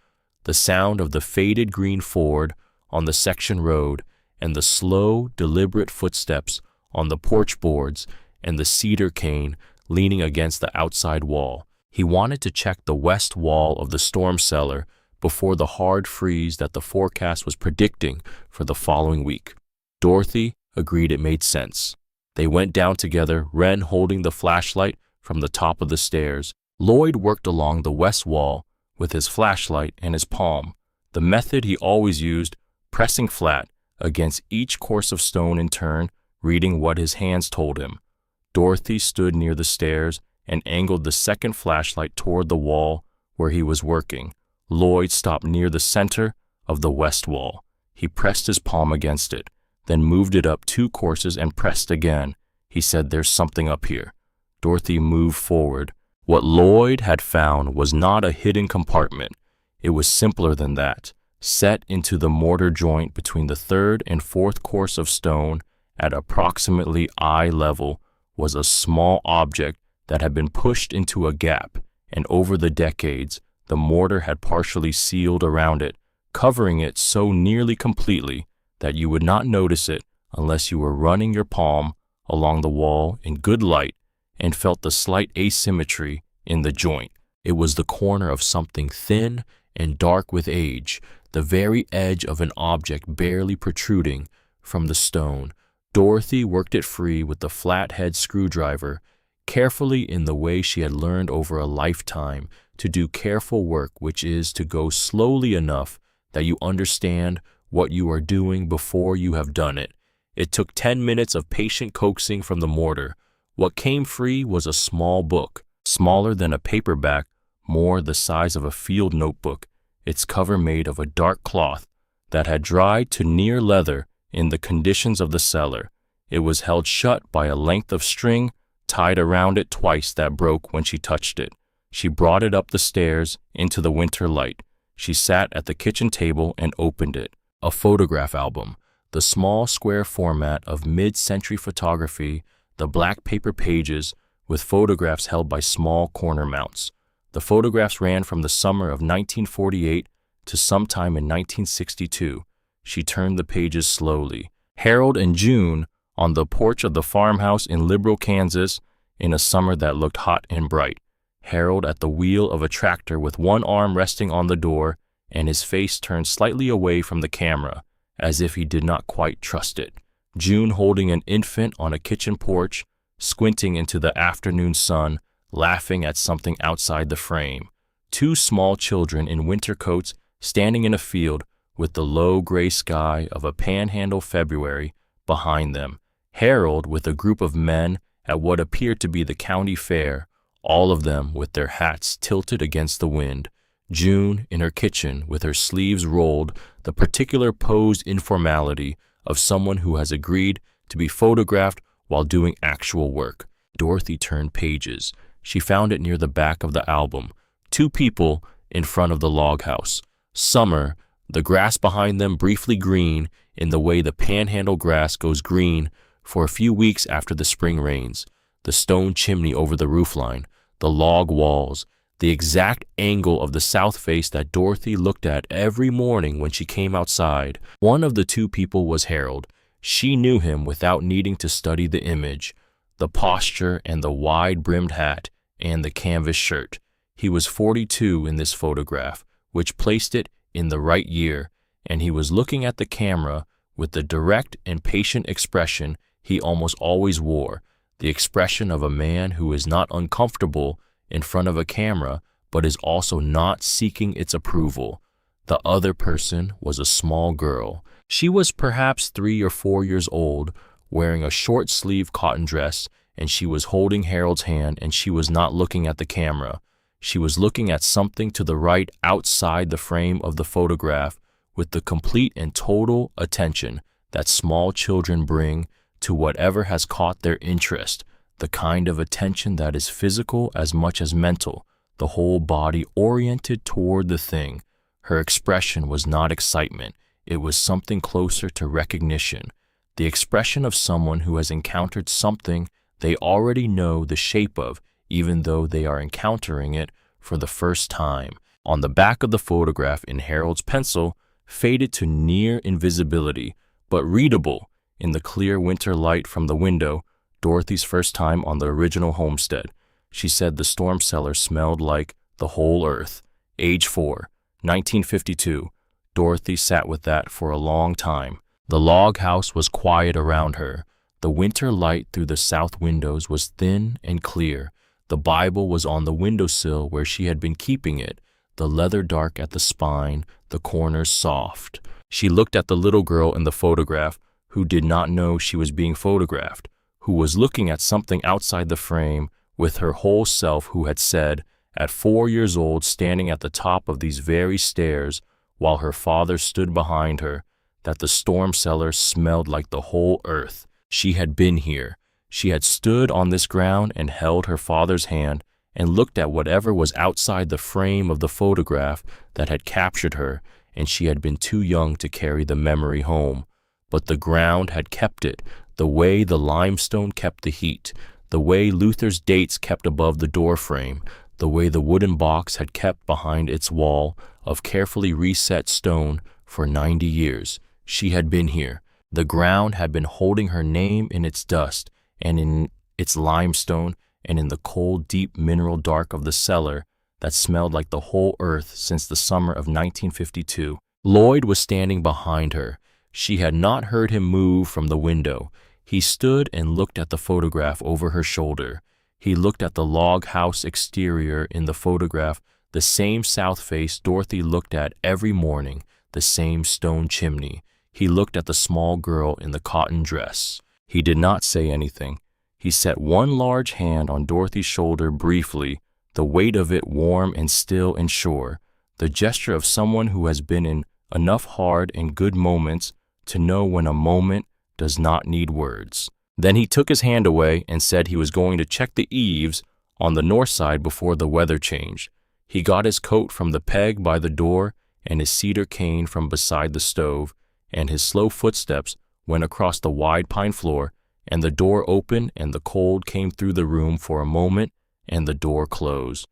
The sound of the faded green Ford on the section road, and the slow, deliberate footsteps on the porch boards, and the cedar cane leaning against the outside wall. He wanted to check the west wall of the storm cellar before the hard freeze that the forecast was predicting for the following week. Dorothy agreed it made sense. They went down together, Wren holding the flashlight from the top of the stairs. Lloyd worked along the west wall with his flashlight in his palm, the method he always used, pressing flat against each course of stone in turn, reading what his hands told him. Dorothy stood near the stairs and angled the second flashlight toward the wall where he was working. Lloyd stopped near the center of the west wall. He pressed his palm against it, then moved it up 2 courses and pressed again. He said, "There's something up here." Dorothy moved forward. What Lloyd had found was not a hidden compartment. It was simpler than that. Set into the mortar joint between the 3rd and 4th course of stone at approximately eye level was a small object that had been pushed into a gap, and over the decades, the mortar had partially sealed around it, covering it so nearly completely that you would not notice it unless you were running your palm along the wall in good light and felt the slight asymmetry in the joint. It was the corner of something thin and dark with age, the very edge of an object barely protruding from the stone. Dorothy worked it free with the flathead screwdriver, carefully in the way she had learned over a lifetime to do careful work, which is to go slowly enough that you understand what you are doing before you have done it. It took 10 minutes of patient coaxing from the mortar. What came free was a small book, smaller than a paperback, more the size of a field notebook, its cover made of a dark cloth that had dried to near leather in the conditions of the cellar. It was held shut by a length of string tied around it twice that broke when she touched it. She brought it up the stairs into the winter light. She sat at the kitchen table and opened it. A photograph album, the small square format of mid-century photography, the black paper pages with photographs held by small corner mounts. The photographs ran from the summer of 1948 to sometime in 1962. She turned the pages slowly. Harold and June on the porch of the farmhouse in Liberal, Kansas, in a summer that looked hot and bright. Harold at the wheel of a tractor with one arm resting on the door and his face turned slightly away from the camera, as if he did not quite trust it. June holding an infant on a kitchen porch, squinting into the afternoon sun, laughing at something outside the frame. 2 small children in winter coats standing in a field with the low gray sky of a Panhandle February behind them. Harold with a group of men at what appeared to be the county fair, all of them with their hats tilted against the wind. June in her kitchen with her sleeves rolled, the particular posed informality of someone who has agreed to be photographed while doing actual work. Dorothy turned pages. She found it near the back of the album. Two people in front of the log house. Summer, the grass behind them briefly green in the way the panhandle grass goes green for a few weeks after the spring rains. The stone chimney over the roofline, the log walls, the exact angle of the south face that Dorothy looked at every morning when she came outside. One of the two people was Harold. She knew him without needing to study the image, the posture and the wide-brimmed hat and the canvas shirt. He was 42 in this photograph, which placed it in the right year, and he was looking at the camera with the direct and patient expression he almost always wore, the expression of a man who is not uncomfortable in front of a camera, but is also not seeking its approval. The other person was a small girl. She was perhaps 3 or 4 years old, wearing a short-sleeved cotton dress, and she was holding Harold's hand, and she was not looking at the camera. She was looking at something to the right outside the frame of the photograph with the complete and total attention that small children bring to whatever has caught their interest, the kind of attention that is physical as much as mental, the whole body oriented toward the thing. Her expression was not excitement, it was something closer to recognition, the expression of someone who has encountered something they already know the shape of, even though they are encountering it for the first time. On the back of the photograph in Harold's pencil, faded to near invisibility, but readable in the clear winter light from the window, Dorothy's first time on the original homestead. She said the storm cellar smelled like the whole earth. Age 4, 1952. Dorothy sat with that for a long time. The log house was quiet around her. The winter light through the south windows was thin and clear. The Bible was on the windowsill where she had been keeping it, the leather dark at the spine, the corners soft. She looked at the little girl in the photograph, who did not know she was being photographed, who was looking at something outside the frame with her whole self, who had said, at 4 years old, standing at the top of these very stairs, while her father stood behind her, that the storm cellar smelled like the whole earth. She had been here. She had stood on this ground and held her father's hand and looked at whatever was outside the frame of the photograph that had captured her, and she had been too young to carry the memory home. But the ground had kept it, the way the limestone kept the heat, the way Luther's dates kept above the door frame, the way the wooden box had kept behind its wall of carefully reset stone for 90 years. She had been here. The ground had been holding her name in its dust and in its limestone and in the cold, deep mineral dark of the cellar that smelled like the whole earth since the summer of 1952. Lloyd was standing behind her. She had not heard him move from the window. He stood and looked at the photograph over her shoulder. He looked at the log house exterior in the photograph, the same south face Dorothy looked at every morning, the same stone chimney. He looked at the small girl in the cotton dress. He did not say anything. He set one large hand on Dorothy's shoulder briefly, the weight of it warm and still and sure, the gesture of someone who has been in enough hard and good moments to know when a moment does not need words. Then he took his hand away and said he was going to check the eaves on the north side before the weather changed. He got his coat from the peg by the door and his cedar cane from beside the stove, and his slow footsteps went across the wide pine floor, and the door opened and the cold came through the room for a moment, and the door closed.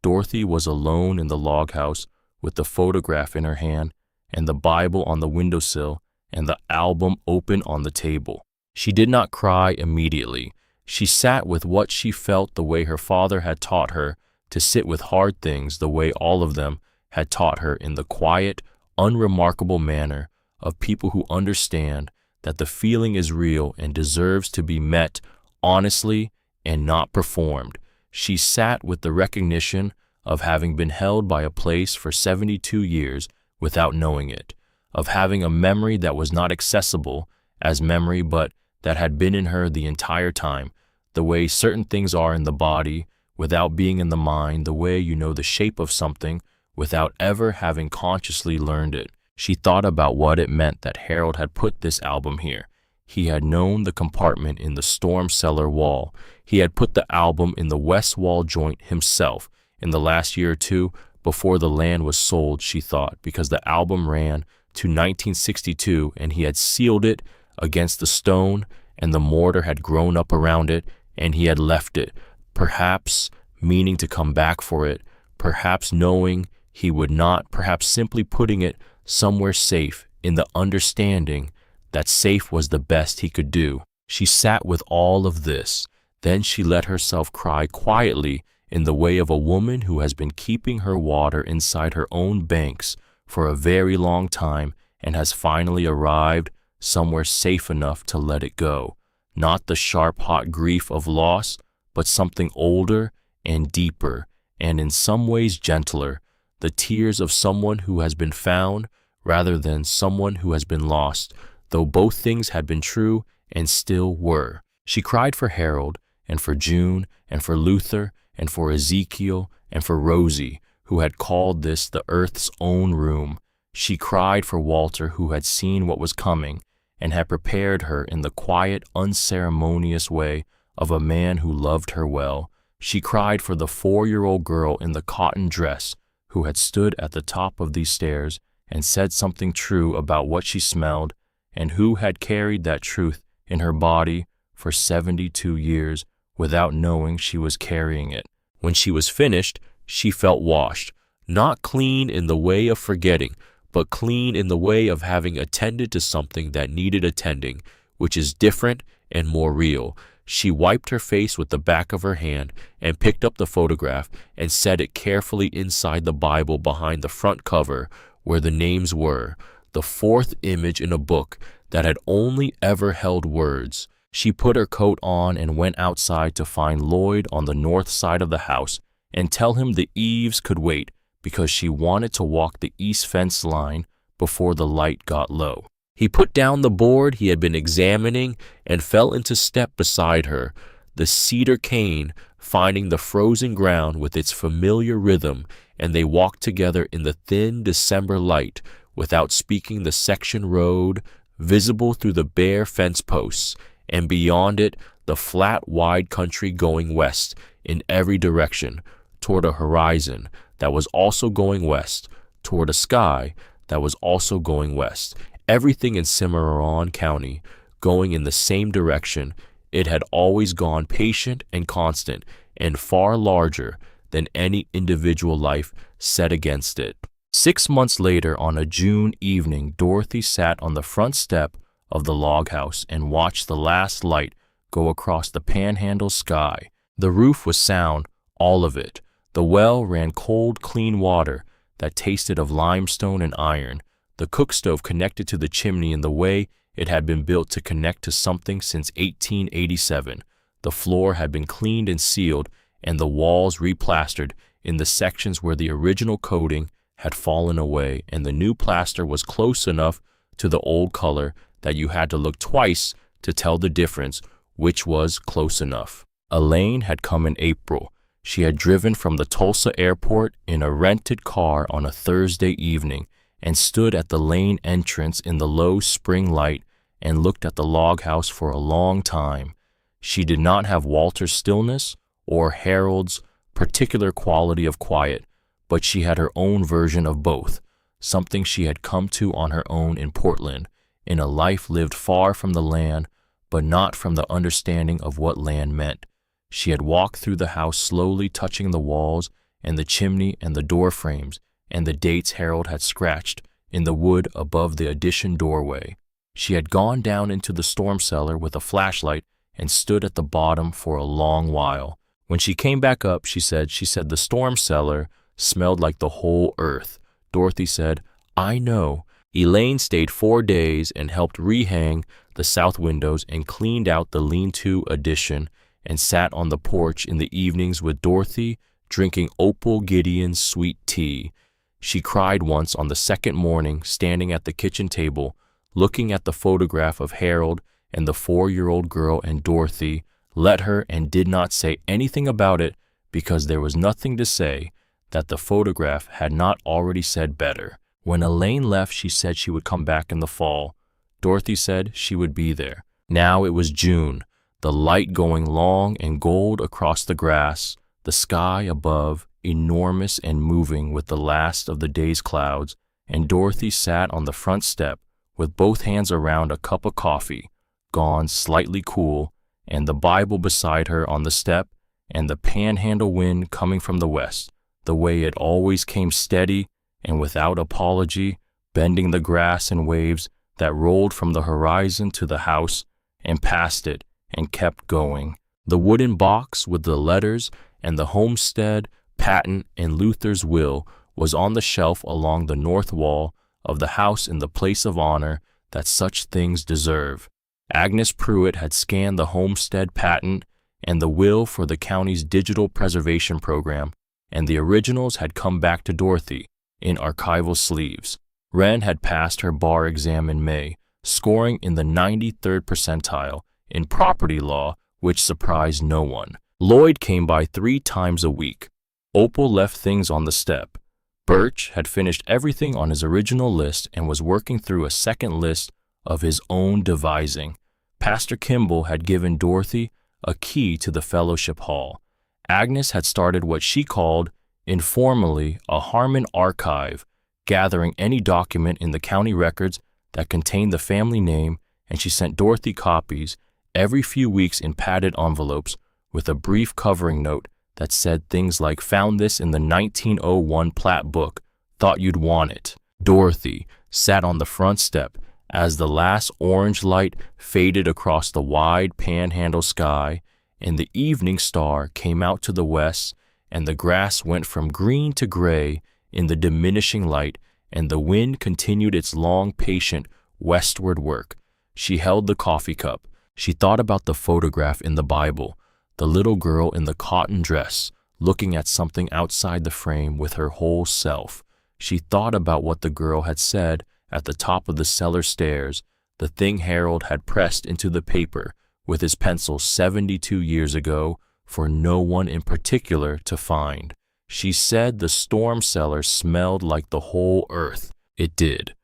Dorothy was alone in the log house with the photograph in her hand and the Bible on the windowsill and the album open on the table. She did not cry immediately. She sat with what she felt the way her father had taught her to sit with hard things, the way all of them had taught her, in the quiet, unremarkable manner of people who understand that the feeling is real and deserves to be met honestly and not performed. She sat with the recognition of having been held by a place for 72 years without knowing it, of having a memory that was not accessible as memory but that had been in her the entire time, the way certain things are in the body without being in the mind, the way you know the shape of something without ever having consciously learned it. She thought about what it meant that Harold had put this album here. He had known the compartment in the storm cellar wall. He had put the album in the west wall joint himself in the last year or two before the land was sold, she thought, because the album ran to 1962 and he had sealed it against the stone and the mortar had grown up around it and he had left it, perhaps meaning to come back for it, perhaps knowing he would not, perhaps simply putting it somewhere safe in the understanding that safe was the best he could do. She sat with all of this. Then she let herself cry quietly in the way of a woman who has been keeping her water inside her own banks for a very long time and has finally arrived somewhere safe enough to let it go. Not the sharp, hot grief of loss, but something older and deeper, and in some ways gentler, the tears of someone who has been found rather than someone who has been lost, though both things had been true and still were. She cried for Harold, and for June, and for Luther, and for Ezekiel, and for Rosie, who had called this the earth's own room. She cried for Walter, who had seen what was coming, and had prepared her in the quiet, unceremonious way of a man who loved her well. She cried for the 4-year-old girl in the cotton dress, who had stood at the top of these stairs and said something true about what she smelled, and who had carried that truth in her body for 72 years without knowing she was carrying it. When she was finished, she felt washed, not clean in the way of forgetting, but clean in the way of having attended to something that needed attending, which is different and more real. She wiped her face with the back of her hand and picked up the photograph and set it carefully inside the Bible behind the front cover where the names were, the 4th image in a book that had only ever held words. She put her coat on and went outside to find Lloyd on the north side of the house and tell him the eaves could wait because she wanted to walk the east fence line before the light got low. He put down the board he had been examining and fell into step beside her, the cedar cane finding the frozen ground with its familiar rhythm, and they walked together in the thin December light without speaking the section road visible through the bare fence posts, and beyond it the flat, wide country going west in every direction, toward a horizon that was also going west, toward a sky that was also going west. Everything in Cimarron County going in the same direction. It had always gone, patient and constant, and far larger than any individual life set against it. 6 months later, on a June evening, Dorothy sat on the front step of the log house and watched the last light go across the panhandle sky. The roof was sound, all of it. The well ran cold, clean water that tasted of limestone and iron. The cook stove connected to the chimney in the way it had been built to connect to something since 1887. The floor had been cleaned and sealed, and the walls replastered in the sections where the original coating had fallen away, and the new plaster was close enough to the old color that you had to look twice to tell the difference, which was close enough. Elaine had come in April. She had driven from the Tulsa airport in a rented car on a Thursday evening and stood at the lane entrance in the low spring light and looked at the log house for a long time. She did not have Walter's stillness or Harold's particular quality of quiet, but she had her own version of both, something she had come to on her own in Portland, in a life lived far from the land, but not from the understanding of what land meant. She had walked through the house slowly, touching the walls and the chimney and the door frames and the dates Harold had scratched in the wood above the addition doorway. She had gone down into the storm cellar with a flashlight and stood at the bottom for a long while. When she came back up, she said the storm cellar smelled like the whole earth. Dorothy said, "I know." Elaine stayed 4 days and helped rehang the south windows and cleaned out the lean-to addition and sat on the porch in the evenings with Dorothy, drinking Opal Gideon's sweet tea. She cried once on the second morning, standing at the kitchen table, looking at the photograph of Harold and the 4-year-old girl, and Dorothy let her and did not say anything about it because there was nothing to say that the photograph had not already said better. When Elaine left, she said she would come back in the fall. Dorothy said she would be there. Now it was June, the light going long and gold across the grass, the sky above enormous and moving with the last of the day's clouds, and Dorothy sat on the front step with both hands around a cup of coffee, gone slightly cool, and the Bible beside her on the step, and the panhandle wind coming from the west, the way it always came steady and without apology, bending the grass in waves that rolled from the horizon to the house and past it and kept going. The wooden box with the letters and the homestead, patent, and Luther's will was on the shelf along the north wall of the house in the place of honor that such things deserve. Agnes Pruitt had scanned the homestead patent and the will for the county's digital preservation program, and the originals had come back to Dorothy in archival sleeves. Wren had passed her bar exam in May, scoring in the 93rd percentile in property law, which surprised no one. Lloyd came by 3 times a week. Opal left things on the step. Birch had finished everything on his original list and was working through a second list of his own devising. Pastor Kimball had given Dorothy a key to the fellowship hall. Agnes had started what she called, informally, a Harmon archive, gathering any document in the county records that contained the family name, and she sent Dorothy copies every few weeks in padded envelopes with a brief covering note that said things like, "Found this in the 1901 plat book, thought you'd want it." Dorothy sat on the front step as the last orange light faded across the wide panhandle sky, and the evening star came out to the west, and the grass went from green to gray in the diminishing light, and the wind continued its long, patient westward work. She held the coffee cup. She thought about the photograph in the Bible, the little girl in the cotton dress, looking at something outside the frame with her whole self. She thought about what the girl had said at the top of the cellar stairs, the thing Harold had pressed into the paper with his pencil 72 years ago for no one in particular to find. She said the storm cellar smelled like the whole earth. It did.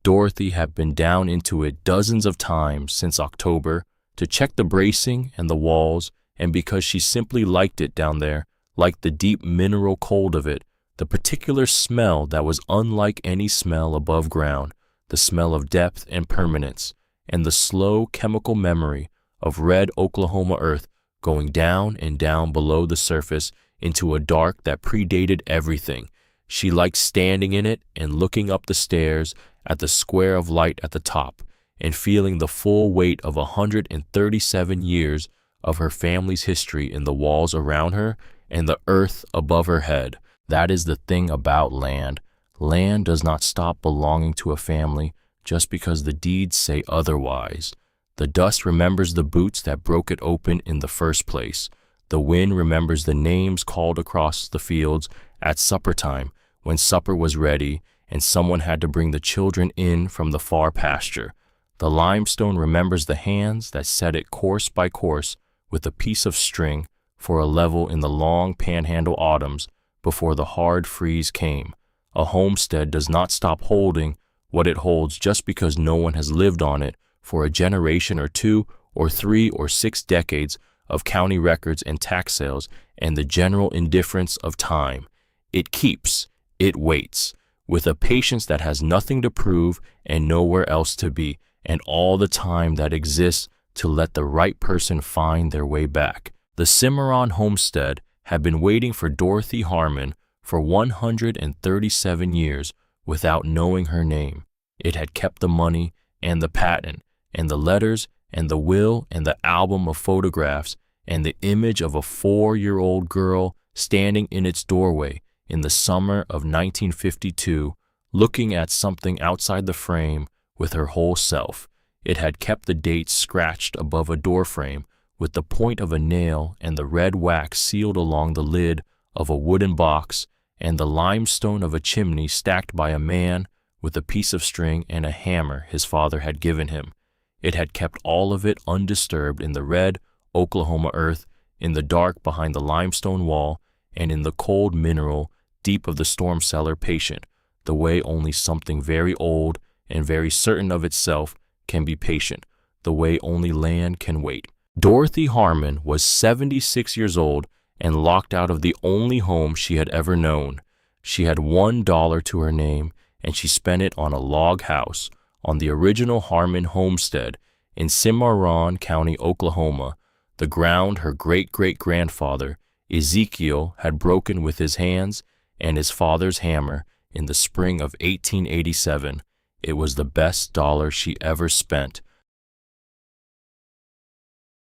Dorothy had been down into it dozens of times since October to check the bracing and the walls, and because she simply liked it down there, liked the deep mineral cold of it, the particular smell that was unlike any smell above ground, the smell of depth and permanence, and the slow chemical memory of red Oklahoma earth going down and down below the surface into a dark that predated everything. She liked standing in it and looking up the stairs at the square of light at the top and feeling the full weight of 137 years of her family's history in the walls around her and the earth above her head. That is the thing about land. Land does not stop belonging to a family just because the deeds say otherwise. The dust remembers the boots that broke it open in the first place. The wind remembers the names called across the fields at supper time when supper was ready and someone had to bring the children in from the far pasture. The limestone remembers the hands that set it course by course with a piece of string for a level in the long panhandle autumns before the hard freeze came. A homestead does not stop holding what it holds just because no one has lived on it for a generation or 2 or 3 or 6 decades of county records and tax sales and the general indifference of time. It keeps, it waits, with a patience that has nothing to prove and nowhere else to be, and all the time that exists to let the right person find their way back. The Cimarron homestead had been waiting for Dorothy Harmon for 137 years without knowing her name. It had kept the money and the patent and the letters and the will and the album of photographs and the image of a 4-year-old girl standing in its doorway in the summer of 1952, looking at something outside the frame with her whole self. It had kept the date scratched above a doorframe with the point of a nail and the red wax sealed along the lid of a wooden box and the limestone of a chimney stacked by a man with a piece of string and a hammer his father had given him. It had kept all of it undisturbed in the red Oklahoma earth, in the dark behind the limestone wall, and in the cold mineral deep of the storm cellar patient, the way only something very old and very certain of itself can be patient, the way only land can wait. Dorothy Harmon was 76 years old and locked out of the only home she had ever known. She had $1 to her name, and she spent it on a log house on the original Harmon Homestead in Cimarron County, Oklahoma, the ground her great-great-grandfather, Ezekiel, had broken with his hands and his father's hammer in the spring of 1887. It was the best dollar she ever spent,